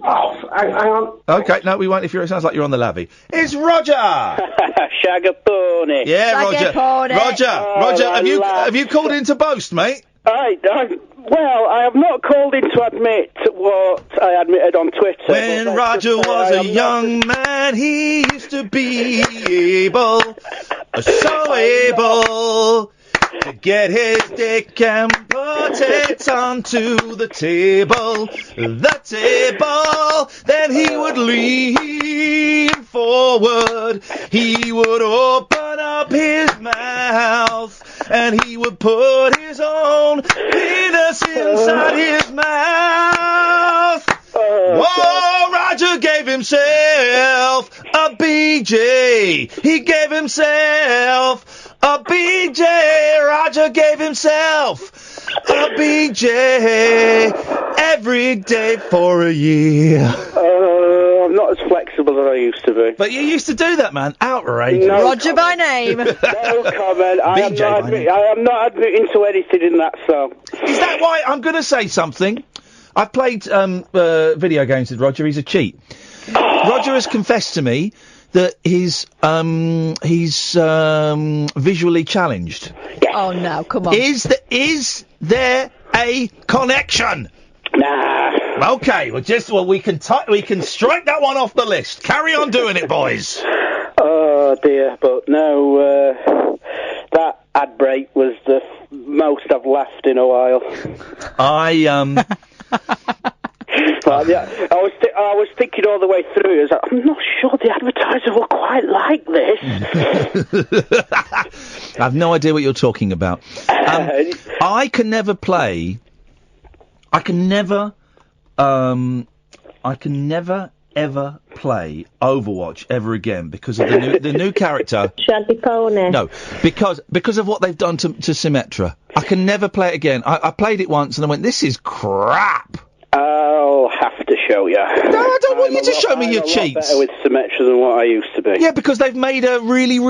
Oh, hang on. Okay, no, we won't. If it sounds like you're on the lavvy. It's Roger. Shagapony. Yeah, Roger. Roger, have you called in to boast, mate? Well, I have not called in to admit what I admitted on Twitter. When Roger was a young man, he used to be so able to get his dick and put it onto the table. Then he would lean forward, he would open up his mouth and he would put his own penis inside his mouth. Whoa, Roger gave himself a BJ. He gave himself a BJ. Roger gave himself a BJ every day for a year. I'm not as flexible as I used to be. But you used to do that, man. Outrageous. No Roger by name. No comment. I am not admitting to anything in that song. Is that why I'm going to say something? I've played video games with Roger. He's a cheat. Roger has confessed to me that he's visually challenged. Oh no, come on. Is there a connection? Nah. Okay, we can strike that one off the list. Carry on doing it, boys. Oh dear, but no, that ad break was the most I've laughed in a while. Yeah, I was thinking all the way through. I was like, I'm not sure the advertiser will quite like this. I have no idea what you're talking about. I can never ever play Overwatch ever again because of the new character. No, because of what they've done to Symmetra. I can never play it again. I played it once and I went, this is crap. I'll have to show you. No, I don't want you to show me your cheats. Better with Symmetra than what I used to be. Yeah, because they've made her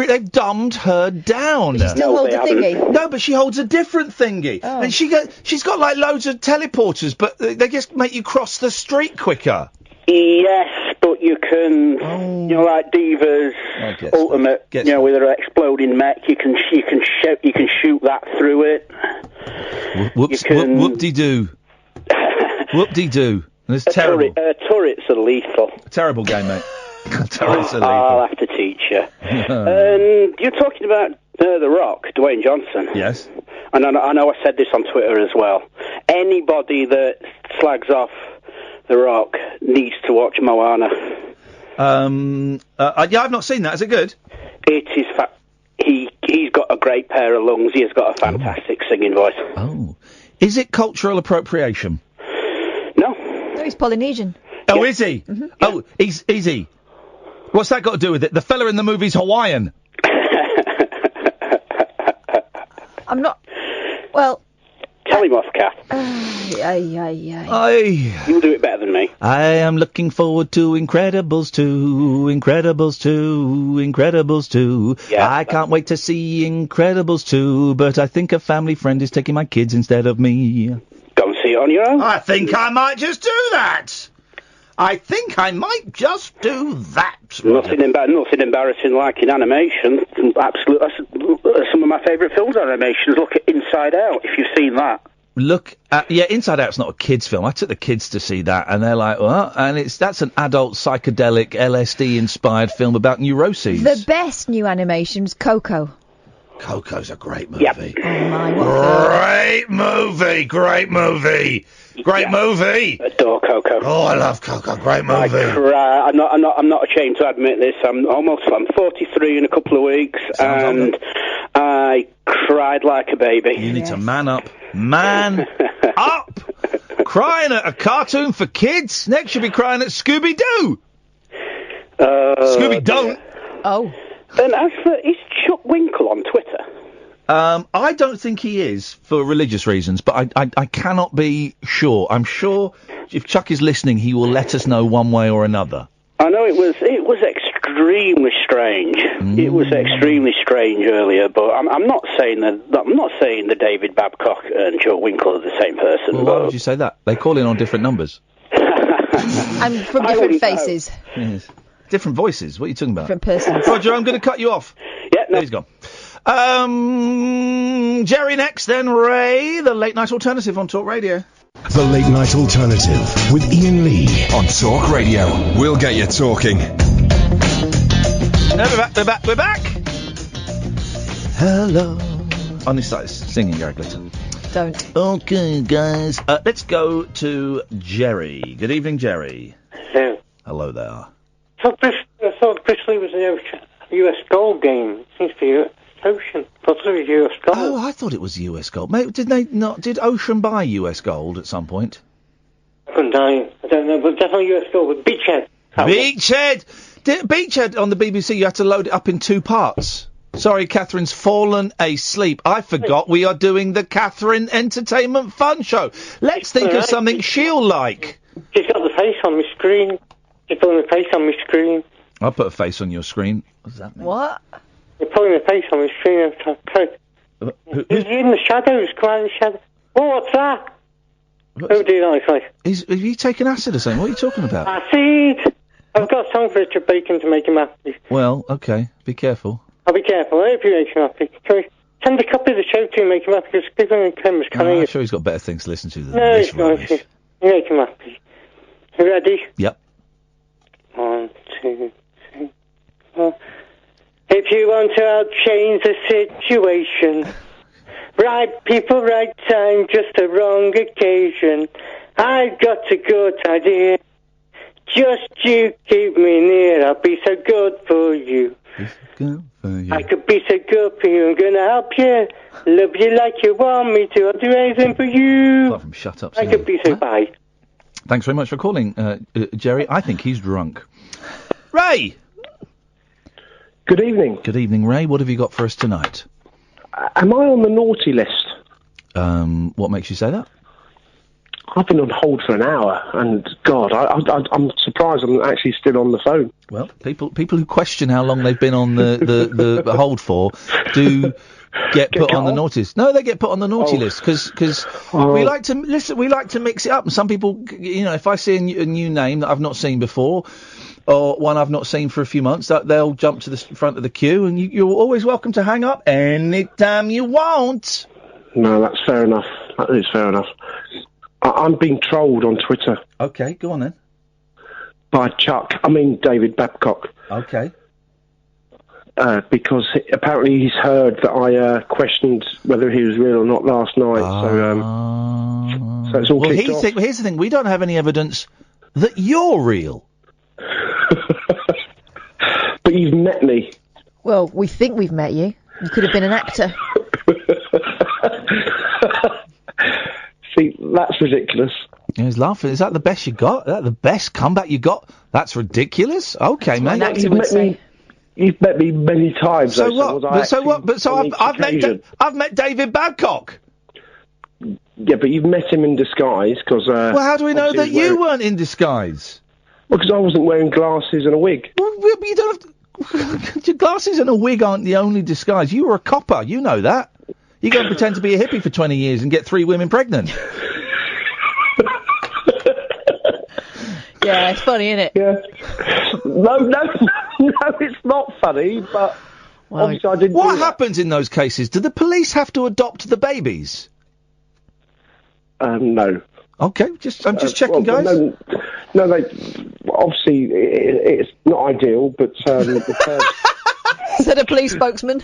they've dumbed her down. But she still holds a thingy. No, but she holds a different thingy. Oh. And she's got like loads of teleporters, but they just make you cross the street quicker. Yes, but you can, like Diva's ultimate, with her exploding mech, you can shoot that through it. Whoop-de-doo. Whoop-de-doo. It's terrible. Turrets are lethal. Terrible game, mate. Turrets are lethal. I'll have to teach you. And you're talking about The Rock, Dwayne Johnson. Yes. And I know I said this on Twitter as well. Anybody that slags off The Rock needs to watch Moana. I've not seen that. Is it good? It is. He's got a great pair of lungs. He has got a fantastic singing voice. Oh. Is it cultural appropriation? No, he's Polynesian. Oh, is he? Mm-hmm. Oh, is he? What's that got to do with it? The fella in the movie's Hawaiian. I'm not. Well. Tell him off, Kath. You'll do it better than me. I am looking forward to Incredibles 2, Incredibles 2, Incredibles 2. Yeah, I can't wait to see Incredibles 2, but I think a family friend is taking my kids instead of me. Go and see it on your own. I think I might just do that. Nothing embarrassing like in animation. Absolutely, some of my favourite films are animations. Look at Inside Out, if you've seen that. Inside Out's not a kids' film. I took the kids to see that, and they're like, "What?" And that's an adult psychedelic LSD-inspired film about neuroses. The best new animation was Coco. Coco's a great movie. Yep. Oh my! Great movie. Adore Coco. Oh, I love Coco. Great movie. I'm not ashamed to admit this. I'm 43 in a couple of weeks, and I cried like a baby. You need to man up. Man up! Crying at a cartoon for kids? Next you'll be crying at Scooby-Doo! Scooby don't! Oh. And is Chuck Winkle on Twitter? I don't think he is, for religious reasons, but I cannot be sure. I'm sure if Chuck is listening, he will let us know one way or another. I know it was extremely strange. It was extremely strange earlier, but I'm not saying that David Babcock and Joe Winkle are the same person. Well, why would you say that? They call in on different numbers. And from different faces. Yes. Different voices. What are you talking about? Different persons. Roger, I'm going to cut you off. Yeah, no. There he's gone. Jerry next, then Ray, the Late Night Alternative on Talk Radio. The Late Night Alternative with Iain Lee on Talk Radio. We'll get you talking. We're back. Hello. I need to start singing, Gary Glitter. Don't. Okay, guys. Let's go to Jerry. Good evening, Jerry. Hello. Hello there. I thought Chris Lee was in the US Gold Game. Seems to be Ocean. thought it was US gold. Oh, I thought it was US gold. Mate, did Ocean buy US gold at some point? I don't know, but definitely US gold with Beachhead. Beachhead! Beachhead on the BBC, you had to load it up in 2 parts. Sorry, Catherine's fallen asleep. I forgot we are doing the Catherine Entertainment Fun Show. Let's think of something she'll like. She's got the face on my screen. She's putting the face on my screen. I'll put a face on your screen. What does that mean? What? You're putting the face on my screen every time. He's in the shadows, come out of the shadows. What's that? Who do you know it's like? Have you taken acid or something? What are you talking about? Acid! I've got some for Richard Bacon to make him happy. Well, okay. Be careful. I'll be careful. I hope you make him happy. Can we send a copy of the show to you and make him happy? Because people in cameras can't hear. I'm sure he's got better things to listen to than No, this he's not. rubbish. You make him happy. You ready? Yep. 1, 2, 3, 4. If you want to help change the situation, right people, right time, just the wrong occasion. I've got a good idea. Just you keep me near, I'll be so good for you. I could be so good for you, I'm gonna help you. Love you like you want me to, I'll do anything for you. Apart from shut up. I could be so bye. Thanks very much for calling, Jerry. I think he's drunk. Ray! Good evening. Good evening, Ray. What have you got for us tonight? Am I on the naughty list? What makes you say that? I've been on hold for an hour, and God, I'm surprised I'm actually still on the phone. Well, people who question how long they've been on the hold for do get put on the naughty list. No, they get put on the naughty list because we like to listen. We like to mix it up, and some people, if I see a new name that I've not seen before, or one I've not seen for a few months, they'll jump to the front of the queue, and you're always welcome to hang up anytime you want. No, that's fair enough. That is fair enough. I'm being trolled on Twitter. Okay, go on then. By David Babcock. Okay. Because apparently he's heard that I questioned whether he was real or not last night. So it's all kicked off. Here's the thing: we don't have any evidence that you're real. But you've met me. Well, we think we've met you. You could have been an actor. See, that's ridiculous. He's laughing. Is that the best you got? Is that the best comeback you got? That's ridiculous. Okay, mate. You've met me many times. So what? I've met David Babcock. Yeah, but you've met him in disguise because. Well, how do we know that you weren't in disguise? Well, because I wasn't wearing glasses and a wig. Well, you don't have your glasses and a wig aren't the only disguise. You were a copper. You know that. You go and pretend to be a hippie for 20 years and get 3 women pregnant. Yeah, it's funny, isn't it? Yeah. No, it's not funny, but obviously I didn't. What happens in those cases? Do the police have to adopt the babies? No. Okay, I'm just checking, guys. No, they obviously it's not ideal, but said a police spokesman.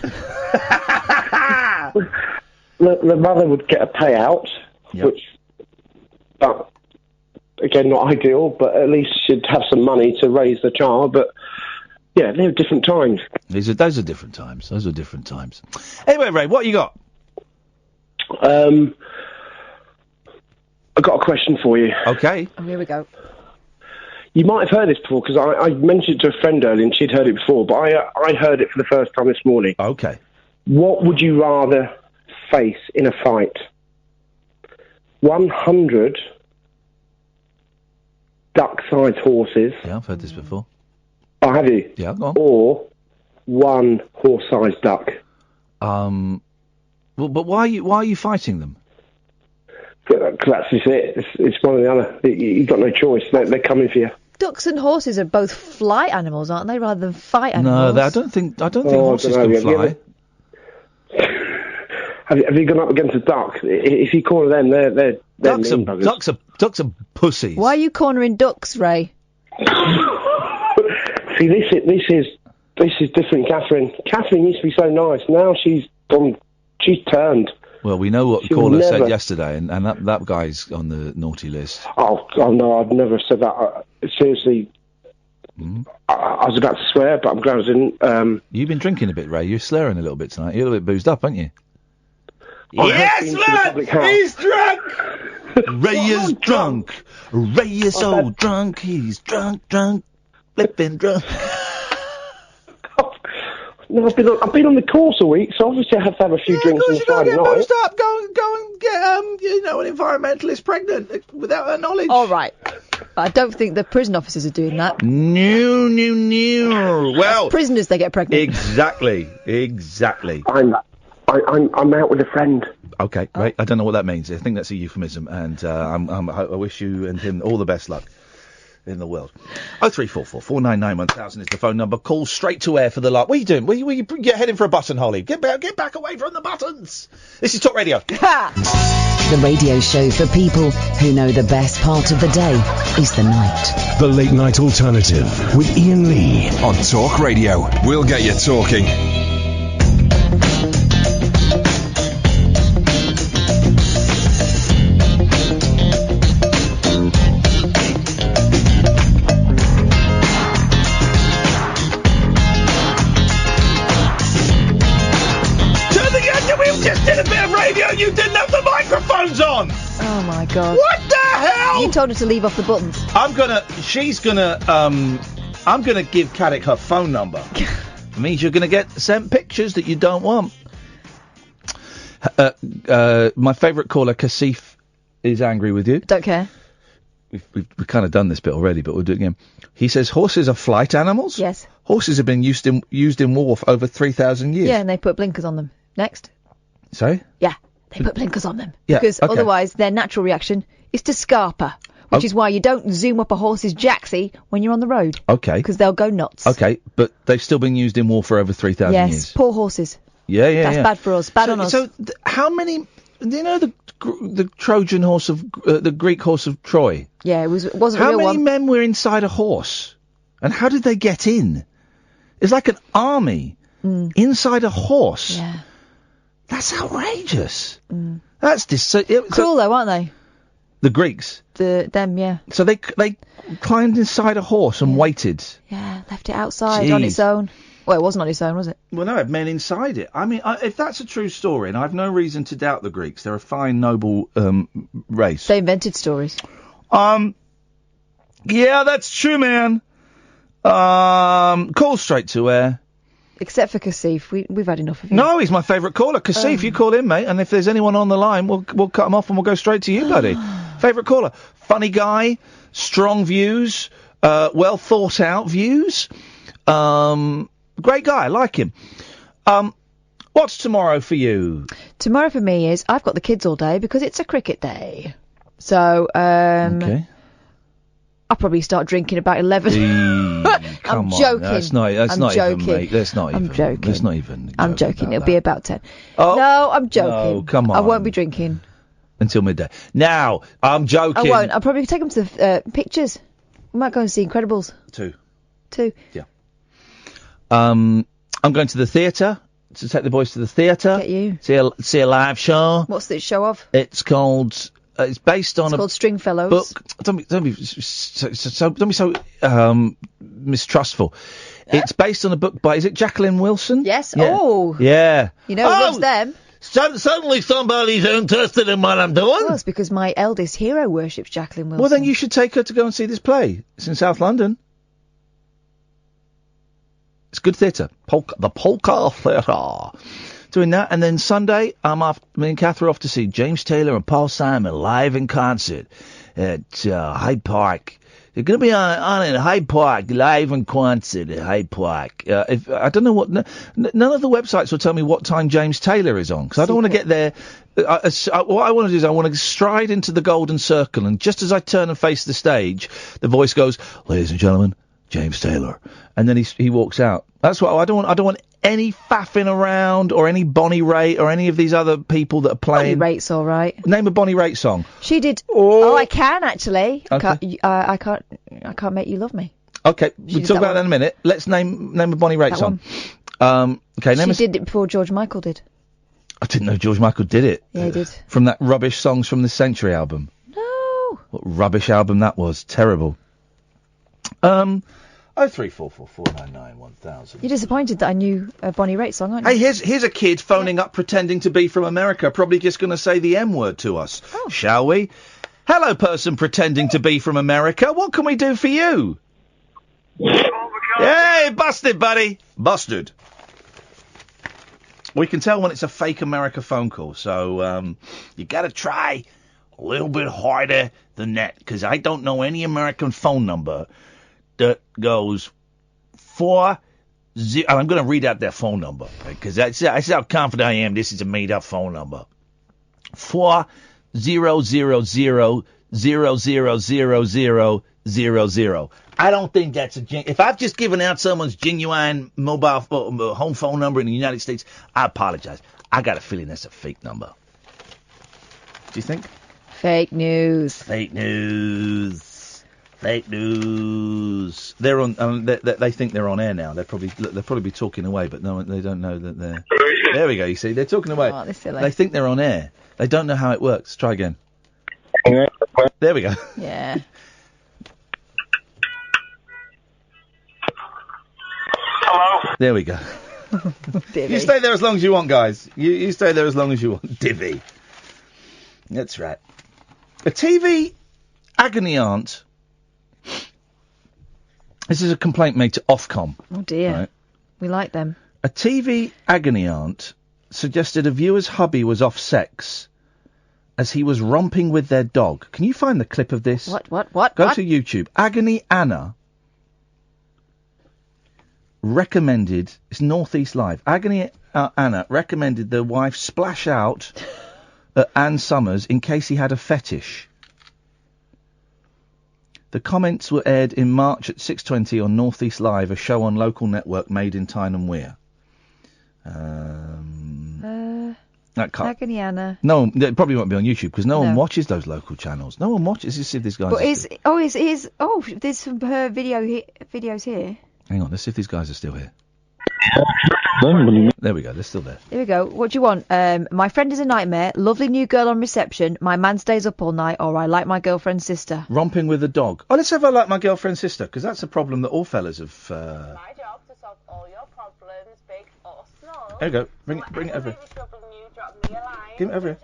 The mother would get a payout, which, again, not ideal, but at least she'd have some money to raise the child. But yeah, they're different times. Those are different times. Those are different times. Anyway, Ray, what you got? I've got a question for you. Okay. Oh, here we go. You might have heard this before, because I mentioned it to a friend earlier, and she'd heard it before, but I heard it for the first time this morning. Okay. What would you rather face in a fight? 100 duck-sized horses. Yeah, I've heard this before. Oh, have you? Yeah, go on. Or 1 horse-sized duck. Well, but why are you fighting them? That's just it. It's one or the other. You've got no choice. They're coming for you. Ducks and horses are both flight animals, aren't they, rather than fight animals? No, I don't think horses can fly. Have you gone up against a duck? If you corner them, they're ducks are pussies. Why are you cornering ducks, Ray? See, this is different, Catherine. Catherine used to be so nice. Now she's turned. Well, we know what the caller said yesterday, and that guy's on the naughty list. Oh no, I'd never said that. Seriously, I was about to swear, but I'm glad I didn't. You've been drinking a bit, Ray. You're slurring a little bit tonight. You're a little bit boozed up, aren't you? Yes, man! He's drunk! Ray is drunk. Ray is so drunk. He's drunk, flipping drunk. No, I've been on the course a week, so obviously I have to have a few drinks on Friday night. Boozed up. Go and get an environmentalist pregnant without her knowledge. All right. I don't think the prison officers are doing that. No. Well, as prisoners, they get pregnant. Exactly. I'm out with a friend. Okay, right. I don't know what that means. I think that's a euphemism, and I wish you and him all the best luck in the world. 0344 499 1000 is the phone number. Call straight to air for the lot. What are you doing? You're heading for a button, Holly. Get back away from the buttons. This is Talk Radio. The radio show for people who know the best part of the day is the night. The Late Night Alternative with Iain Lee on Talk Radio. We'll get you talking. You didn't have the microphones on! Oh my god. What the hell? You told her to leave off the buttons. I'm gonna give Caddick her phone number. It means you're gonna get sent pictures that you don't want. My favourite caller, Kasif, is angry with you. Don't care. We've kind of done this bit already, but we'll do it again. He says horses are flight animals? Yes. Horses have been used in war for over 3,000 years. Yeah, and they put blinkers on them. Next. Sorry? Yeah. They put blinkers on them. Yeah, because okay. Otherwise their natural reaction is to scarper, which is why you don't zoom up a horse's jacksie when you're on the road. Okay. Because they'll go nuts. Okay, but they've still been used in war for over 3,000 years. Yes, poor horses. Yeah. That's bad for us. Bad on us. So how many... Do you know the Trojan horse of... the Greek horse of Troy? Yeah, it wasn't a real one. How many men were inside a horse? And how did they get in? It's like an army inside a horse. Yeah. That's outrageous. Mm. That's cruel though, aren't they? The Greeks. Them, yeah. So they climbed inside a horse and waited. Yeah, left it outside on its own. Well, it wasn't on its own, was it? Well, no, it had men inside it. I mean, if that's a true story, and I've no reason to doubt the Greeks, they're a fine, noble race. They invented stories. Yeah, that's true, man. Call straight to air. Except for Kasif, we've had enough of him. No, he's my favourite caller. Kasif, you call in, mate, and if there's anyone on the line, we'll cut him off and we'll go straight to you, buddy. Favourite caller. Funny guy, strong views, well thought out views. Great guy, I like him. What's tomorrow for you? Tomorrow for me is I've got the kids all day because it's a cricket day. So, okay. I'll probably start drinking about 11. I'm joking. That's not even, mate. That's not even. I'm joking. Let's not even. I'm joking. It'll be about 10. Oh. No, I'm joking. No, come on. I won't be drinking. Until midday. Now, I'm joking. I won't. I'll probably take them to the pictures. We might go and see Incredibles. 2. Yeah. I'm going to the theatre. To take the boys to the theatre. Get you. See a live show. What's the show of? It's called... it's based on it's called Stringfellows. Book. Don't be so mistrustful. Yeah. It's based on a book by, is it Jacqueline Wilson? Yes. Yeah. Oh. Yeah. You know who loves them? Suddenly somebody's interested in what I'm doing. Well, it's because my eldest hero worships Jacqueline Wilson. Well, then you should take her to go and see this play. It's in South London. It's good theatre. The Polka Theatre. Doing that, and then Sunday, me and Kath are off to see James Taylor and Paul Simon live in concert at Hyde Park. They're going to be on in Hyde Park, live in concert at Hyde Park. I don't know what... none of the websites will tell me what time James Taylor is on, because I don't want to get there... what I want to do is I want to stride into the golden circle, and just as I turn and face the stage, the voice goes, "Ladies and gentlemen, James Taylor," and then he walks out. That's what I don't want any faffing around or any Bonnie Raitt or any of these other people that are playing. Bonnie Raitt's all right. Name a Bonnie Raitt song. She did. Oh, I can actually. Okay. I can't make you love me. Okay, we'll talk about that in a minute. Let's name a Bonnie Raitt song. Okay, she did it before George Michael did. I didn't know George Michael did it. Yeah, he did. From that rubbish Songs from the Century album. No. What rubbish album that was. Terrible. 03444991000. You're disappointed that I knew a Bonnie Raitt song, aren't you? Hey, here's a kid phoning up pretending to be from America, probably just going to say the M word to us. Oh. Shall we? Hello, person pretending to be from America. What can we do for you? Hey, busted, buddy. Busted. We can tell when it's a fake America phone call, so you got to try a little bit harder than that, because I don't know any American phone number that goes 40. I'm going to read out their phone number, because that's how confident I am. This is a made-up phone number. 4000000000. I don't think that's if I've just given out someone's genuine mobile home phone number in the United States, I apologize. I got a feeling that's a fake number. Do you think? Fake news. Fake news. Fake news. They're on. They think they're on air now. They'll probably be talking away, but no, they don't know that they're. There we go. You see, they're talking away. Oh, they're silly. They think they're on air. They don't know how it works. Try again. There we go. Yeah. Hello? There we go. You stay there as long as you want, guys. You stay there as long as you want. Divvy. That's right. A TV agony aunt. This is a complaint made to Ofcom. Oh, dear. Right? We like them. A TV agony aunt suggested a viewer's hubby was off sex as he was romping with their dog. Can you find the clip of this? What? Go to YouTube. Agony Anna recommended, it's Northeast Live, Agony Anna recommended the wife splash out at Ann Summers in case he had a fetish. The comments were aired in March at 6:20 on Northeast Live, a show on local network made in Tyne and Wear. Agony Anna. No, it probably won't be on YouTube because no one watches those local channels. No one watches. Let's see if this guy's. But there's some her videos here. Hang on, let's see if these guys are still here. There we go, they're still there. Here we go. What do you want? My friend is a nightmare. Lovely new girl on reception. My man stays up all night. Or I like my girlfriend's sister. Romping with a dog. Oh, let's have I like my girlfriend's sister, because that's a problem that all fellas have. My job to solve all your problems, big or small. There you go. Bring it over. Give it over here.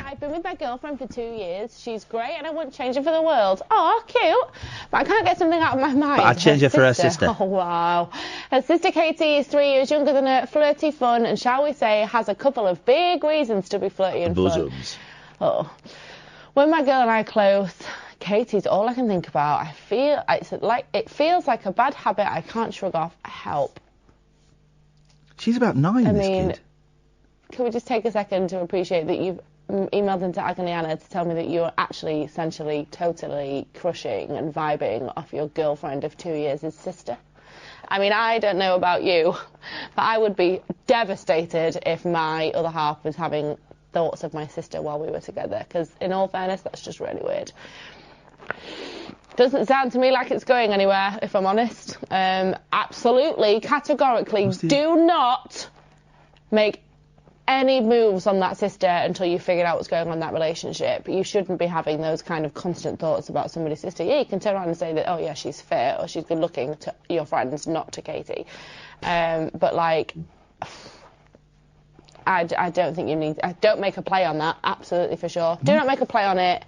I've been with my girlfriend for 2 years. She's great and I wouldn't change her for the world. Oh, cute. But I can't get something out of my mind. But I'd change her for her sister. Oh, wow. Her sister Katie is 3 years younger than her, flirty, fun, and shall we say, has a couple of big reasons to be flirty and bosoms. Fun. Oh. When my girl and I are close, Katie's all I can think about. It feels like a bad habit I can't shrug off. Help. She's about 9, this kid. Can we just take a second to appreciate that you've emailed into Agony Anna to tell me that you're actually essentially totally crushing and vibing off your girlfriend of 2 years' sister? I mean, I don't know about you, but I would be devastated if my other half was having thoughts of my sister while we were together, because in all fairness, that's just really weird. Doesn't sound to me like it's going anywhere, if I'm honest. Absolutely, categorically, do not make any moves on that sister until you figured out what's going on in that relationship. You shouldn't be having those kind of constant thoughts about somebody's sister. Yeah, you can turn around and say that, oh yeah, she's fit or she's good looking to your friends, not to Katie. But like, I don't think you need. Don't make a play on that. Absolutely for sure. Do not make a play on it.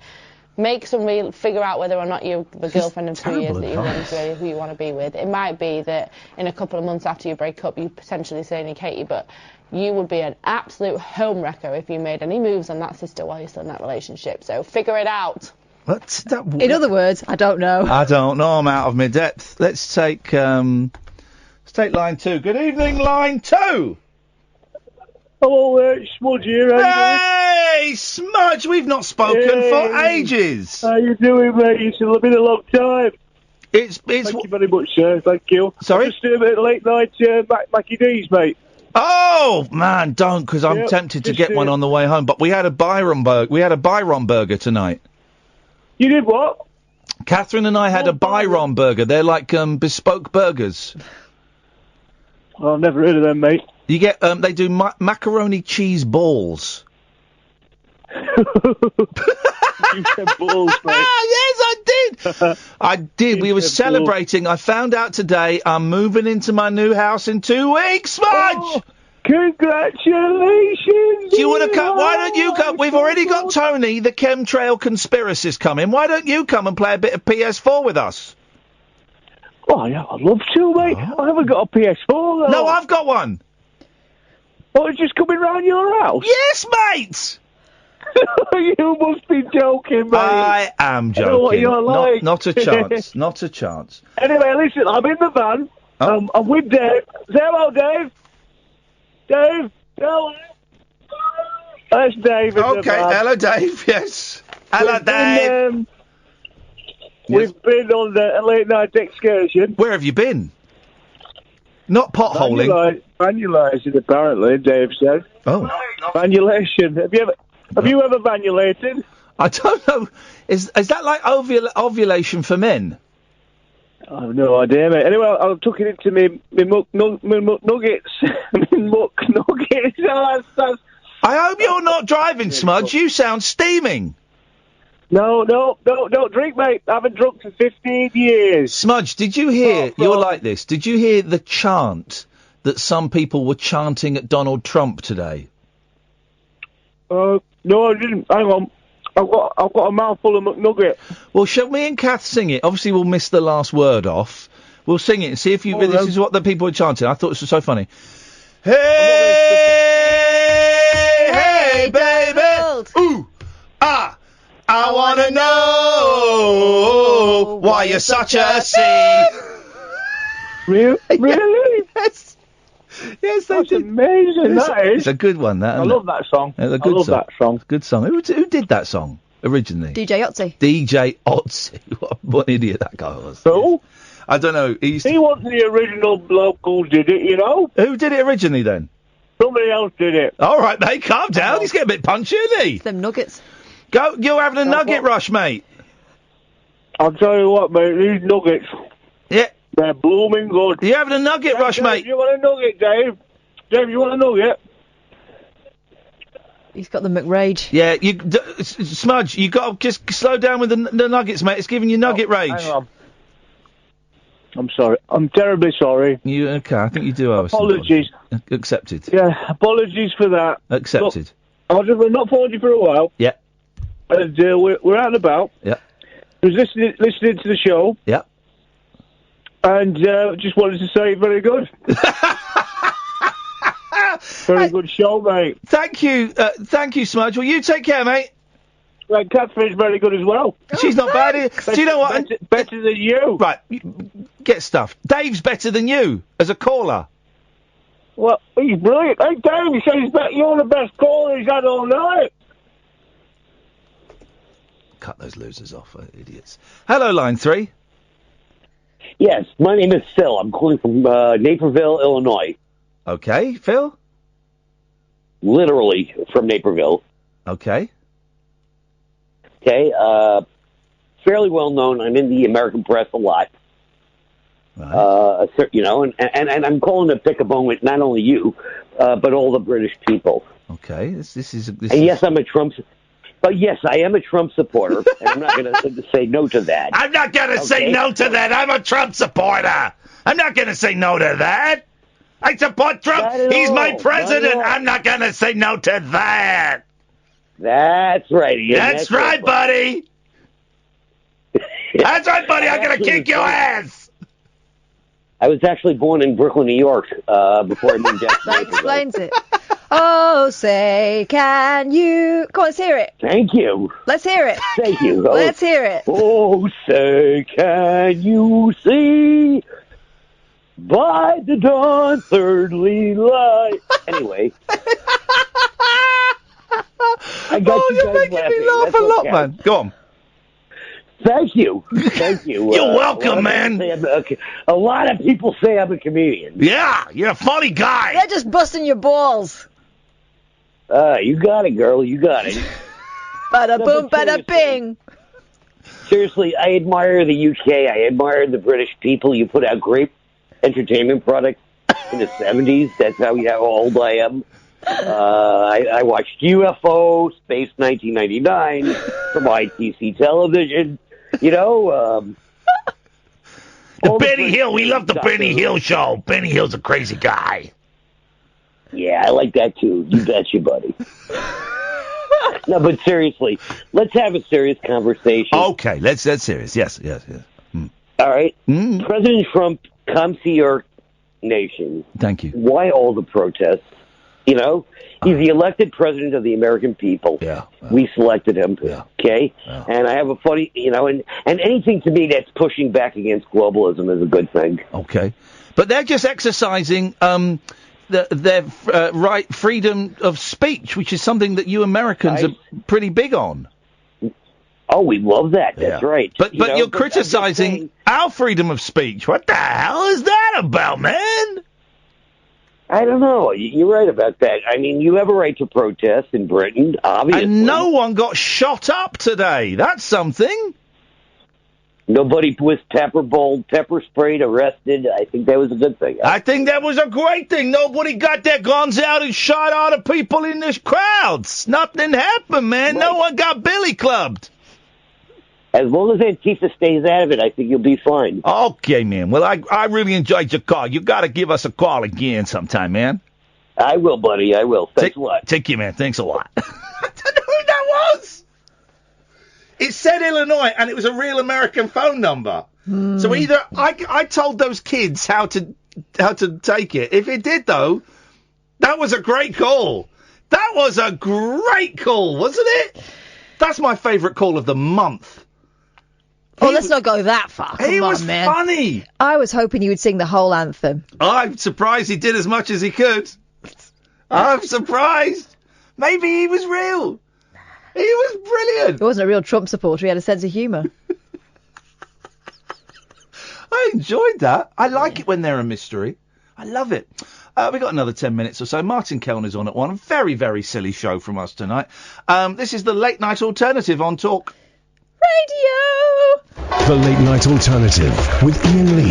Make somebody figure out whether or not you're the girlfriend of 2 years that you want to, who you want to be with. It might be that in a couple of months after you break up, you potentially say to Katie, but you would be an absolute homewrecker if you made any moves on that sister while you're still in that relationship. So figure it out. What's that? In other words, I don't know. I don't know. I'm out of my depth. Let's take line 2. Good evening, line 2. Hello, Smudge here. Hey, Smudge, we've not spoken for ages. How you doing, mate? It's been a long time. Thank you very much, sir. Thank you. Sorry? I'm just doing a bit of late night Mackie D's, mate. Oh man, don't, because I'm tempted to get one on the way home. But we had a Byron burger tonight. You did what? Catherine and I had a Byron burger. They're like bespoke burgers. Well, I've never heard of them, mate. You get they do macaroni cheese balls. You said balls, mate. Yes, I did. I did. We were celebrating. I found out today I'm moving into my new house in 2 weeks, Smudge. Oh, congratulations. Do you want to come? Why don't you come? We've already got Tony, the chemtrail conspiracist, coming. Why don't you come and play a bit of PS4 with us? Oh, yeah, I'd love to, mate. I haven't got a PS4, though. No, I've got one. Oh, it's just coming round your house? Yes, mate. You must be joking, mate. I am joking. I know what you're like. Not a chance. Not a chance. Anyway, listen, I'm in the van. I'm with Dave. Say hello, Dave. Dave, hello. That's Dave in the van. Hello, Dave. Yes. Hello, Dave. We've been on a late night excursion. Where have you been? Not potholing. Vanulation, apparently, Dave said. Oh. Vanulation. Have you ever vanulated? I don't know. Is that like ovulation for men? I have no idea, mate. Anyway, I took it into me muck nuggets. Me muck nuggets. I hope you're not driving, Smudge. You sound steaming. No, don't drink, mate. I haven't drunk for 15 years. Smudge, did you hear, you're like this, did you hear the chant that some people were chanting at Donald Trump today? No, I didn't. Hang on. I've got a mouthful of McNugget. Well, shall me and Kath sing it? Obviously, we'll miss the last word off. We'll sing it and see if you. This is what the people were chanting. I thought this was so funny. Hey, baby. Ooh, ah. I wanna know why you're such a C. Really? Yes. Yes, that's amazing. It's a good one. That. I love that song. It's a good love song. that song. Good song. Who did that song originally? DJ Otzi. DJ Otzi. What an idiot that guy was. Who? I don't know. He wasn't the original bloke who did it, you know. Who did it originally then? Somebody else did it. All right, mate. Calm down. He's getting a bit punchy, isn't he? It's them nuggets. Go. You're having a nugget rush, mate. I'll tell you what, mate. These nuggets. Yeah. They're blooming good. You're having a nugget rush, Dave, mate. You want a nugget, Dave? Dave, you want a nugget? He's got the McRage. Yeah, Smudge, you got to just slow down with the nuggets, mate. It's giving you nugget rage. Hang on. I'm sorry. I'm terribly sorry. Okay, I think you do owe us. Apologies. Accepted. Yeah, apologies for that. Accepted. Look, I've not phoned you for a while. Yeah. And we're out and about. Yeah. I was listening to the show. Yeah. And just wanted to say very good. Very good show, mate. Thank you, Smudge. Well, you take care, mate. Right, Catherine's very good as well. She's not bad. Do you know what? Better than you. Right, get stuffed. Dave's better than you as a caller. Well, he's brilliant. Hey, Dave, he says you're the best caller he's had all night. Cut those losers off, idiots. Hello, line 3. Yes, my name is Phil. I'm calling from Naperville, Illinois. Okay, Phil? Literally from Naperville. Okay. Okay, fairly well known. I'm in the American press a lot. Right. You know, and I'm calling to pick a bone with not only you, but all the British people. Okay, this is. Yes, I'm a Trump. But yes, I am a Trump supporter, and I'm not going to say no to that. I'm not going to say no to that. I'm a Trump supporter. I'm not going to say no to that. I support Trump. He's my president. I'm not going to say no to that. That's right, Ian. That's right, buddy. That's right, buddy. I'm going to kick your ass. I was actually born in Brooklyn, New York, before I moved out to That explains it. Oh, say, can you... Come on, let's hear it. Thank you. Let's hear it. Thank you. Let's hear it. Oh, say, can you see by the dawn's early light? Anyway. You're making me laugh a lot, man. Go on. Thank you. Thank you. You're welcome, man. A lot of people say I'm a comedian. Yeah, you're a funny guy. They're just busting your balls. You got it, girl. You got it. Bada boom, bada bing. Seriously, I admire the UK. I admire the British people. You put out great entertainment products in the 70s. That's how old I am. I watched UFO, Space 1999 from ITC Television. You know, the Benny Hill. We love the Benny Hill show. Benny Hill's a crazy guy. Yeah, I like that too. You betcha, buddy. No, but seriously, let's have a serious conversation. Okay, that's serious. Yes. All right. President Trump, come see your nation. Thank you. Why all the protests? You know, he's the elected president of the American people. Yeah. We selected him. Yeah. Okay? Yeah. And I have a funny, you know, and anything to me that's pushing back against globalism is a good thing. Okay. But they're just exercising their right, freedom of speech, which is something that you Americans are pretty big on. Oh, we love that. That's right. But you're criticising our freedom of speech. What the hell is that about, man? I don't know. You're right about that. I mean, you have a right to protest in Britain, obviously. And no one got shot up today. That's something. Nobody was pepper sprayed, arrested. I think that was a good thing. I think that was a great thing. Nobody got their guns out and shot all the people in the crowds. Nothing happened, man. Right. No one got billy clubbed. As long as Antifa stays out of it, I think you'll be fine. Okay, man. Well, I really enjoyed your call. You got to give us a call again sometime, man. I will, buddy. I will. Thanks a lot. Take you, man. Thanks a lot. I don't know who that was. It said Illinois, and it was a real American phone number. So either I told those kids how to take it. If it did, though, that was a great call. That was a great call, wasn't it? That's my favourite call of the month. Oh, let's not go that far. He was funny. I was hoping you would sing the whole anthem. I'm surprised he did as much as he could. I'm surprised. Maybe he was real. He was brilliant. He wasn't a real Trump supporter. He had a sense of humour. I enjoyed that. I like it when they're a mystery. I love it. We've got another 10 minutes or so. Martin Kellner's on at 1. A very, very silly show from us tonight. This is the Late Night Alternative on Talk Radio. The Late Night Alternative with Iain Lee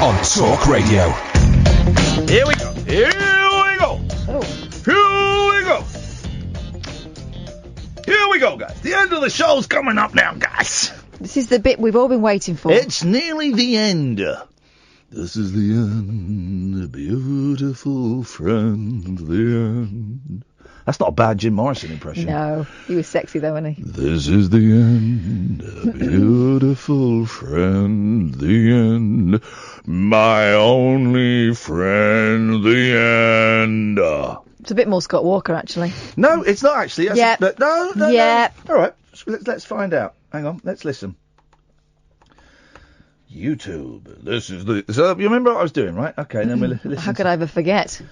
on Talk Radio. Here we go. Here we go. Here we go. Here we go, guys. The end of the show's coming up now, guys. This is the bit we've all been waiting for. It's nearly the end. This is the end, beautiful friend, the end. That's not a bad Jim Morrison impression. No, he was sexy though, wasn't he? This is the end, beautiful friend, the end, my only friend, the end. It's a bit more Scott Walker, actually. No, it's not actually. Yeah. No. Yeah. All right, let's find out. Hang on, let's listen. YouTube. This is the. So you remember what I was doing, right? Okay, then we'll listen. How could I ever forget?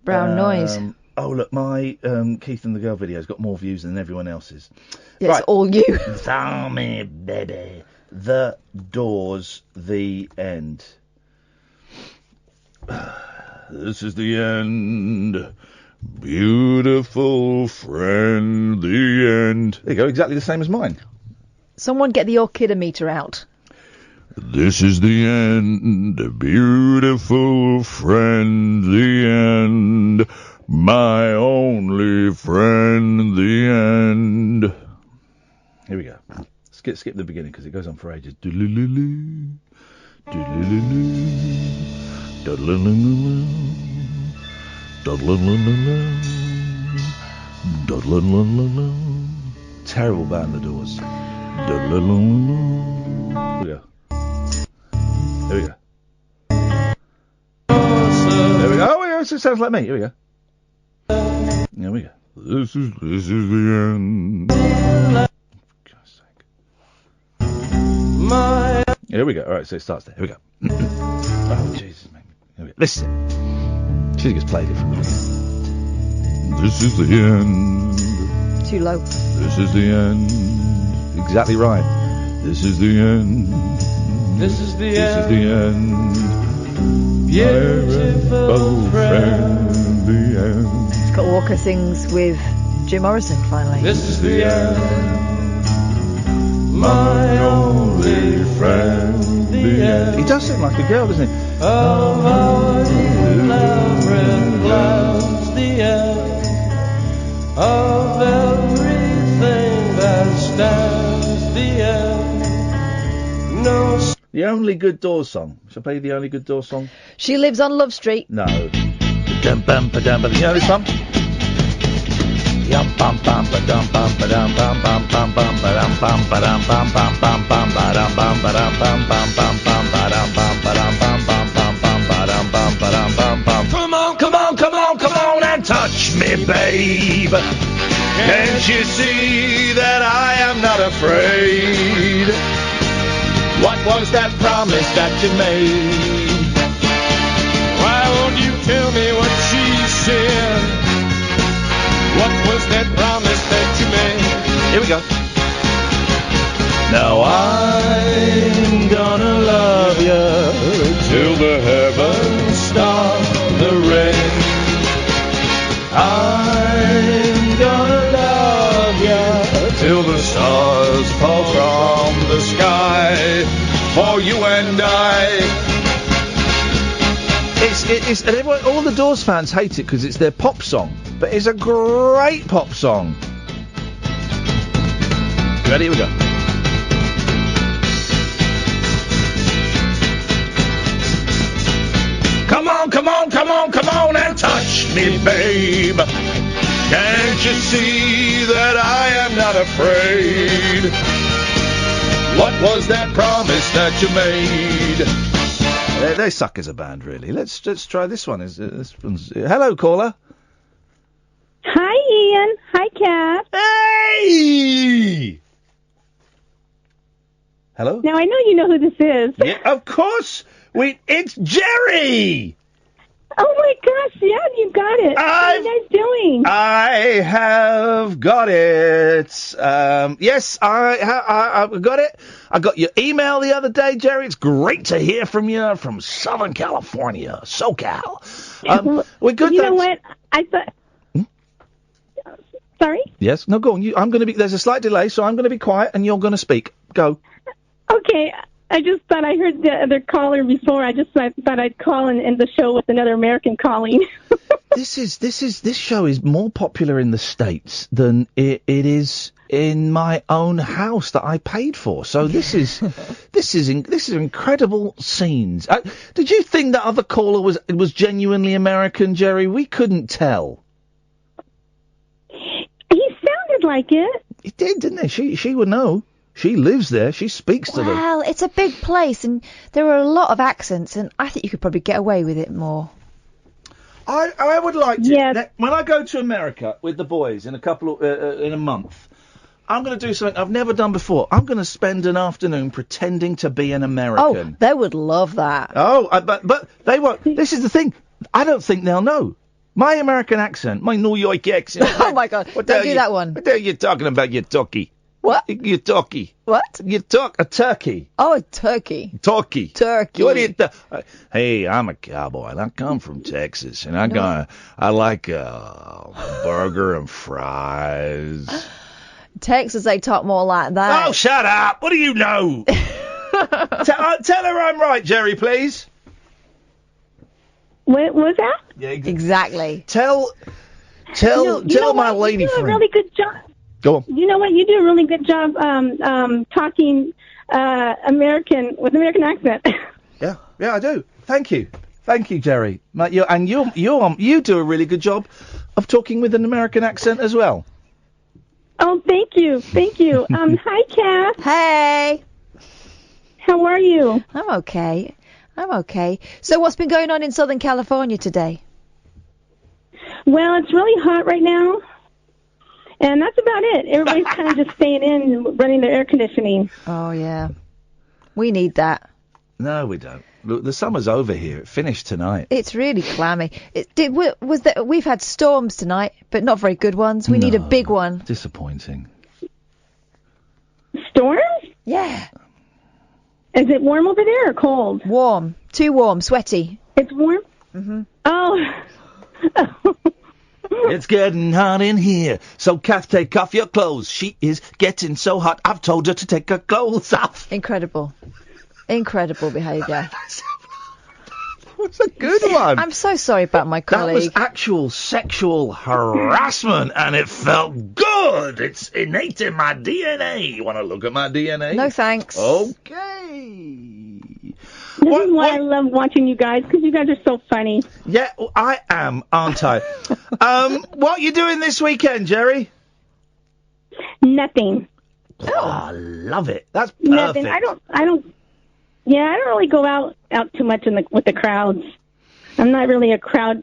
Brown noise. Oh look, my Keith and the Girl video's got more views than everyone else's. Yeah, right. It's all you. Tell me, baby. The Doors. The end. This is the end. Beautiful friend, the end. There you go, exactly the same as mine. Someone get the orchidometer out. This is the end, beautiful friend, the end, my only friend, the end. Here we go. Skip the beginning because it goes on for ages. Terrible band, The Doors. Here we go. There we go. There we go. Oh, yeah, it sounds like me. Here we go. There we go. This is the end. For God's sake. Here we go. All right, so it starts there. Here we go. Oh, Jesus, man. Here we go. Listen. She just played it from the beginning. This is the end. Too low. This is the end. Exactly right. This is the end. This is the end. This is the end. Beautiful friend, the end. Scott Walker sings with Jim Morrison finally. This is the end. My only friend, the end. He does sing like a girl, doesn't he? Oh, my love, The Only Good Doors song. Shall I play you the Only Good Doors song? She lives on Love Street. No. You know this one? Come on and touch me, babe. Can't you see that I am not afraid? What was that promise that you made? Why won't you tell me what she said? What was that promise that you made? Here we go. Now I'm gonna love you till the heavens start the rain. I'm gonna love you till the stars fall from the sky for you and I. It's and everyone, all the Doors fans hate it because it's their pop song, but it's a great pop song. Ready? Here we go. Come on and touch me, babe. Can't you see that I am not afraid? What was that promise that you made? They suck as a band, really. Let's try this one. Hello, caller. Hi, Ian. Hi, Kat. Hey! Hello? Now, I know you know who this is. Yeah, of course. It's Jerry! Oh, my gosh. Yeah, you got it. How are you guys doing? I have got it. Yes, I've got it. I got your email the other day, Jerry. It's great to hear from you from Southern California, SoCal. We're good. You know what? I thought... Sorry? Yes? No, go on. There's a slight delay, so I'm going to be quiet and you're going to speak. Go. Okay. I just thought I heard the other caller before. I thought I'd call and end the show with another American calling. This show is more popular in the States than it is in my own house that I paid for. So this is incredible scenes. Did you think that other caller was genuinely American, Jerry? We couldn't tell. He sounded like it. He did, didn't he? She would know. She lives there. She speaks to them. Well, it's a big place, and there are a lot of accents, and I think you could probably get away with it more. I would like to. Yeah. When I go to America with the boys in a month, I'm going to do something I've never done before. I'm going to spend an afternoon pretending to be an American. Oh, they would love that. Oh, but they won't. This is the thing. I don't think they'll know. My American accent, my New York accent. Oh, my God. Don't do that one. What the hell are you talking about, you turkey? What? You turkey. What? You a turkey. Oh, a turkey. Turkey. Turkey. What do you hey, I'm a cowboy, and I come from Texas, and I like a burger and fries. Texas, they talk more like that. Oh, shut up. What do you know? Tell her I'm right, Jerry, please. What was that? Yeah, exactly. Tell my lady friend. You do a really good job. Go on. You know what? You do a really good job talking American with American accent. Yeah, I do. Thank you, Jerry. You do a really good job of talking with an American accent as well. Oh, thank you. Hi, Kath. Hey. How are you? I'm okay. So what's been going on in Southern California today? Well, it's really hot right now. And that's about it. Everybody's kind of just staying in and running their air conditioning. Oh, yeah. We need that. No, we don't. Look, the summer's over here. It finished tonight. It's really clammy. We've had storms tonight, but not very good ones. We need a big one. Disappointing. Storms? Yeah. Is it warm over there or cold? Warm. Too warm. Sweaty. It's warm? Mm-hmm. Oh. It's getting hot in here. So, Kath, take off your clothes. She is getting so hot, I've told her to take her clothes off. Incredible behaviour. That's a good one. I'm so sorry about my colleague. That was actual sexual harassment, and it felt good. It's innate in my DNA. You want to look at my DNA? No, thanks. Okay. This is why I love watching you guys, because you guys are so funny. Yeah, I am, aren't I? What are you doing this weekend, Jerry? Nothing. Oh, I love it. That's perfect. Nothing. I don't really go out too much with the crowds. I'm not really a crowd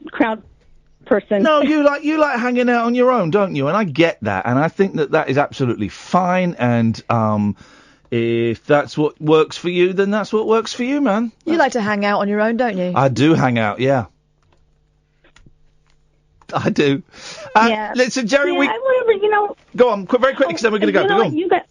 person. No, you like hanging out on your own, don't you? And I get that, and I think that is absolutely fine. And if that's what works for you, then that's what works for you, man. You like to hang out on your own, don't you? I do hang out, yeah. I do. Yeah. Listen, Jerry, whatever, Go on, very quickly, because then we're going to go. Go on.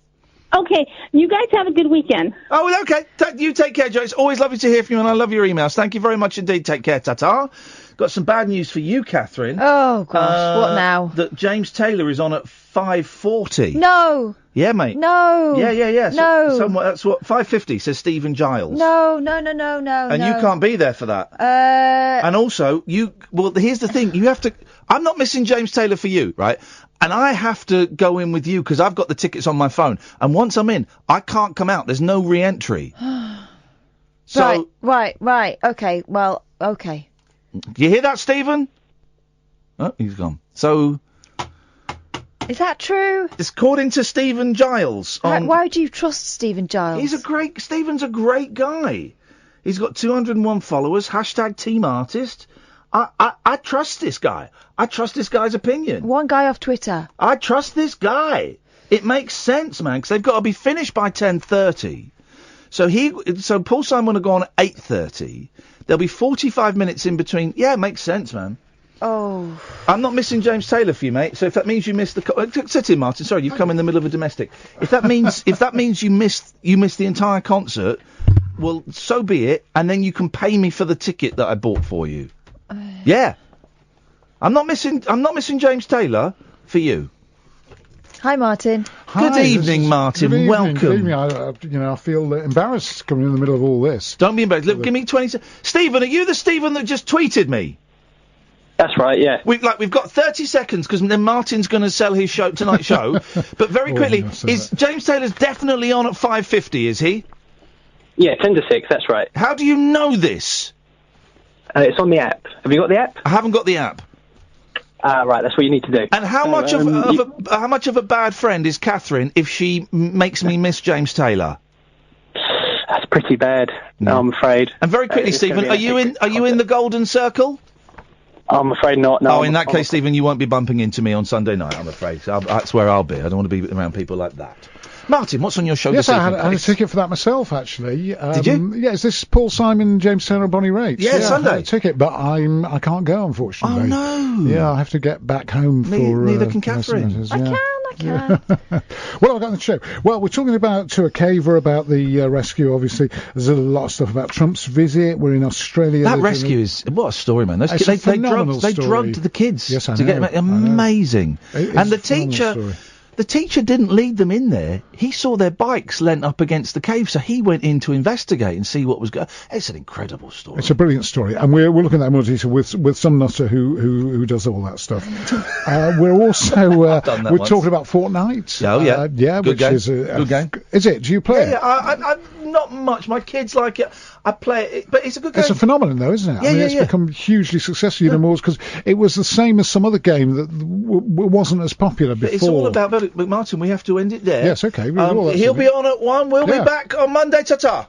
Okay, you guys have a good weekend. Oh, okay. You take care, Joe. It's always lovely to hear from you, and I love your emails. Thank you very much indeed. Take care, ta-ta. Got some bad news for you, Catherine. Oh, gosh, what now? That James Taylor is on at 5:40. No. Yeah, mate. No. Yeah. No. That's what 5:50 says Stephen Giles. No. And you can't be there for that. And also, here's the thing. You have to... I'm not missing James Taylor for you, right? And I have to go in with you because I've got the tickets on my phone. And once I'm in, I can't come out. There's no re-entry. Right. Okay, well, okay. You hear that, Stephen? Oh, he's gone. So... Is that true? It's according to Stephen Giles. Why do you trust Stephen Giles? Stephen's a great guy. He's got 201 followers, #team artist. I trust this guy. I trust this guy's opinion. One guy off Twitter. I trust this guy. It makes sense, man, because they've got to be finished by 10:30. So Paul Simon will go on at 8:30. There'll be 45 minutes in between. Yeah, it makes sense, man. Oh. I'm not missing James Taylor for you, mate. So if that means you missed sit in, Martin. Sorry, you've come in the middle of a domestic. If that means you missed the entire concert, well, so be it. And then you can pay me for the ticket that I bought for you. Yeah. I'm not missing James Taylor for you. Hi, Martin. Good evening, Martin. Good evening, welcome. Good evening. I feel embarrassed coming in the middle of all this. Don't be embarrassed. Look, give me 20 seconds. Stephen, are you the Stephen that just tweeted me? That's right, yeah. We've got 30 seconds because then Martin's going to sell his tonight's show. But very quickly, James Taylor's definitely on at 5:50, is he? Yeah, 10 to 6, that's right. How do you know this? It's on the app. Have you got the app? I haven't got the app. Right, that's what you need to do. And how much of a bad friend is Catherine if she makes me miss James Taylor? That's pretty bad. No, I'm afraid. And very quickly, Stephen, are you in the Golden Circle? I'm afraid not. No. In that case, Stephen, you won't be bumping into me on Sunday night, I'm afraid. So that's where I'll be. I don't want to be around people like that. Martin, what's on your show this evening? Yes, I had a ticket for that myself, actually. Did you? Yeah, is this Paul Simon, James Taylor, Bonnie Raitt? Yeah, Sunday. I had a ticket, but I can't go, unfortunately. Oh, no. Yeah, I have to get back home for... Neither can Catherine. I can. What have I got on the show? Well, we're talking about to a caver, about the rescue, obviously. There's a lot of stuff about Trump's visit. We're in Australia. That rescue is... What a story, man. Those it's kids, a phenomenal story. They drugged the kids. Yes, I know. To get them, amazing. And the teacher... Story. The teacher didn't lead them in there. He saw their bikes lent up against the cave, so he went in to investigate and see what was going on. It's an incredible story. It's a brilliant story, and we're looking at that more detail with some nutter who does all that stuff. We're also we're talking about Fortnite. Oh yeah, yeah, good which game. is a good game. Is it? Do you play it? Yeah, I not much. My kids like it. I play it, but it's a good game. It's a phenomenon, though, isn't it? Yeah, it's become hugely successful, more because it was the same as some other game that wasn't as popular before. But it's all about. But Martin, we have to end it there. Yes, okay. He'll be on at 1. We'll be back on Monday. Ta-ta.